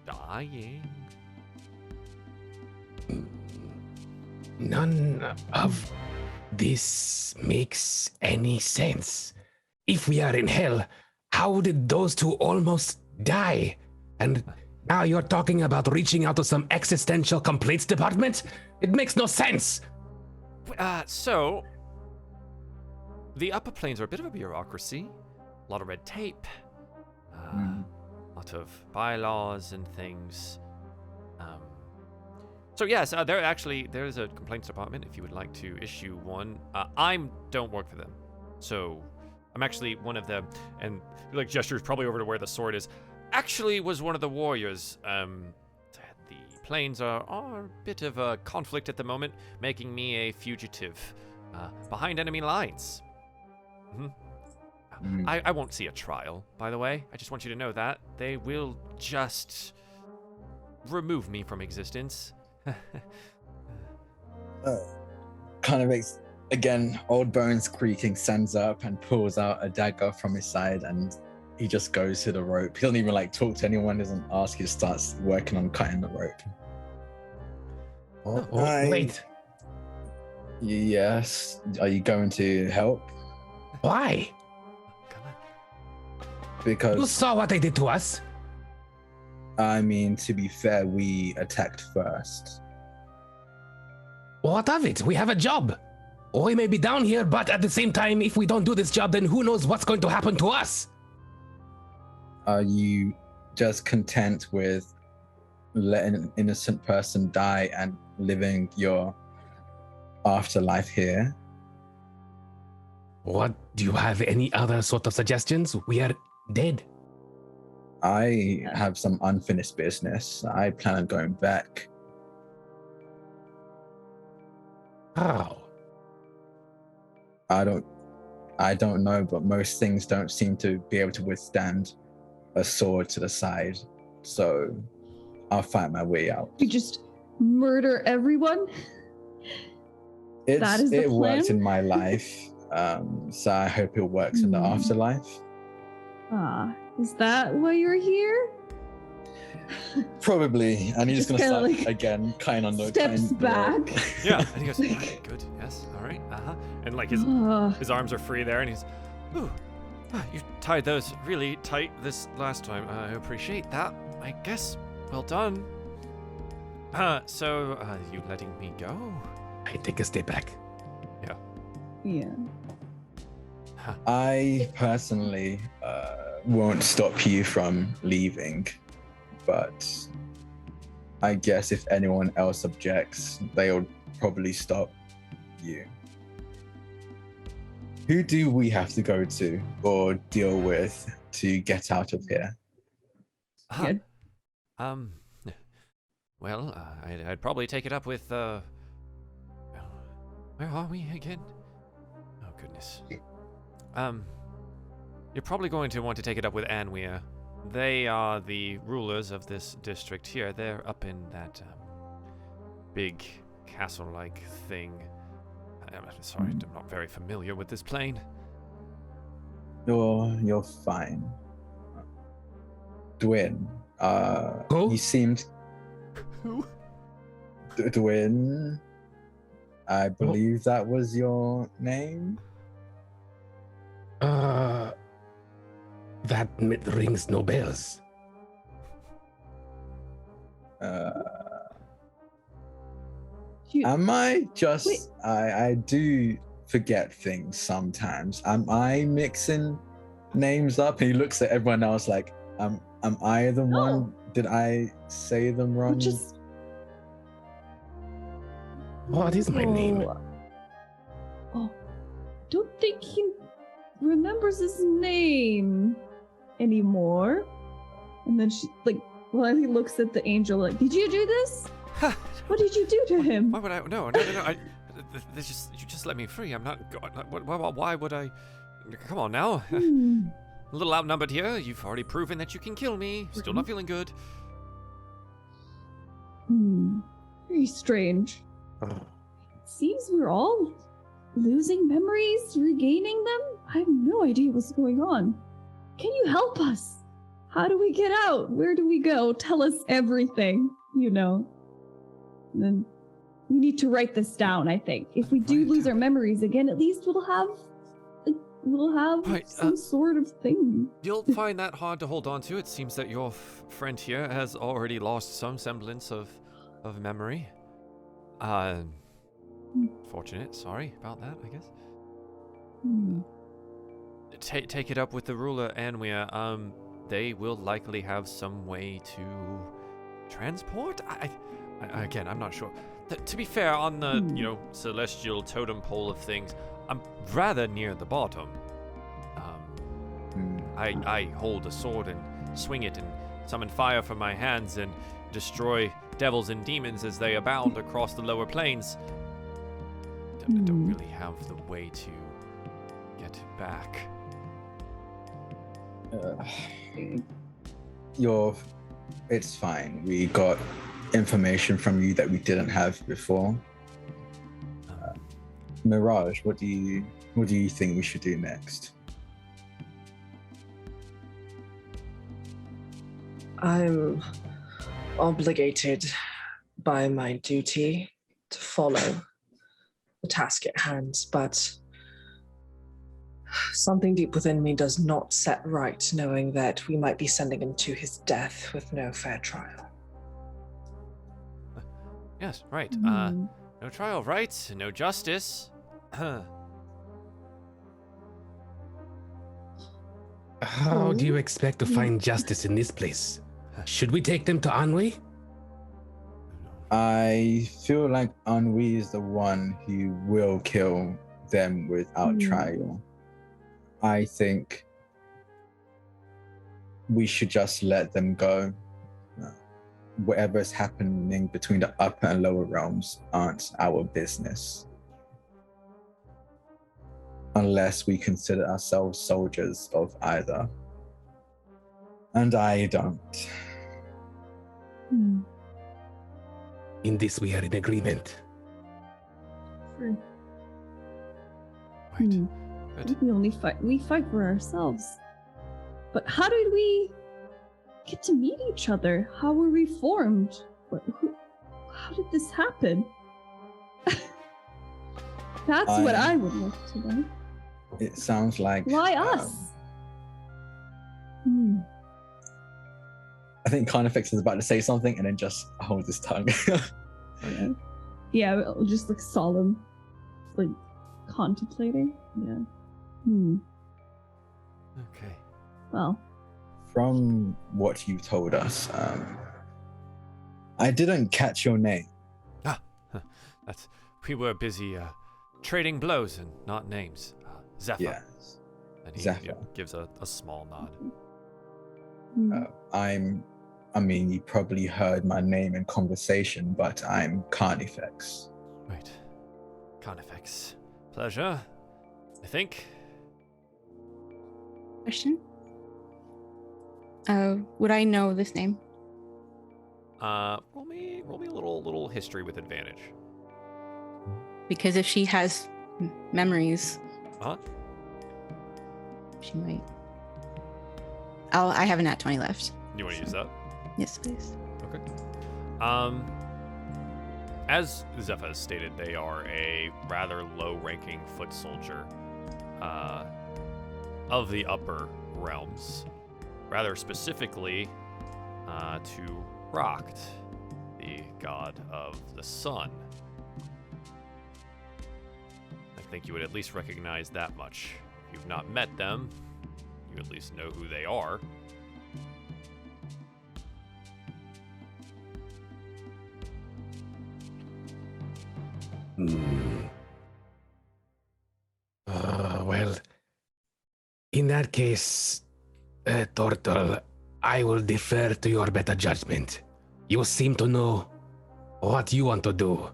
dying. None of this makes any sense. If we are in hell, how did those two almost die? And now you're talking about reaching out to some existential complaints department? It makes no sense. So the upper planes are a bit of a bureaucracy, a lot of red tape, a lot of bylaws and things. So yes, there's a complaints department if you would like to issue one. I don't work for them, so I'm actually one of them. And like gestures probably over to where the sword is. Actually, was one of the warriors. The planes are a bit of a conflict at the moment, making me a fugitive behind enemy lines. I won't see a trial, by the way. I just want you to know that they will just remove me from existence. Kind of again, Old Bones creaking, stands up and pulls out a dagger from his side, and he just goes to the rope. He doesn't even talk to anyone, doesn't ask, he just starts working on cutting the rope. Wait. Yes. Are you going to help? Why? Come on. Because You saw what they did to us. I mean, to be fair, we attacked first. What of it? We have a job. We may be down here, but at the same time, if we don't do this job, then who knows what's going to happen to us? Are you just content with letting an innocent person die and living your afterlife here? What? Do you have any other sort of suggestions? We are dead. I have some unfinished business. I plan on going back. How? I don't know, but most things don't seem to be able to withstand a sword to the side. So I'll find my way out. You just murder everyone? That is the it worked plan? in my life. So I hope it works in the afterlife. Is that why you're here? Probably. And he's just Just gonna kinda start again, kind on the Steps back. Yeah, and he goes, okay, good, yes, all right, and like his arms are free there, and he's, ooh, you tied those really tight this last time. I appreciate that. I guess, well done. So you letting me go? I take a step back. Yeah. I personally won't stop you from leaving, but I guess if anyone else objects, they'll probably stop you. Who do we have to go to or deal with to get out of here? Good. Well, I'd probably take it up with, where are we again? Oh, goodness. You're probably going to want to take it up with Anweir. They are the rulers of this district here. They're up in that, big castle-like thing. I'm sorry, I'm not very familiar with this plane. You're fine. Dwin, Who? you seemed... Who? Dwin, I believe that was your name? That rings no bells. Am I just... Wait. I do forget things sometimes. Am I mixing names up? And he looks at everyone else like, am I the one? Did I say them wrong? Just What is my name? Oh, don't think he remembers his name anymore. And then she, like, while he looks at the angel, like, did you do this? What did you do to him? Why would I? No. You just let me free. I'm not. Why would I? Come on now. A little outnumbered here. You've already proven that you can kill me. Still not feeling good. Very strange. Seems we're all losing memories, regaining them. I have no idea what's going on. Can you help us? How do we get out? Where do we go? Tell us everything, And then we need to write this down, I think. If we do lose our memories again, at least we'll have Right, some sort of thing. You'll find that hard to hold on to. It seems that your friend here has already lost some semblance of memory. Fortunate. Sorry about that, I guess. Take it up with the ruler, Anwea. They will likely have some way to transport. Again, I'm not sure. To be fair, on the celestial totem pole of things, I'm rather near the bottom. I hold a sword and swing it and summon fire from my hands and destroy devils and demons as they abound across the lower planes. Don't really have the way to get back. It's fine. We got information from you that we didn't have before. Mirage, what do you think we should do next? I'm obligated by my duty to follow the task at hand, but something deep within me does not set right knowing that we might be sending him to his death with no fair trial. Yes, right. No trial, right? No justice. How do you expect to find justice in this place? Should we take them to Anhui? I feel like Ennui is the one who will kill them without trial. I think we should just let them go. Whatever's happening between the upper and lower realms aren't our business. Unless we consider ourselves soldiers of either. And I don't. In this we are in agreement. Sure. Right. Good. We fight for ourselves. But how did we get to meet each other? How were we formed? How did this happen? That's what I would like to know. It sounds like... Why us? I think Carnifex is about to say something and then just hold his tongue. Yeah, just like solemn, like contemplating. Yeah. Okay. Well. From what you told us, I didn't catch your name. We were busy trading blows and not names. Zephyr. Yes. And he Zephyr. gives a small nod. I mean, you probably heard my name in conversation, but I'm Carnifex. Right. Carnifex. Pleasure, I think. Question? Would I know this name? Roll me a little history with advantage. Because if she has Memories. Huh? She might. Oh, I have a nat 20 left. You want to use that? Yes, please. Okay. As Zepha has stated, they are a rather low-ranking foot soldier of the upper realms. Rather specifically, to Rokt, the god of the sun. I think you would at least recognize that much. If you've not met them, you at least know who they are. Well, in that case, Turtle, I will defer to your better judgment. You seem to know what you want to do.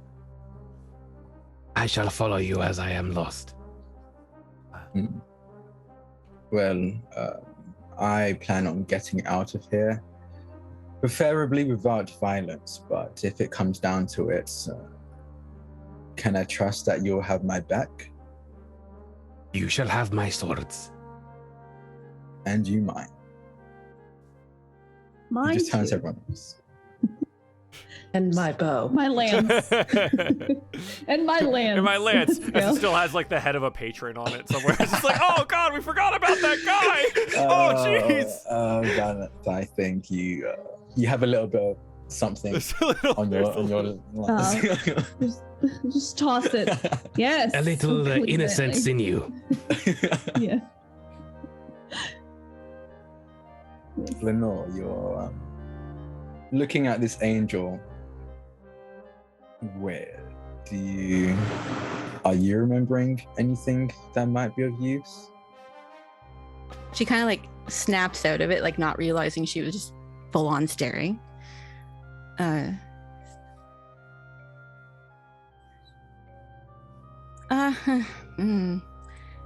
I shall follow you as I am lost. Well, I plan on getting out of here, preferably without violence, but if it comes down to it, can I trust that you'll have my back? You shall have my swords. And you mine. Mine He just turns too. everyone else. And my bow. My lance. And my lance. And my lance. Yeah. It still has like the head of a patron on it somewhere. It's just like, oh god, we forgot about that guy. Oh jeez. God, I think you have a little bit of something There's a little- on there's a your little- Just toss it. Yes. A little completely. innocence in you. Yeah. Lenore, you're looking at this angel. Where are you remembering anything that might be of use? She kind of like snaps out of it, like not realizing she was just full on staring.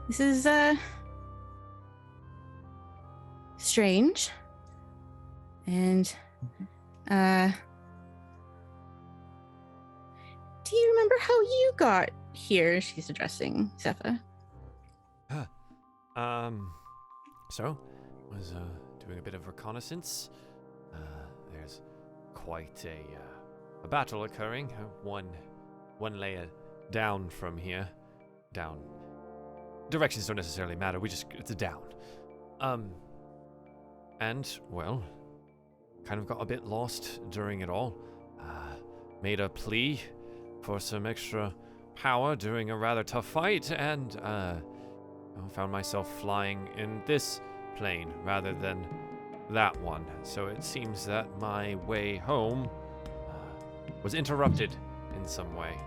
This is strange. And do you remember how you got here? She's addressing Zepha. So, was doing a bit of reconnaissance. There's quite a battle occurring. One layer down from here. Down. Directions don't necessarily matter. It's a down. And well, kind of got a bit lost during it all. Made a plea for some extra power during a rather tough fight, and I found myself flying in this plane rather than that one. So it seems that my way home was interrupted in some way.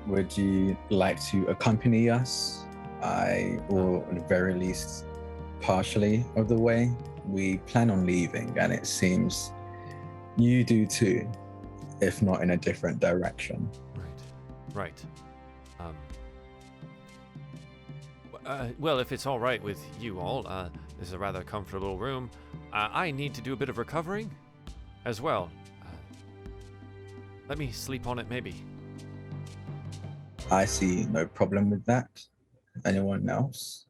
Would you like to accompany us? Or at the very least, partially of the way. We plan on leaving, and it seems you do too, if not in a different direction. Right. Well, if it's all right with you all, this is a rather comfortable room. I need to do a bit of recovering as well. Let me sleep on it, maybe. I see no problem with that. Anyone else?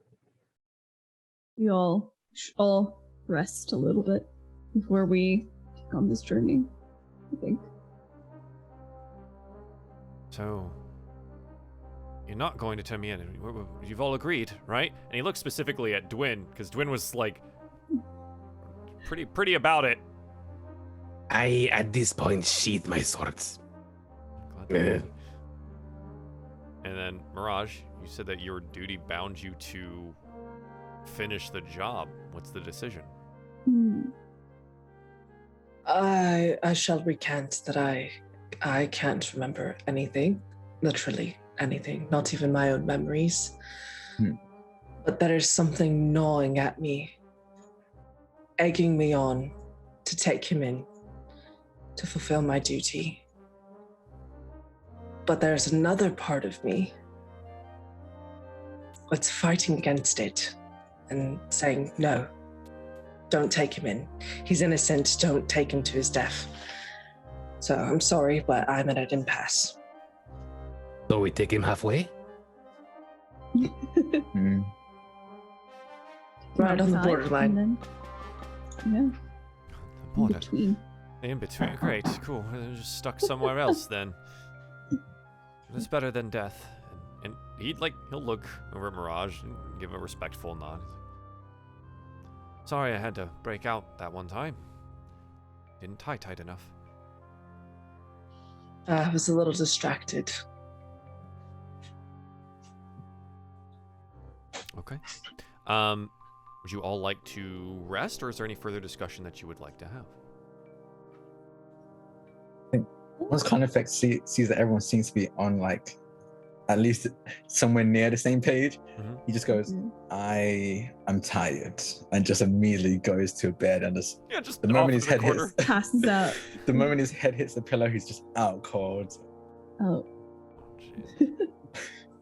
We all rest a little bit before we take on this journey, I think. So, you're not going to turn me in. You've all agreed, right? And he looks specifically at Dwin, because Dwin was like pretty about it. I, at this point, sheath my swords. Glad to hear. And then, Mirage, you said that your duty bound you to finish the job. What's the decision? I shall recant that I can't remember anything, literally anything, not even my own memories. But there is something gnawing at me, egging me on to take him in, to fulfill my duty. But there's another part of me that's fighting against it and saying, no, don't take him in. He's innocent, don't take him to his death. So I'm sorry, but I'm at an impasse. So we take him halfway? Mm. Right on the Outside, borderline. and then, in Border. between. In between. Great. Cool. They're just stuck somewhere else then. It's better than death. And he'll look over at Mirage and give a respectful nod. Sorry I had to break out that one time. Didn't tie tight enough. I was a little distracted. Okay. Would you all like to rest, or is there any further discussion that you would like to have? Once Carnifex sees that everyone seems to be on like at least somewhere near the same page, he just goes, I'm tired, and just immediately goes to bed. And just the moment his head hits, Passes out. the moment his head hits the pillow, he's just out cold. Oh,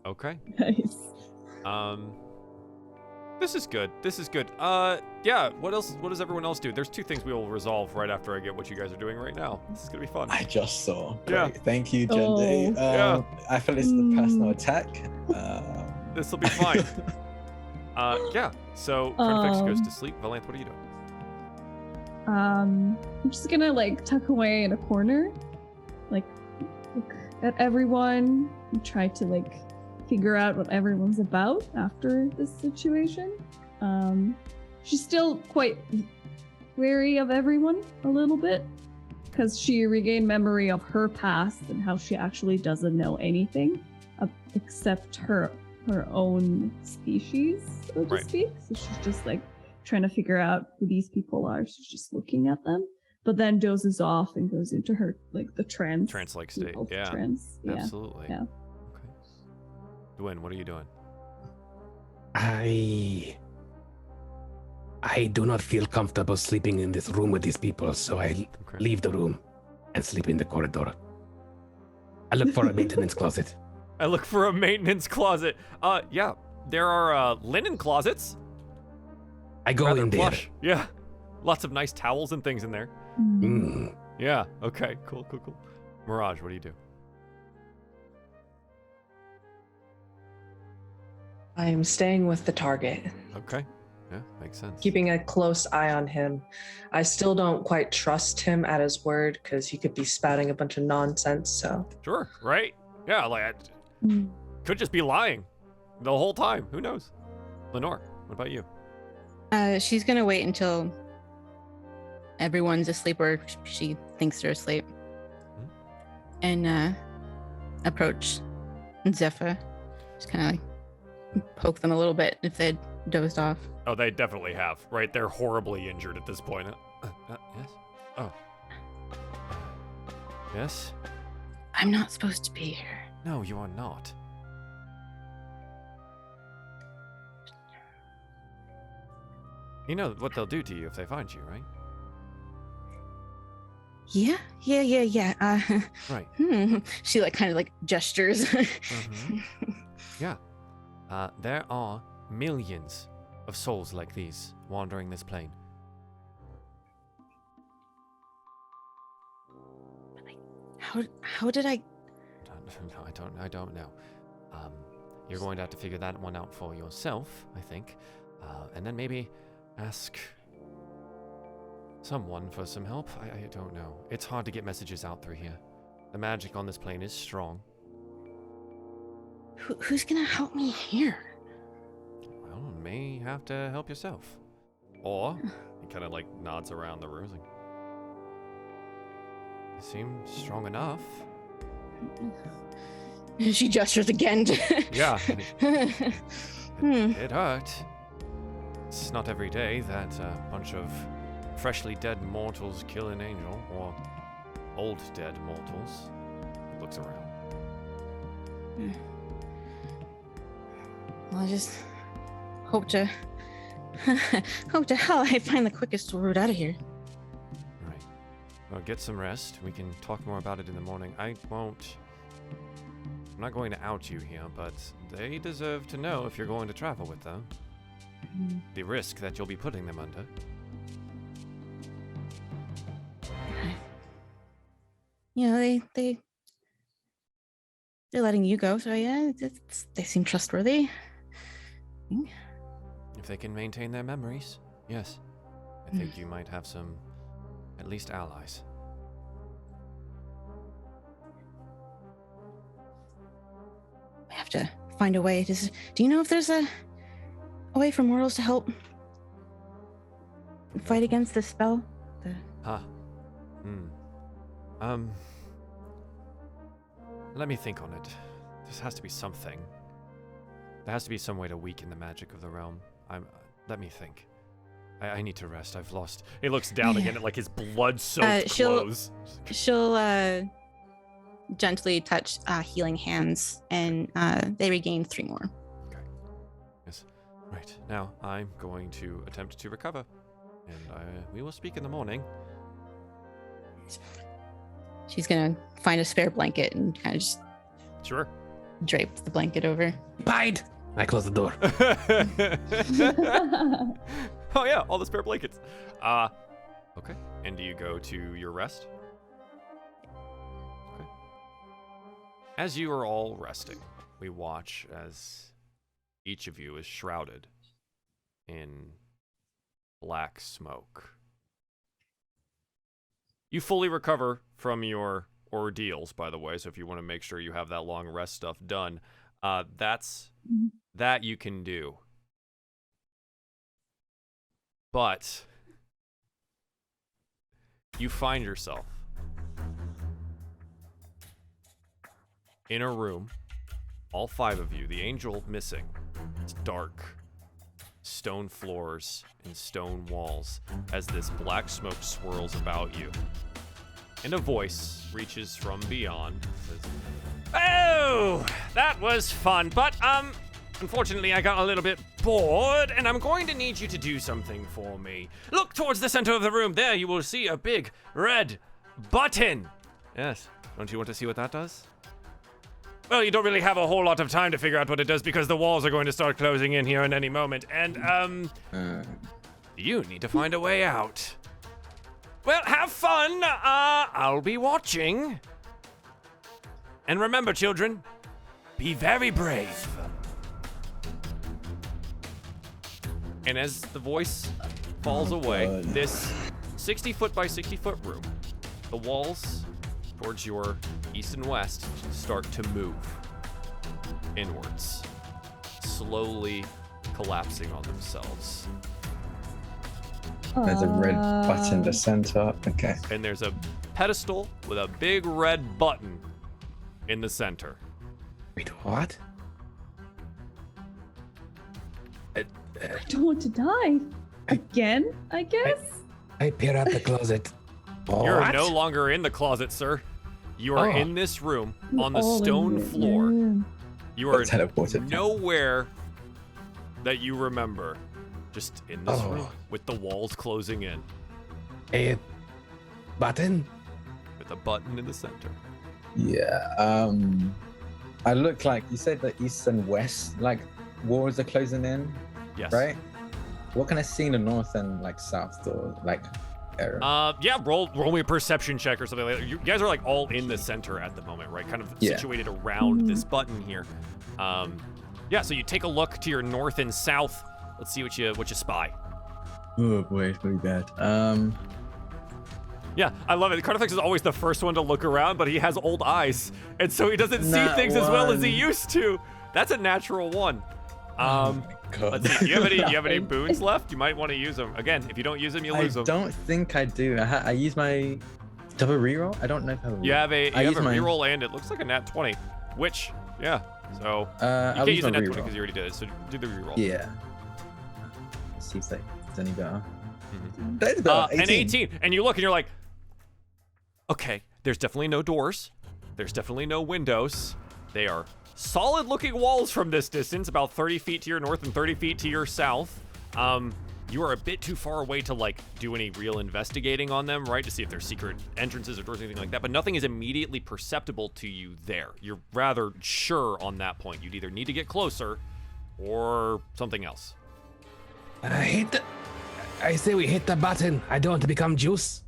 Okay. nice. This is good. This is good. Yeah, what else? What does everyone else do? There's two things we will resolve right after I get what you guys are doing right now. This is gonna be fun. I just saw. Yeah. Great. Thank you, Jen. Yeah. I feel it's the personal attack. This will be fine. Yeah. So Carnifex goes to sleep. Valanth, what are you doing? I'm just gonna like tuck away in a corner, like look at everyone and try to like figure out what everyone's about after this situation. She's still quite wary of everyone a little bit because she regained memory of her past and how she actually doesn't know anything except her own species, so to speak. So she's just like trying to figure out who these people are. She's just looking at them, but then dozes off and goes into her like the trance-like state. Yeah, trance. Yeah, absolutely. yeah. Okay. Dwayne, what are you doing? I do not feel comfortable sleeping in this room with these people, so I leave the room and sleep in the corridor. I look for a maintenance closet. I look for a maintenance closet. Yeah, there are linen closets. I go Rather in there. plush. Yeah, lots of nice towels and things in there. Mm. Yeah. Okay. Cool. Mirage, what do you do? I'm staying with the target, Okay. Yeah, makes sense. keeping a close eye on him. I still don't quite trust him at his word because he could be spouting a bunch of nonsense. So Sure. Right. Yeah. Like, could just be lying the whole time. Who knows? Lenore, what about you? She's gonna wait until everyone's asleep, or she thinks they're asleep, and approach Zephyr. Just kind of like poke them a little bit if they'd dozed off. Oh, they definitely have. Right. They're horribly injured at this point. Yes. Oh. Yes. I'm not supposed to be here. No, you are not. You know what they'll do to you if they find you, right? Yeah. Right. She like kind of like gestures. Yeah. There are millions of souls like these wandering this plane. How did I? I don't know. You're going to have to figure that one out for yourself, I think, and then maybe ask someone for some help. I don't know. It's hard to get messages out through here. The magic on this plane is strong. Who's gonna help me here? Well, you may have to help yourself. Or, he kind of like nods around the room. Like, you seem strong enough. She gestures again. Yeah. It hurt. It's not every day that a bunch of freshly dead mortals kill an angel, or old dead mortals. He looks around. Well, I just hope to hell I find the quickest route out of here. Right. Well, get some rest. We can talk more about it in the morning. I'm not going to out you here, but they deserve to know if you're going to travel with them. The risk that you'll be putting them under. you know, they're letting you go. So yeah, they seem trustworthy. If they can maintain their memories, yes. I think you might have some, at least allies. We have to find a way. Do you know if there's a way for mortals to help fight against this spell? Let me think on it. There has to be something. There has to be some way to weaken the magic of the realm. Let me think. I need to rest. I've lost. He looks down again at like his blood-soaked clothes. She'll gently touch healing hands, and they regain 3 more. Okay. Yes. Right. Now I'm going to attempt to recover, and we will speak in the morning. She's gonna find a spare blanket and kind of just Sure. drape the blanket over. Bide! I close the door. Oh yeah, all the spare blankets. Okay. And do you go to your rest? Okay. As you are all resting, we watch as each of you is shrouded in black smoke. You fully recover from your ordeals, by the way, so if you want to make sure you have that long rest stuff done, that you can do. But you find yourself in a room, all 5 of you, the angel missing. It's dark, stone floors and stone walls as this black smoke swirls about you. And a voice reaches from beyond. Says, "Oh, that was fun, but unfortunately I got a little bit bored, and I'm going to need you to do something for me. Look towards the center of the room. There you will see a big red button." Yes. Don't you want to see what that does? Well, you don't really have a whole lot of time to figure out what it does because the walls are going to start closing in here in any moment, and you need to find a way out. Well, have fun. I'll be watching. And remember, children, be very brave. And as the voice falls away, this 60-foot by 60-foot room, the walls towards your east and west start to move inwards, slowly collapsing on themselves. There's a red button in the center. Okay. And there's a pedestal with a big red button in the center. Wait, what? I don't want to die. Again, I guess? I peer out the closet. You're What? no longer in the closet, sir. You are in this room on the All in stone it, floor. yeah. You are Teleported. nowhere that you remember. Just in this Oh. room with the walls closing in, A button? with a button in the center. Yeah. I look like you said the east and west, like walls are closing in, Yes. right? What can I see in the north and like south or like area? Yeah, roll me a perception check or something like that. You guys are like all in the center at the moment, right? Kind of Yeah. situated around this button here. Yeah, so you take a look to your north and south. Let's see what you spy. Oh boy, it's really bad. Yeah, I love it. Carnifex is always the first one to look around, but he has old eyes, and so he doesn't see Nat things as well as he one. used to. That's a natural one. Oh my God. Let's see. Do you have any boons left? You might want to use them. Again, if you don't use them, you I lose them. don't think I do. I use my double reroll. I don't know if I have a You have a I use my- reroll, and it looks like a nat 20, which, yeah. So you I'll can't use my a nat 20 reroll. because you already did it. So do the reroll. Yeah. Let's see if it's any better. Mhm. That is better. An 18, and you look and you're like, okay, there's definitely no doors. There's definitely no windows. They are solid-looking walls from this distance, about 30 feet to your north and 30 feet to your south. You are a bit too far away to like do any real investigating on them, right? To see if there's secret entrances or doors or anything like that. But nothing is immediately perceptible to you there. You're rather sure on that point. You'd either need to get closer or something else. I say we hit the button. I don't want to become juice.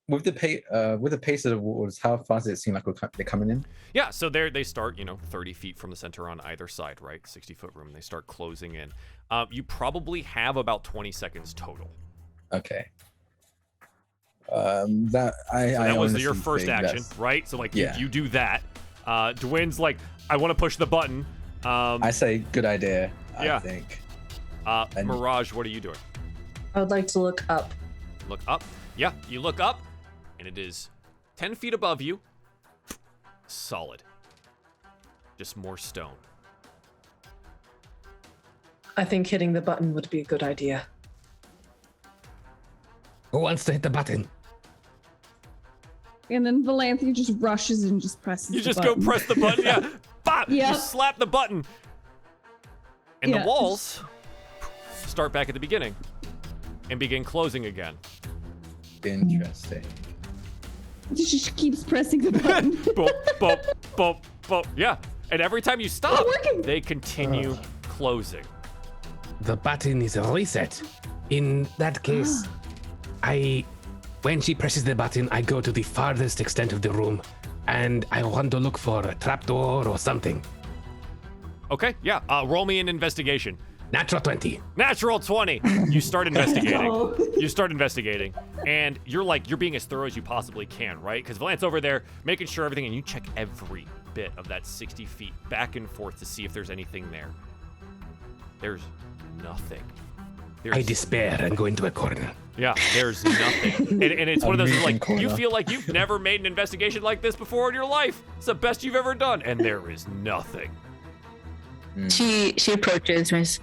With the pace of the waters, how fast does it seem like they're coming in? Yeah, so they start, 30 feet from the center on either side, right? 60-foot room. They start closing in. You probably have about 20 seconds total. Okay. That was your honestly first think action, that's- right? So like Yeah. you do that. Dwayne's like, I want to push the button. I say good idea. Yeah. I think. and- Mirage, what are you doing? I would like to look up. Look up. Yeah, you look up, and it is 10 feet above you. Solid. Just more stone. I think hitting the button would be a good idea. Who wants to hit the button? And then Valanthia just rushes and just presses You the just button. go press the button, yeah. Bop! You Yep. slap the button. And Yeah. the walls start back at the beginning and begin closing again. Interesting. She just keeps pressing the button. Boop, boop, boop, boop. Yeah. And every time you stop, working. they continue closing. The button is reset. In that case, when she presses the button, I go to the farthest extent of the room, and I want to look for a trapdoor or something. Okay, yeah. Roll me an investigation. Natural 20. Natural 20. You start investigating. You start investigating, and you're being as thorough as you possibly can, right? Because Valant's over there making sure everything, and you check every bit of that 60 feet back and forth to see if there's anything there. There's nothing. I despair and go into a corner. Yeah, there's nothing. And it's one of those Amazing like, you corner. feel like you've never made an investigation like this before in your life. It's the best you've ever done, and there is nothing. She approaches and says,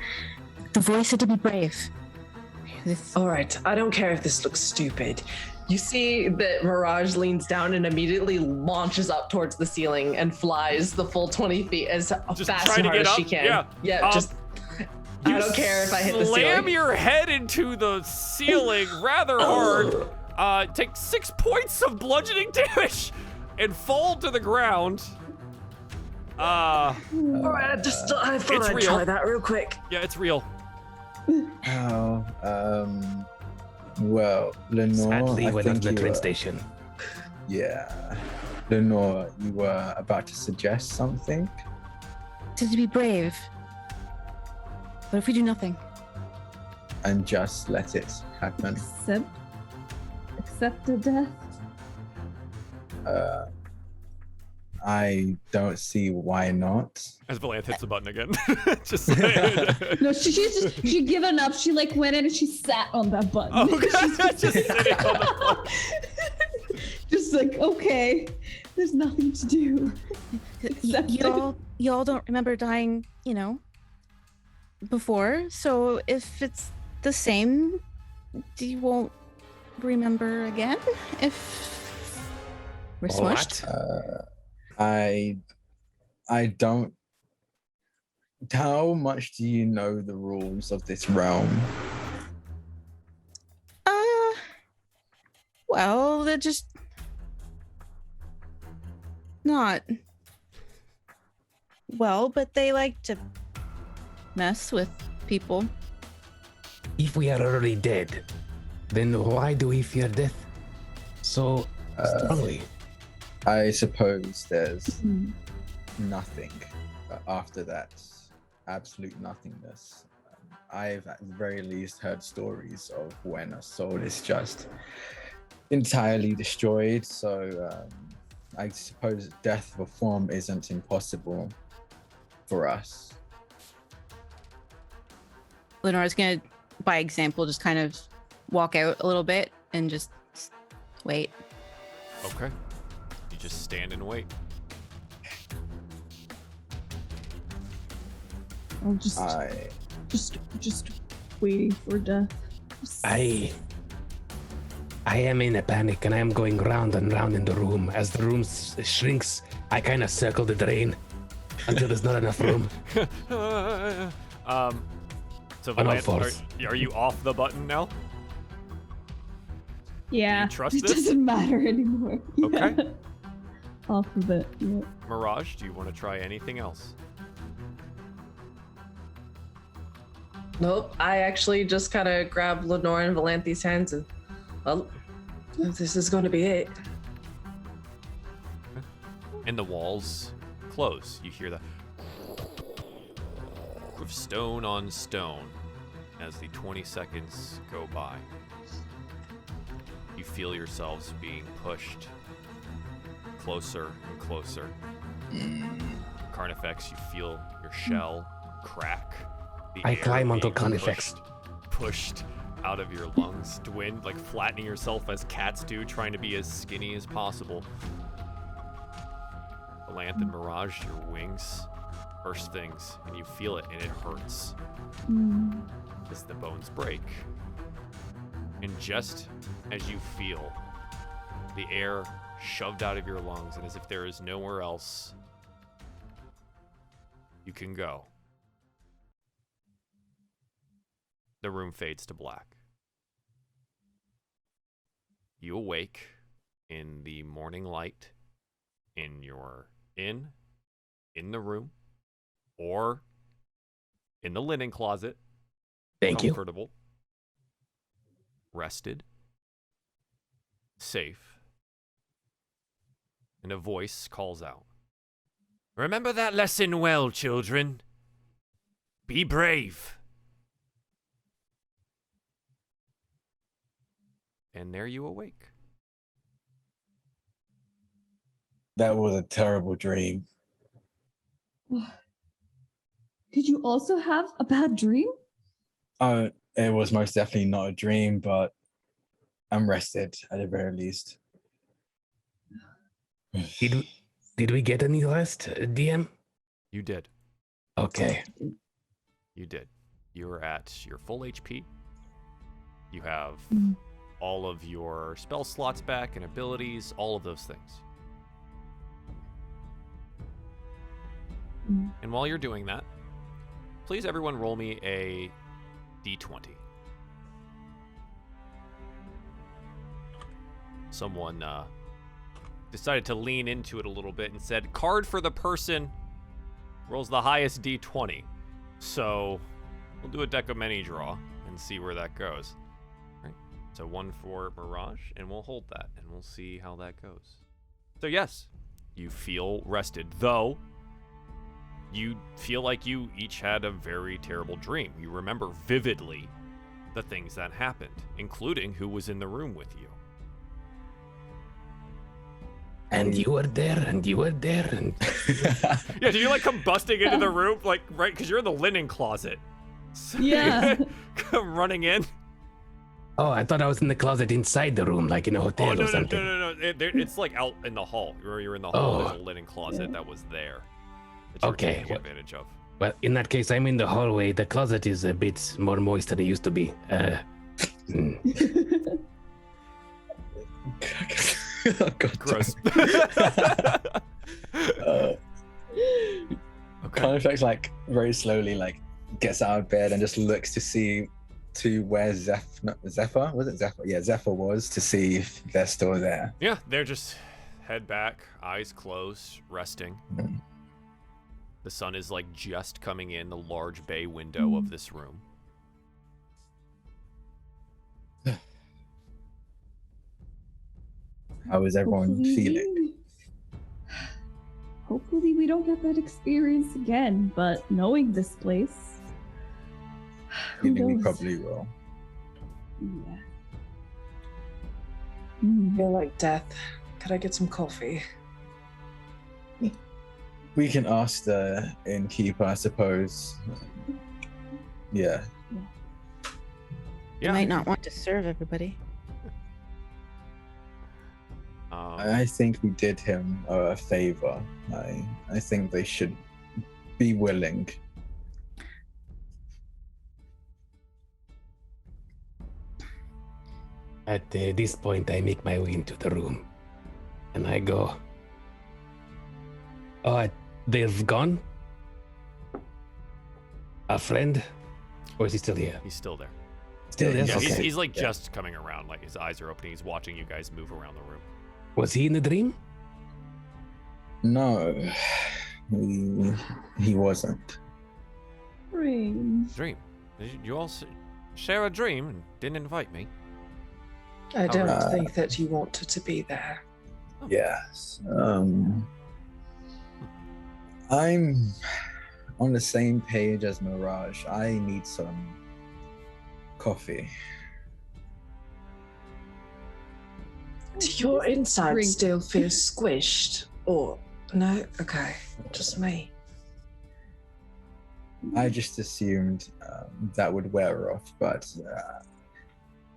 "The voice said to be brave." All right, I don't care if this looks stupid. You see that Mirage leans down and immediately launches up towards the ceiling and flies the full 20 feet as Just fast trying and to hard get as up? she can. Yeah. Just. I don't care if I hit the Slam ceiling. your head into the ceiling rather hard. Take 6 points of bludgeoning damage and fall to the ground. All right, I thought It's I'd real. try that real quick. Yeah, it's real. Oh, well, Lenore, Sadly, I we're not think at the you train were- station. Yeah. Lenore, you were about to suggest something? Said to be brave. What if we do nothing? And just let it happen. Accept the death. I don't see why not. As Valanth hits the button again. Just saying. No, she given up. She like went in and she sat on that button. Oh, God. Just sitting on the button. Just like, okay, there's nothing to do. Accept it. Y'all don't remember dying, before. So if it's the same, you won't remember again if we're smushed. I don't. How much do you know the rules of this realm? Well, they're just not well, but they like to mess with people. If we are already dead, then why do we fear death so strongly? I suppose there's nothing after that. Absolute nothingness. I've at the very least heard stories of when a soul is just entirely destroyed. So I suppose death of a form isn't impossible for us. Lenore's gonna, by example, just kind of walk out a little bit and just wait. Okay. You just stand and wait. I'll just waiting for death. I am in a panic and I am going round and round in the room. As the room shrinks, I kind of circle the drain until there's not enough room. So On all Valanth, fours. are you off the button now? Yeah, You trust it this? doesn't matter anymore. Okay. Yeah. Off of it. Yeah. Mirage, do you want to try anything else? Nope. I actually just kind of grab Lenore and Valanthi's hands and, well, This is going to be it. And the walls close. You hear the of stone on stone as the 20 seconds go by. You feel yourselves being pushed closer and closer. Carnifex, you feel your shell crack. The I air climb onto being Carnifex. pushed out of your lungs. Dwyn, like flattening yourself as cats do, trying to be as skinny as possible. Galanth and Mirage, your wings burst things, and you feel it, and it hurts as the bones break. And just as you feel the air shoved out of your lungs, and as if there is nowhere else you can go, the room fades to black. You awake in the morning light in your in the room, or in the linen closet. Thank you. Comfortable, rested, safe, and a voice calls out, "Remember that lesson well, children. Be brave." And there you awake. That was a terrible dream. Did you also have a bad dream? It was most definitely not a dream, but I'm rested at the very least. Did we get any rest, DM? You did. Okay. You did. You were at your full HP. You have all of your spell slots back and abilities, all of those things. And while you're doing that, please everyone roll me a d20. Someone decided to lean into it a little bit and said, card for the person rolls the highest d20. So we'll do a deck of many draw and see where that goes. All right. So one for Mirage, and we'll hold that, and we'll see how that goes. So yes, you feel rested, though you feel like you each had a very terrible dream. You remember vividly the things that happened, including who was in the room with you. And you were there, and you were there, and... Yeah, did you like come busting into the room, like, right, because you're in the linen closet. So Yeah. come running in. Oh, I thought I was in the closet inside the room, like in a hotel No, or something. no. It's like out in the hall. You're in the hall, there's a linen closet that was there. That you were Okay, taking advantage of. Well, in that case, I'm in the hallway. The closet is a bit more moist than it used to be. God, Gross. Okay. Carnifex like very slowly like gets out of bed and just looks to see to where Zephyr was it Zephyr? Yeah, Zephyr was, to see if they're still there. Yeah, they're just head back, eyes closed, resting. The sun is like just coming in the large bay window of this room. How is everyone feeling? Hopefully we don't have that experience again, but knowing this place, who Feeling we knows? probably will. Yeah. I feel like death. Could I get some coffee? We can ask the innkeeper, I suppose. Yeah. You might not want to serve everybody. I think we did him a favor. I think they should be willing. At this point, I make my way into the room, and I go, "Oh, they've gone? A friend? Or is he still here? He's still there. Still there? Yeah, Okay. he's like just coming around. Like his eyes are opening. He's watching you guys move around the room. Was he in the dream? No, he wasn't. Strange. Dream. Did you all share a dream and didn't invite me? I don't Alright. think that you want to be there. Yes. I'm on the same page as Mirage. I need some coffee. Do your insides Drink. still feel squished? Or no? Okay, just me. I just assumed that would wear off, but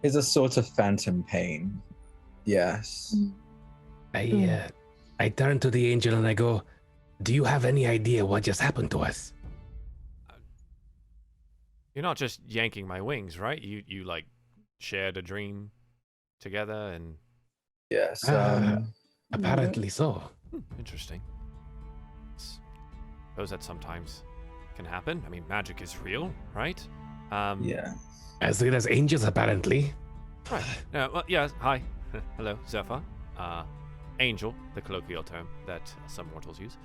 it's a sort of phantom pain. Yes. I turn to the angel and I go, "Do you have any idea what just happened to us?" You're not just yanking my wings, right? You like shared a dream together and Yes. Apparently so. interesting. Suppose that sometimes can happen. I mean, magic is real, right? Yeah. As real as angels, apparently. Right. Well, yeah. Hi. Hello, Zephyr. Angel, the colloquial term that some mortals use.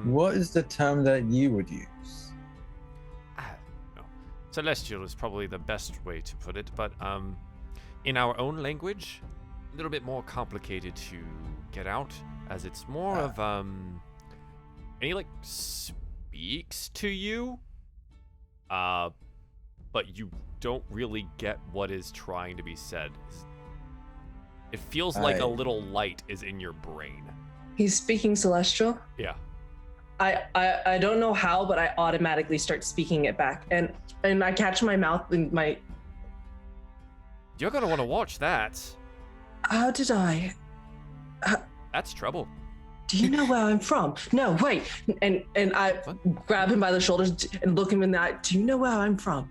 What is the term that you would use? No. Celestial is probably the best way to put it, but in our own language, a little bit more complicated to get out, as it's more of and he like speaks to you, but you don't really get what is trying to be said. It feels like a little light is in your brain. He's speaking Celestial. Yeah. I don't know how, but I automatically start speaking it back, and I catch my mouth in my. You're gonna want to watch that. How did I? That's trouble. Do you know where I'm from? No, wait. And I grab him by the shoulders and look him in the eye. Do you know where I'm from?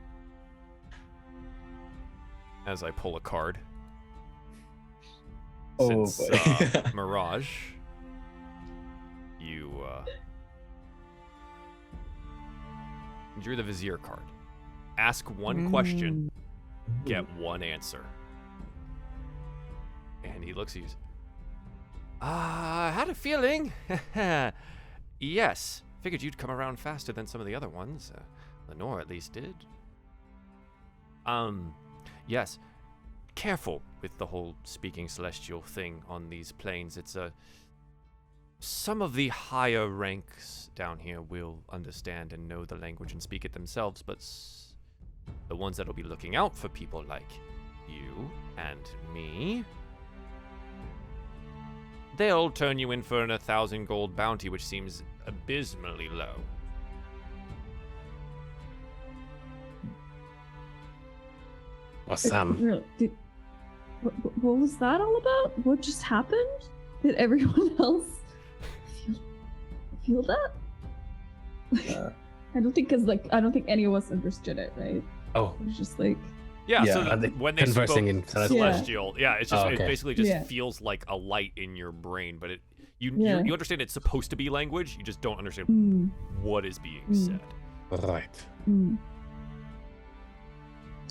As I pull a card. Oh, Since boy. Mirage, you drew the Vizier card. Ask one question, get one answer. And he looks at you. I had a feeling. Yes. Figured you'd come around faster than some of the other ones. Lenore at least did. Yes. Careful with the whole speaking celestial thing on these planes. It's some of the higher ranks down here will understand and know the language and speak it themselves, but the ones that'll be looking out for people like you and me, they'll turn you in for an 1,000 gold bounty, which seems abysmally low. Awesome. What was that all about? What just happened? Did everyone else feel that? I don't think any of us understood it, right? Oh, It was just like, Yeah, Yeah. so Are they when they conversing spoke in celestial? celestial, yeah, it's just Oh, it okay. basically just Yeah. feels like a light in your brain, but you understand it's supposed to be language, you just don't understand mm, what is being Mm. said. right. mm.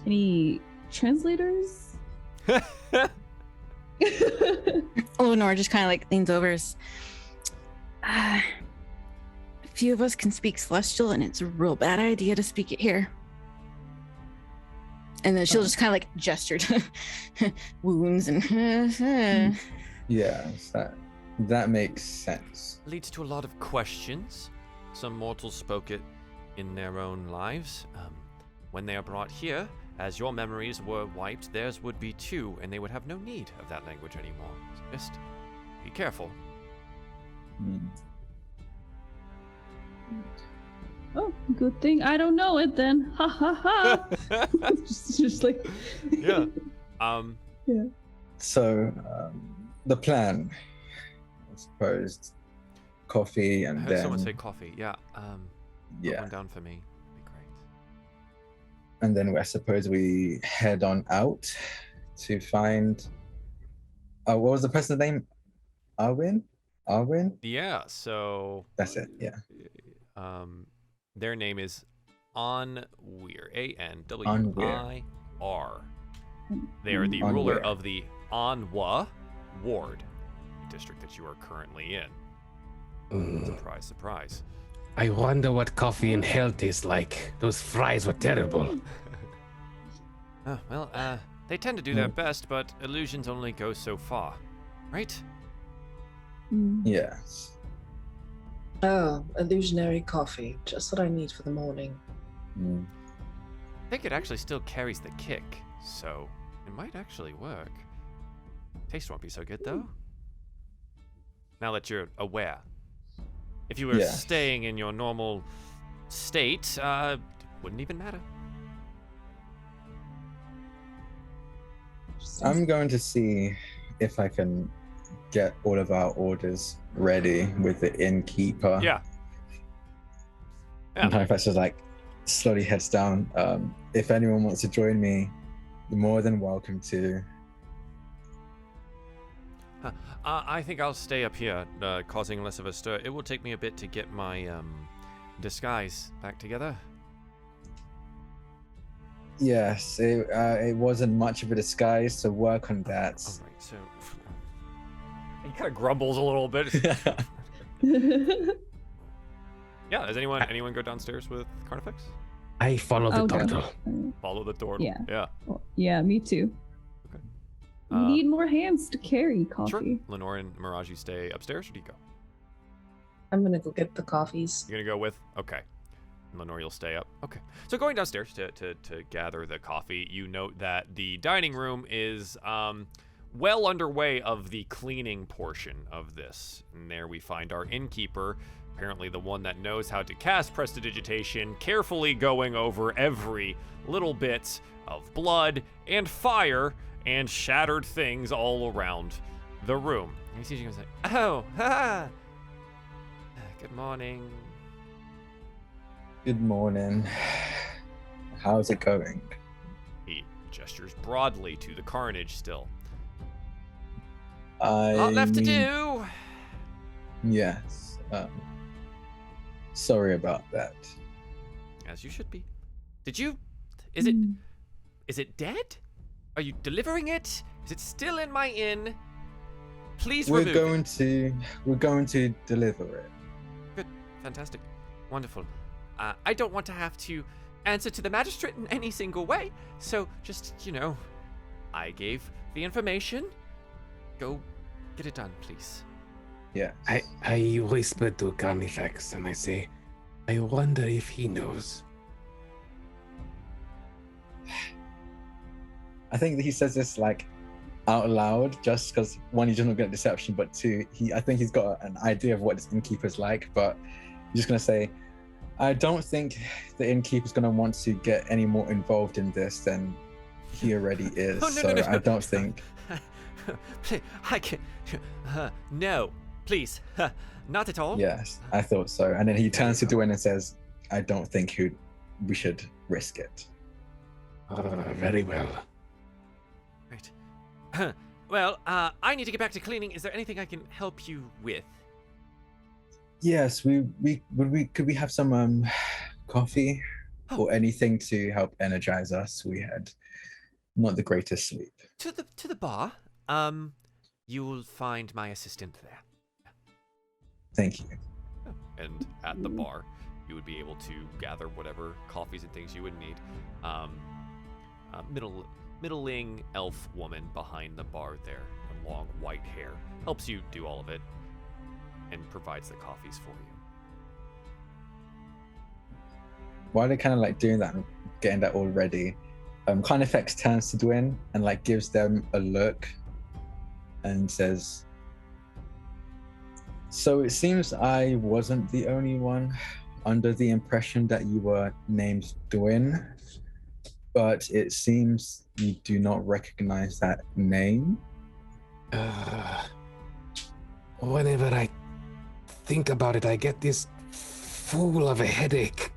Any translators? Lenore just kind of like leans over. A few of us can speak Celestial, and it's a real bad idea to speak it here. And then she'll just kind of like gesture to wounds and. Yes, that makes sense. Leads to a lot of questions. Some mortals spoke it in their own lives. When they are brought here, as your memories were wiped, theirs would be too, and they would have no need of that language anymore. So just be careful. Hmm. Oh, good thing I don't know it then. Ha ha ha. just like. Yeah. So, the plan, I suppose, coffee I and heard then someone say coffee. Yeah. Put yeah, one down for me. Be great. and then I suppose we head on out to find. What was the person's name? Arwin. Yeah. So. That's it. Yeah. Their name is Anwir. A-N-W-I-R. They are the Anwir. ruler of the Anwa ward district that you are currently in. Mm. Surprise, surprise. I wonder what coffee and hell tastes like. Those fries were terrible. Well, They tend to do that best, but illusions only go so far, right? Yes. Oh, illusionary coffee. Just what I need for the morning. I think it actually still carries the kick, so it might actually work. Taste won't be so good, though. Now that you're aware. If you were staying in your normal state, it wouldn't even matter. I'm going to see if I can get all of our orders ready with the innkeeper. Yeah. And Honeyfest is like slowly heads down. If anyone wants to join me, you're more than welcome to. I think I'll stay up here, causing less of a stir. It will take me a bit to get my disguise back together. Yes, it wasn't much of a disguise, so work on that. All right, so he kind of grumbles a little bit. Yeah, does anyone go downstairs with Carnifex? I follow the turtle. Follow the turtle. Yeah. Yeah. Well, yeah, me too. Okay. We need more hands to carry coffee. Sure. Lenore and Mirage, you stay upstairs, or do you go? I'm gonna go get the coffees. You're gonna go with? Okay. Lenore, you'll stay up. Okay. So going downstairs to gather the coffee, you note that the dining room is well underway of the cleaning portion of this. And there we find our innkeeper, apparently the one that knows how to cast prestidigitation, carefully going over every little bit of blood and fire and shattered things all around the room. And he sees you and say, "Oh, ha! Good morning." Good morning. How's it going? He gestures broadly to the carnage still. Lot left to do. Yes. Sorry about that. As you should be. Is it dead? Are you delivering it? Is it still in my inn? Please remove it. We're going to deliver it. Good. Fantastic. Wonderful. I don't want to have to answer to the magistrate in any single way. So just, I gave the information. Go get it done, please. Yeah. I whispered to Carnifex and I say, I wonder if he knows. I think that he says this like out loud just because one, he doesn't get deception, but two, I think he's got an idea of what this innkeeper's like, but he's just gonna say, I don't think the innkeeper's gonna want to get any more involved in this than he already is. No. I don't think. I can. No, please, not at all. Yes, I thought so. And then he turns to Dwayne and says, I don't think we should risk it. Very well. Right. Well, I need to get back to cleaning. Is there anything I can help you with? Yes, could we have some coffee or anything to help energize us? We had not the greatest sleep. To the bar. You'll find my assistant there. Thank you. And at the bar, you would be able to gather whatever coffees and things you would need. Middling elf woman behind the bar there, long white hair, helps you do all of it and provides the coffees for you. While they're kind of like doing that and getting that all ready, Carnifex turns to Dwayne and like gives them a look and says, so it seems I wasn't the only one under the impression that you were named Dwayne, but it seems you do not recognize that name. Whenever I think about it, I get this fool of a headache.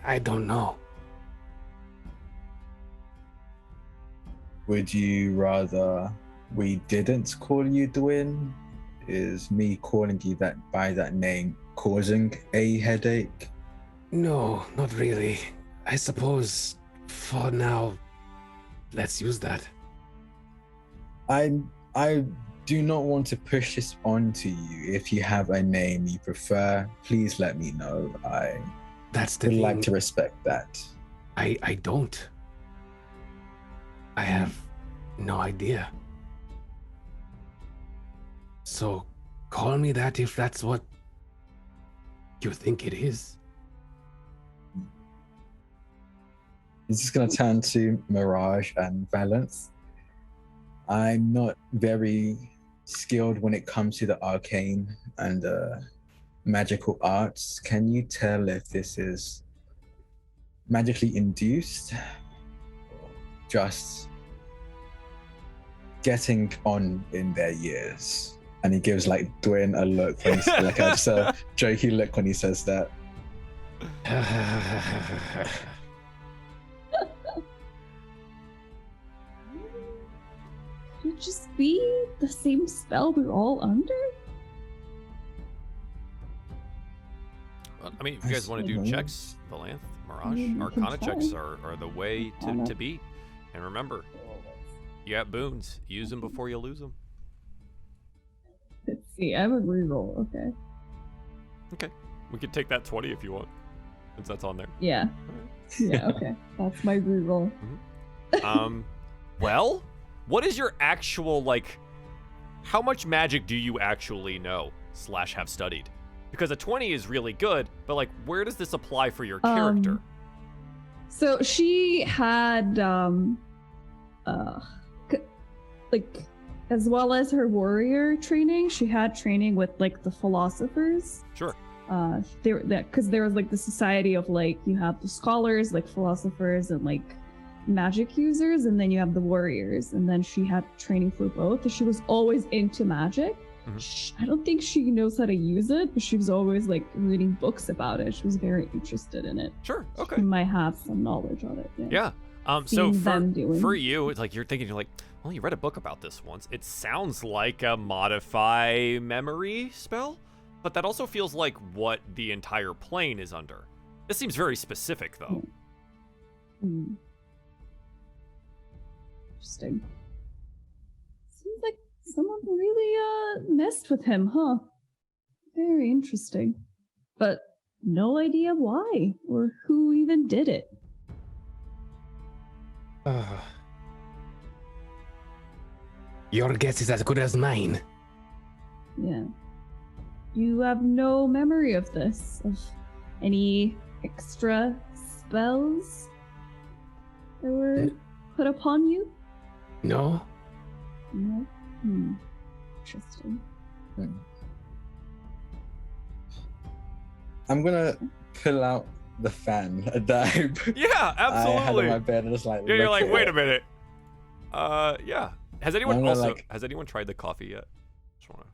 I don't know. Would you rather we didn't call you Dwayne? Is me calling you that by that name causing a headache? No, not really. I suppose for now, let's use that. I do not want to push this onto you. If you have a name you prefer, please let me know. I That's the would thing. like to respect that. I don't. I have no idea. So call me that if that's what you think it is. He's just gonna turn to Mirage and Valence. I'm not very skilled when it comes to the arcane and magical arts. Can you tell if this is magically induced or just getting on in their years? And he gives like Dwayne a look when he's like just a jokey look when he says that. Could it just be the same spell we're all under? Well, I mean, if you guys want to do checks, Valanth, Mirage, Arcana checks are the way to be. And remember, you got boons. Use them before you lose them. Let's see, I have a reroll. Okay. Okay. We could take that 20 if you want, since that's on there. Yeah. Yeah, okay. That's my reroll. Well, what is your actual, like, how much magic do you actually know / have studied? Because a 20 is really good, but, like, where does this apply for your character? So she had, like, as well as her warrior training, she had training with, like, the philosophers. Sure. Because there was, like, the society of, like, you have the scholars, like, philosophers, and, like, magic users, and then you have the warriors, and then she had training for both, and she was always into magic. I don't think she knows how to use it, but she was always like reading books about it. She was very interested in it. Sure. Okay. She might have some knowledge on it. Yeah. So for you, it's like you're like, well, you read a book about this once. It sounds like a modify memory spell, but that also feels like what the entire plane is under. This seems very specific, though. Interesting. Seems like someone really messed with him, huh? Very interesting. But no idea why or who even did it. Your guess is as good as mine. Yeah. You have no memory of this, of any extra spells that were put upon you? No. No. Interesting. I'm gonna pull out the fan that Yeah, absolutely. I had on my bed and just like. Yeah, you're like, wait a minute. minute. Yeah. Has anyone has anyone tried the coffee yet? Just wanna.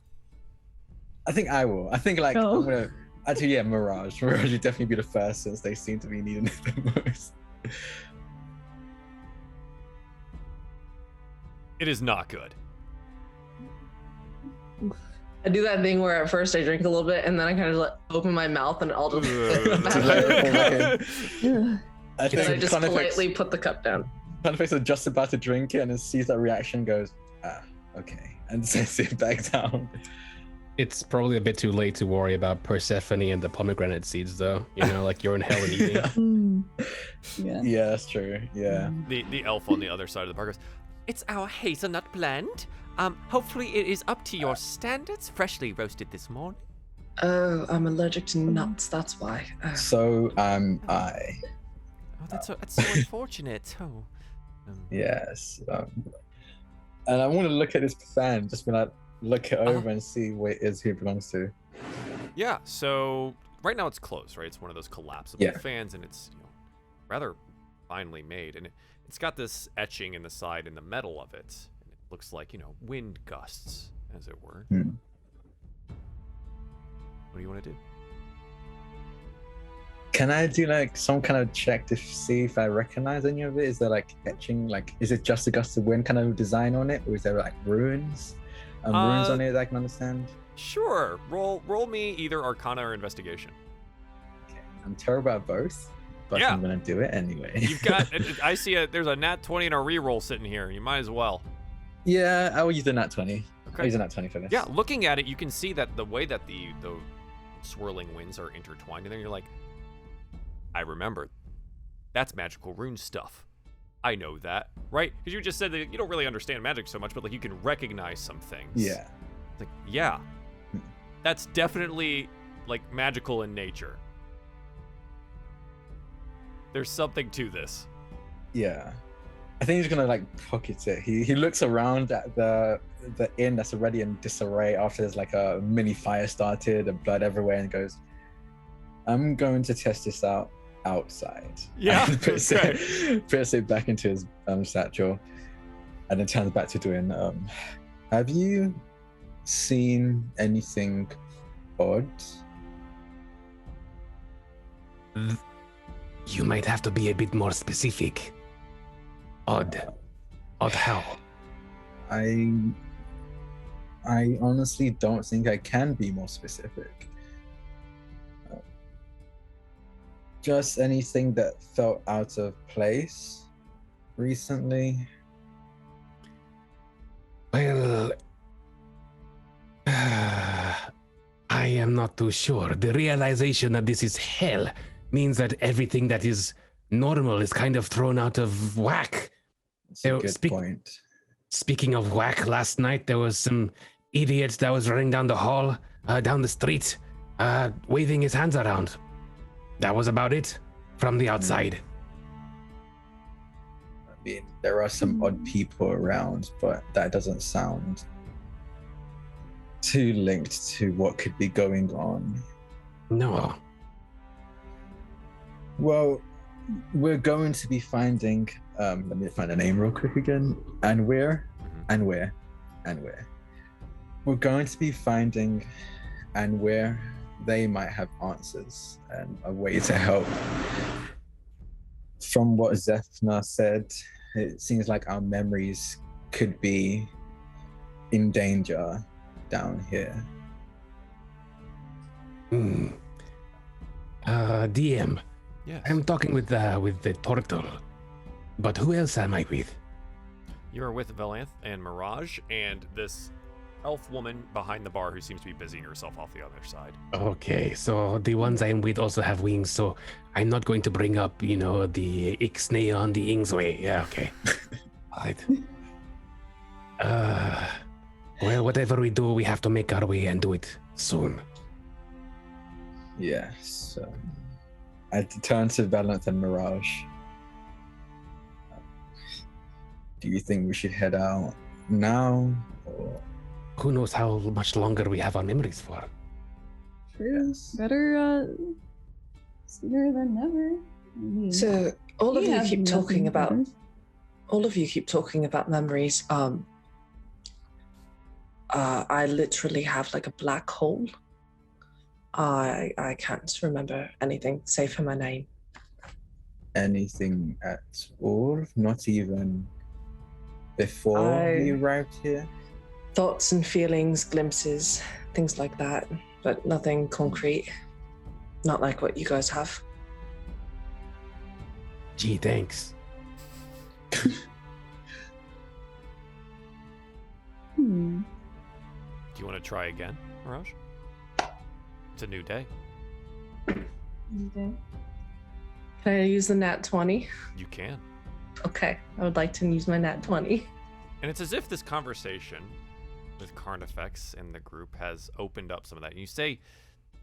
I think I will. I think like Oh. I'm gonna. Actually, yeah, Mirage. Mirage would definitely be the first since they seem to be needing it the most. It is not good. I do that thing where at first I drink a little bit and then I kind of like open my mouth and I'll just I and I just Conifex politely put the cup down. is just about to drink it and then sees that reaction, goes, okay, and sets it back down. It's probably a bit too late to worry about Persephone and the pomegranate seeds, though. You know, like you're in hell and eating. Yeah, that's true. Yeah. The elf on the other side of the bar goes, it's our hazelnut blend. Hopefully it is up to your standards. Freshly roasted this morning. Oh, I'm allergic to nuts. That's why. So I. Oh, that's so unfortunate. Oh. Yes. And I want to look at this fan, just when I look it over and see who it belongs to. Yeah. So right now it's closed, right? It's one of those collapsible fans, and it's rather finely made, and it's got this etching in the side in the metal of it. Looks like, wind gusts, as it were. What do you want to do? Can I do like some kind of check to see if I recognize any of it? Is there like etching, like, is it just a gust of wind kind of design on it? Or is there like runes? Runes on it that I can understand? Sure. Roll me either Arcana or Investigation. Okay. I'm terrible at both, but I'm going to do it anyway. You've got, I see there's a nat 20 and a reroll sitting here. You might as well. Yeah, I will use the nat 20. Okay. I'll use the nat 20 for this. Yeah, looking at it, you can see that the way that the swirling winds are intertwined, and then you're like, I remember. That's magical rune stuff. I know that, right? Because you just said that you don't really understand magic so much, but like you can recognize some things. Yeah. It's like, yeah. That's definitely like magical in nature. There's something to this. Yeah. I think he's gonna like pocket it. He looks around at the inn that's already in disarray after there's like a mini fire started and blood everywhere, and goes, I'm going to test this out outside. Yeah. And puts it back into his satchel, and then turns back to doing. Have you seen anything odd? You might have to be a bit more specific. Odd how? I honestly don't think I can be more specific. Just anything that felt out of place recently. Well, I am not too sure. The realization that this is hell means that everything that is normal is kind of thrown out of whack. That's a good point. Speaking of whack, last night there was some idiot that was running down the hall, down the street, waving his hands around. That was about it from the outside. I mean, there are some odd people around, but that doesn't sound too linked to what could be going on. No. Well, we're going to be finding, let me find a name real quick again. And where? We're going to be finding and where they might have answers and a way to help. From what Zephna said, it seems like our memories could be in danger down here. DM. Yes. I'm talking with the turtle, but who else am I with? You are with Valanth and Mirage and this elf woman behind the bar who seems to be busying herself off the other side. Okay, so the ones I'm with also have wings, so I'm not going to bring up, the Ixnay on the Ingsway. Yeah, okay. Alright. Well, whatever we do, we have to make our way and do it soon. Yes. I turn to Valanth and Mirage. Do you think we should head out now, or? Who knows how much longer we have our memories for? True. Yes. Better sooner than never. I mean, So all of we you have keep talking nothing about better. memories. I literally have like a black hole. I can't remember anything save for my name. Anything at all? Not even before we arrived here? Thoughts and feelings, glimpses, things like that, but nothing concrete. Not like what you guys have. Gee, thanks. Do you want to try again, Mirage? It's a new day. Can I use the nat 20? You can. Okay, I would like to use my nat 20. And it's as if this conversation with Carnifex and the group has opened up some of that. And you say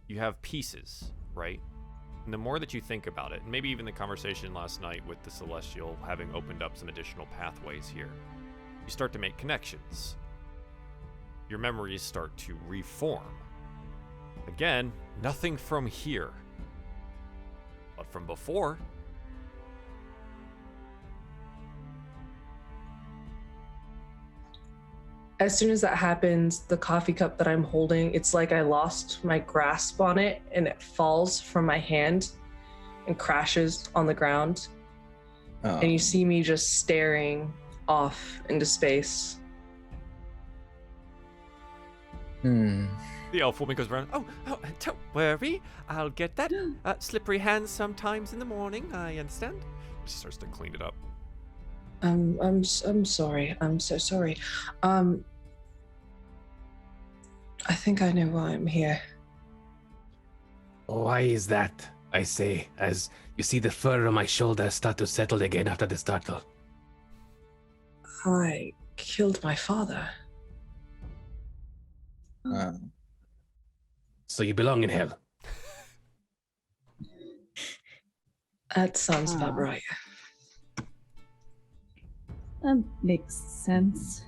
you have pieces, right? And the more that you think about it, and maybe even the conversation last night with the Celestial having opened up some additional pathways here, you start to make connections. Your memories start to reform. Again, nothing from here, but from before. As soon as that happens, the coffee cup that I'm holding, it's like I lost my grasp on it and it falls from my hand and crashes on the ground. And you see me just staring off into space. The elf woman goes around. Oh, don't worry. I'll get that. Slippery hands sometimes in the morning. I understand. She starts to clean it up. I'm sorry. I'm so sorry. I think I know why I'm here. Why is that? I say, as you see the fur on my shoulder start to settle again after the startle. I killed my father. So you belong in hell. That sounds about right. That makes sense.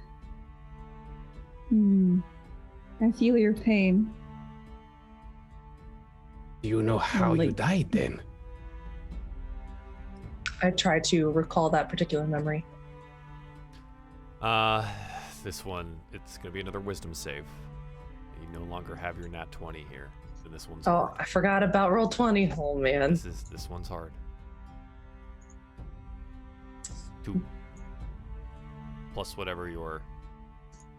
I feel your pain. Do you know how you died then? I try to recall that particular memory. This one, it's gonna be another wisdom save. You no longer have your nat 20 here, so this one's Oh, hard. I forgot about roll 20. Oh man. This one's hard. 2 plus whatever your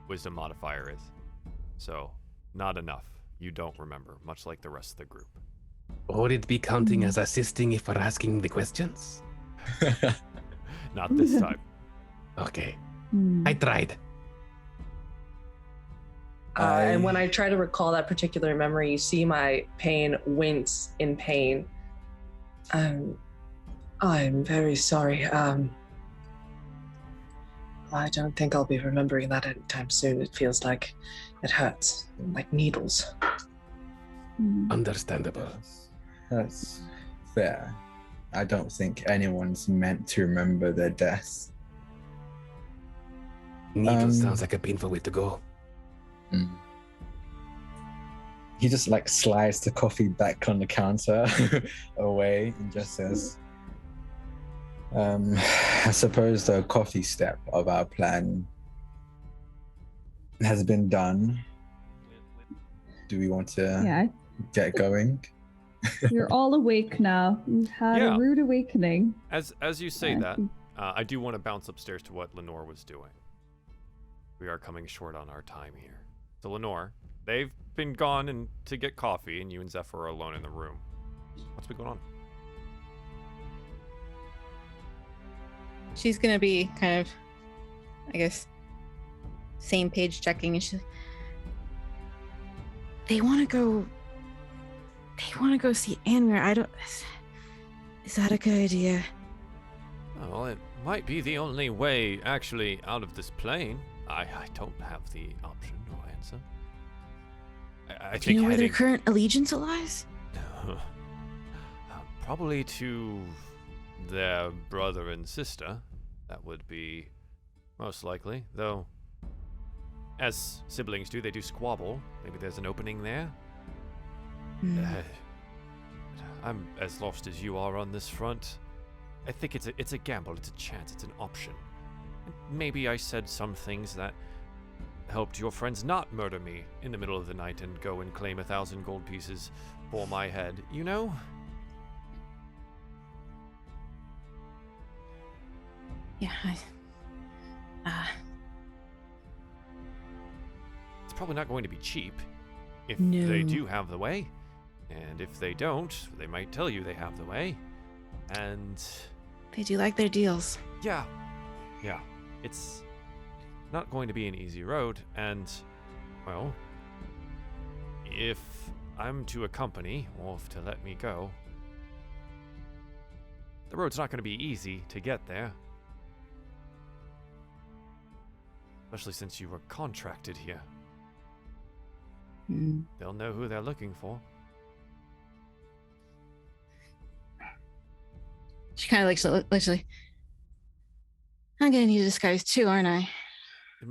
wisdom modifier is. So, not enough. You don't remember, much like the rest of the group. Would it be counting as assisting for asking the questions? Not this time. Okay. I tried. And when I try to recall that particular memory, you see my pain wince in pain. I'm very sorry. I don't think I'll be remembering that anytime soon. It feels like it hurts, like needles. Understandable. That's fair. I don't think anyone's meant to remember their death. Needles sounds like a painful way to go. He just like slides the coffee back on the counter away and just says, I suppose the coffee step of our plan has been done. Do we want to get going? You're all awake now. You've had a rude awakening. As you say that, I do want to bounce upstairs to what Lenore was doing. We are coming short on our time here. So Lenore, they've been gone and to get coffee, and you and Zephyr are alone in the room. What's been going on? She's gonna be kind of, I guess, same page checking, and they want to go see Anwar. Is that a good idea? Well, it might be the only way actually out of this plane. I don't have the option or answer. I Do you know where their heading- current allegiance lies? Probably to their brother and sister. That would be most likely, though. As siblings do, they do squabble. Maybe there's an opening there. I'm as lost as you are on this front. I think it's a gamble, it's a chance, it's an option. Maybe I said some things that helped your friends not murder me in the middle of the night and go and claim 1,000 gold pieces for my head, you know? Yeah, It's probably not going to be cheap if No. they do have the way. And if they don't, they might tell you they have the way. And they do like their deals. yeah, it's not going to be an easy road. And, well, if I'm to accompany, or if to let me go, the road's not going to be easy to get there. Especially since you were contracted here. They'll know who they're looking for. She kind of looks like, I'm gonna need a disguise too, aren't I?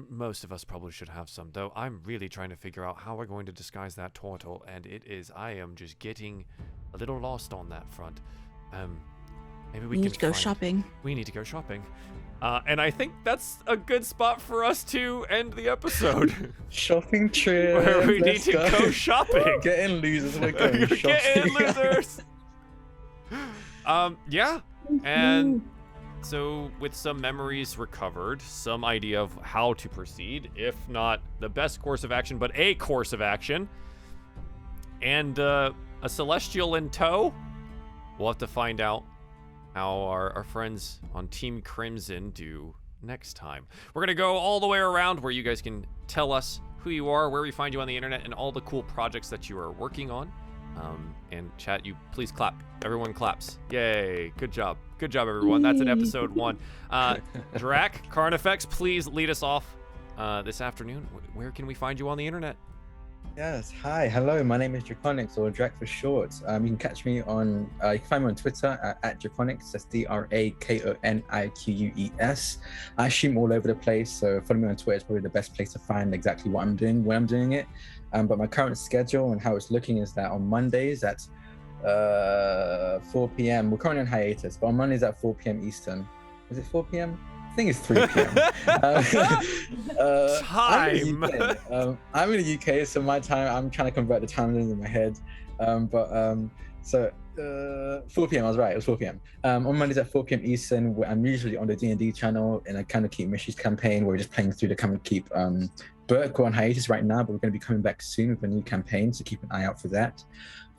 Most of us probably should have some, though I'm really trying to figure out how we're going to disguise that turtle, and I am just getting a little lost on that front. Maybe we need to go shopping. We need to go shopping. And I think that's a good spot for us to end the episode. Shopping trip. Where we need let's to go shopping. Get in, losers. We're going shopping. Get in, losers. Yeah. And so with some memories recovered, some idea of how to proceed, if not the best course of action, but a course of action, and a celestial in tow, we'll have to find out how our friends on Team Crimson do next time. We're going to go all the way around where you guys can tell us who you are, where we find you on the internet, and all the cool projects that you are working on. And chat, you please clap. Everyone claps. Yay! Good job. Good job, everyone. That's an episode 1. Drac, Carnifex, please lead us off this afternoon. Where can we find you on the internet? Yes, hi, hello, my name is Draconics, or Drac for short. You can catch me on, you can find me on Twitter at Draconics, that's DRAKONIQUES. I stream all over the place, so follow me on Twitter is probably the best place to find exactly what I'm doing, when I'm doing it. But my current schedule and how it's looking is that on Mondays at 4 p.m., we're currently on hiatus, but on Mondays at 4 p.m. Eastern. Is it 4 p.m.? I think it's 3 p.m. Time. I'm in the UK, so my time, I'm trying to convert the time zones in my head. 4 p.m. I was right. It was 4 p.m. On Mondays at 4 p.m. Eastern, where I'm usually on the D&D channel in a Kind of Keep Mischief campaign. Where we're just playing through the Kind of Keep book. We're on hiatus right now, but we're going to be coming back soon with a new campaign, so keep an eye out for that.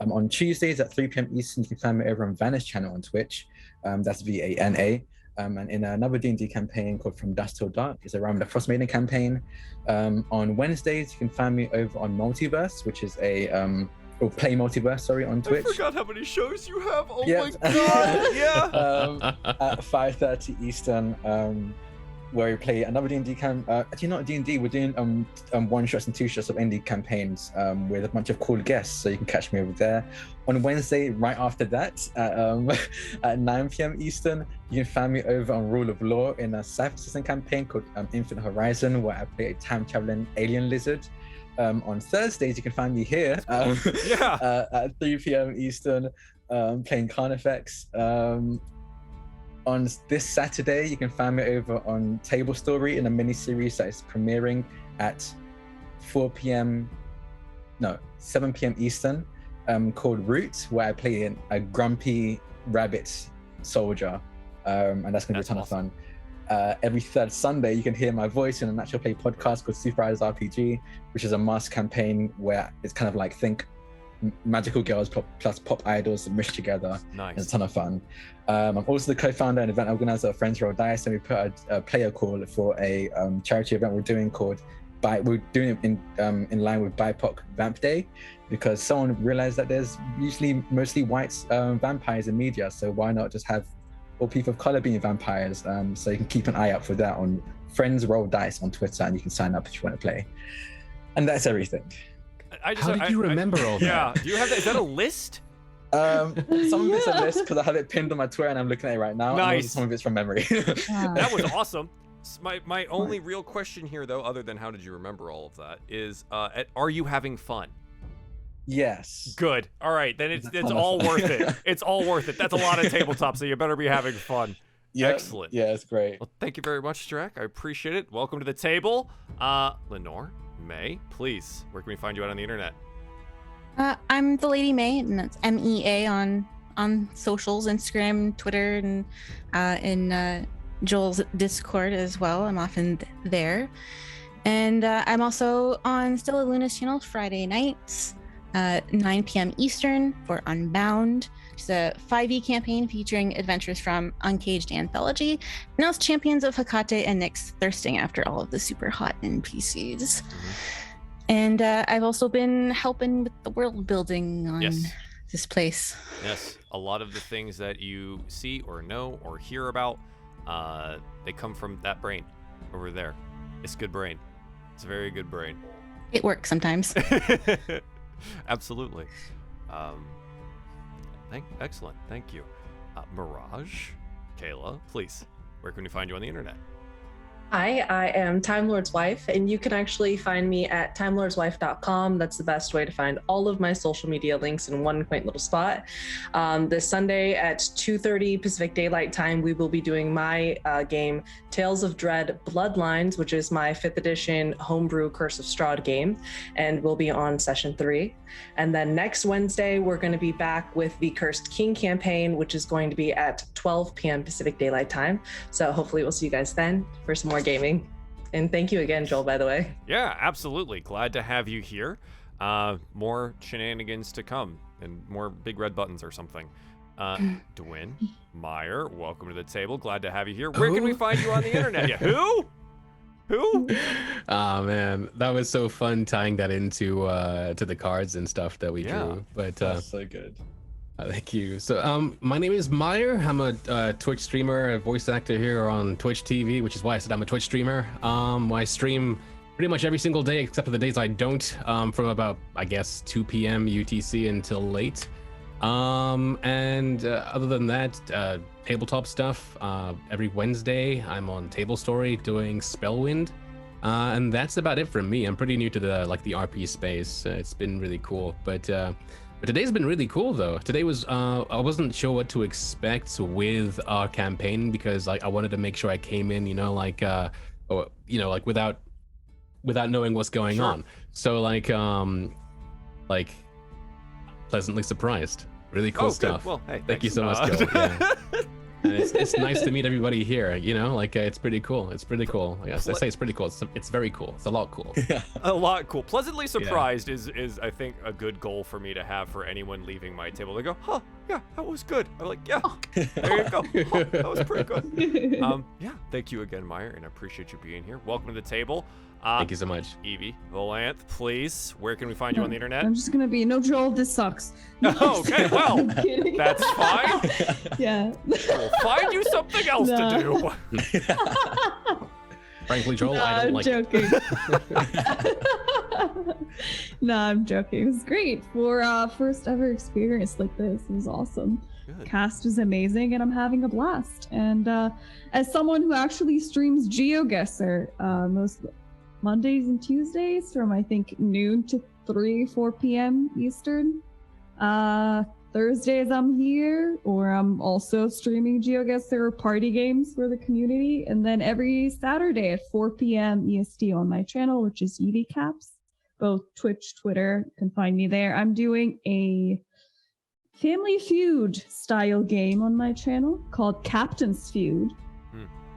On Tuesdays at 3 p.m. Eastern, you can find me over on Vana's channel on Twitch. That's VANA. And in another D&D campaign called From Dusk Till Dark, is around the Frost Maiden campaign. On Wednesdays, you can find me over on Multiverse, which is or Play Multiverse, sorry, on Twitch. I forgot how many shows you have. Oh Yep. my god! Yeah. At 5:30 Eastern, where we play another D&D actually not D&D, we're doing one shots and two shots of indie campaigns with a bunch of cool guests, so you can catch me over there. On Wednesday, right after that, at 9 p.m. Eastern, you can find me over on Rule of Law in a Cypher System campaign called Infinite Horizon, where I play a time-traveling alien lizard. On Thursdays, you can find me here at 3 p.m. Eastern, playing Carnifex. On this Saturday, you can find me over on Table Story in a mini-series that is premiering at 7 p.m. Eastern, called Root, where I play a grumpy rabbit soldier, and that's going to be a ton of fun. Every third Sunday, you can hear my voice in a natural play podcast called Super Riders RPG, which is a mass campaign where it's kind of like think magical girls plus pop idols meshed together. Nice. It's a ton of fun. I'm also the co-founder and event organizer of Friends Roll Dice, and we put a player call for a charity event we're doing we're doing it in line with BIPOC Vamp Day, because someone realized that there's usually mostly white vampires in media, so why not just have all people of color being vampires? So you can keep an eye out for that on Friends Roll Dice on Twitter, and you can sign up if you want to play. And that's everything. How did you remember all that? Yeah, do you have that? Is that a list? Some of it's a list because I have it pinned on my Twitter and I'm looking at it right now. Nice. And some of it's from memory. That was awesome. My only real question here, though, other than how did you remember all of that, is are you having fun? Yes. Good. All right, then it's all worth it. It's all worth it. That's a lot of tabletop, so you better be having fun. Yeah. Excellent. Yeah, it's great. Well, thank you very much, Drac. I appreciate it. Welcome to the table. Lenore, May, please, where can we find you out on the internet? I'm the Lady May, and that's MEA on socials, Instagram, Twitter, and in Joel's Discord as well. I'm often there. And I'm also on Stella Luna's channel Friday nights, 9 p.m. Eastern for Unbound. It's a 5e campaign featuring adventures from Uncaged Anthology. And also Champions of Hecate and Nyx thirsting after all of the super hot NPCs. Mm-hmm. And I've also been helping with the world building on this place. Yes, a lot of the things that you see or know or hear about, they come from that brain over there. It's good brain. It's a very good brain. It works sometimes. Absolutely. Excellent. Thank you. Mirage, Kayla, please, where can we find you on the internet? Hi, I am Time Lord's wife, and you can actually find me at timelordswife.com. That's the best way to find all of my social media links in one quaint little spot. This Sunday at 2:30 Pacific Daylight Time, we will be doing my game, Tales of Dread Bloodlines, which is my 5th edition Homebrew Curse of Strahd game, and we'll be on session 3. And then next Wednesday, we're going to be back with the Cursed King campaign, which is going to be at 12 p.m. Pacific Daylight Time. So hopefully we'll see you guys then for some more gaming. And thank you again, Joel, by the way. Yeah, absolutely. Glad to have you here. More shenanigans to come and more big red buttons or something. Dwyn, Meyer, welcome to the table. Glad to have you here. Where can we find you on the internet? Yeah, who? Who? Oh man, that was so fun tying that into to the cards and stuff that we drew. But That's so good. thank you. So my name is Meyer. I'm a Twitch streamer, a voice actor here on Twitch TV, which is why I said I'm a Twitch streamer. I stream pretty much every single day except for the days I don't, from about, I guess, 2 p.m. UTC until late. Other than that, tabletop stuff. Every Wednesday, I'm on Table Story doing Spellwind, and that's about it from me. I'm pretty new to the RP space. It's been really cool, but today's been really cool though. Today was I wasn't sure what to expect with our campaign because I wanted to make sure I came in, without knowing what's going on. So pleasantly surprised. Really cool stuff. Well, hey, thank you thanks. so much, Joe. Yeah. And it's nice to meet everybody here. It's pretty cool. It's pretty cool. Yes, I say it's pretty cool. It's very cool. It's a lot cool. A lot cool. Pleasantly surprised is I think a good goal for me to have for anyone leaving my table. They go, huh, yeah, that was good. I'm like, yeah, there you go. Huh, that was pretty good. Yeah, thank you again, Meyer, and I appreciate you being here. Welcome to the table. Thank you so much. Evie, Volanth, please, where can we find you on the internet? I'm just gonna be no Joel. This sucks. Okay, well, I'm kidding. that's fine. Yeah. We'll find you something else to do. Frankly, Joel, I don't like joking. No, I'm joking. It was great for first ever experience like this. It was awesome. Good. Cast is amazing, and I'm having a blast. And as someone who actually streams GeoGuessr most Mondays and Tuesdays from I think noon to 4 p.m. Eastern. Thursdays I'm here, or I'm also streaming GeoGuessr party games for the community, and then every Saturday at 4 p.m. EST on my channel, which is Evie Caps, both Twitch, Twitter, you can find me there. I'm doing a Family Feud style game on my channel called Captain's Feud.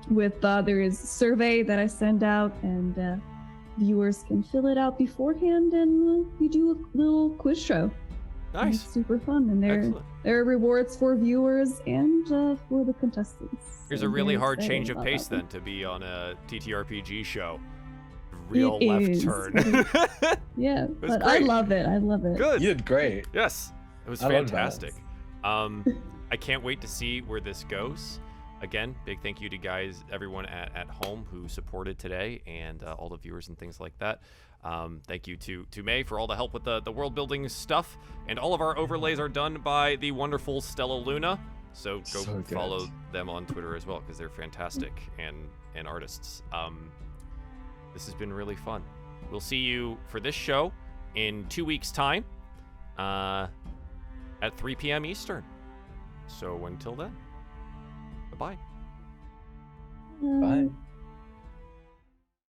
With there is a survey that I send out, and viewers can fill it out beforehand, and we do a little quiz show. And Nice. it's super fun, and Excellent. there are rewards for viewers and for the contestants. Here's So a really very hard excited change of about pace that then to be on a TTRPG show. Real It left is. turn. Yeah, was but I great. love it. I love it. Good. You did great. Yes, it was I love that. fantastic. I can't wait to see where this goes. Again, big thank you to everyone at home who supported today, and all the viewers and things like that. Thank you to May for all the help with the world building stuff, and all of our overlays are done by the wonderful Stella Luna. So go So good. follow them on Twitter as well, because they're fantastic and artists. This has been really fun. We'll see you for this show in 2 weeks' time at 3 p.m. Eastern. So until then, bye-bye. Bye.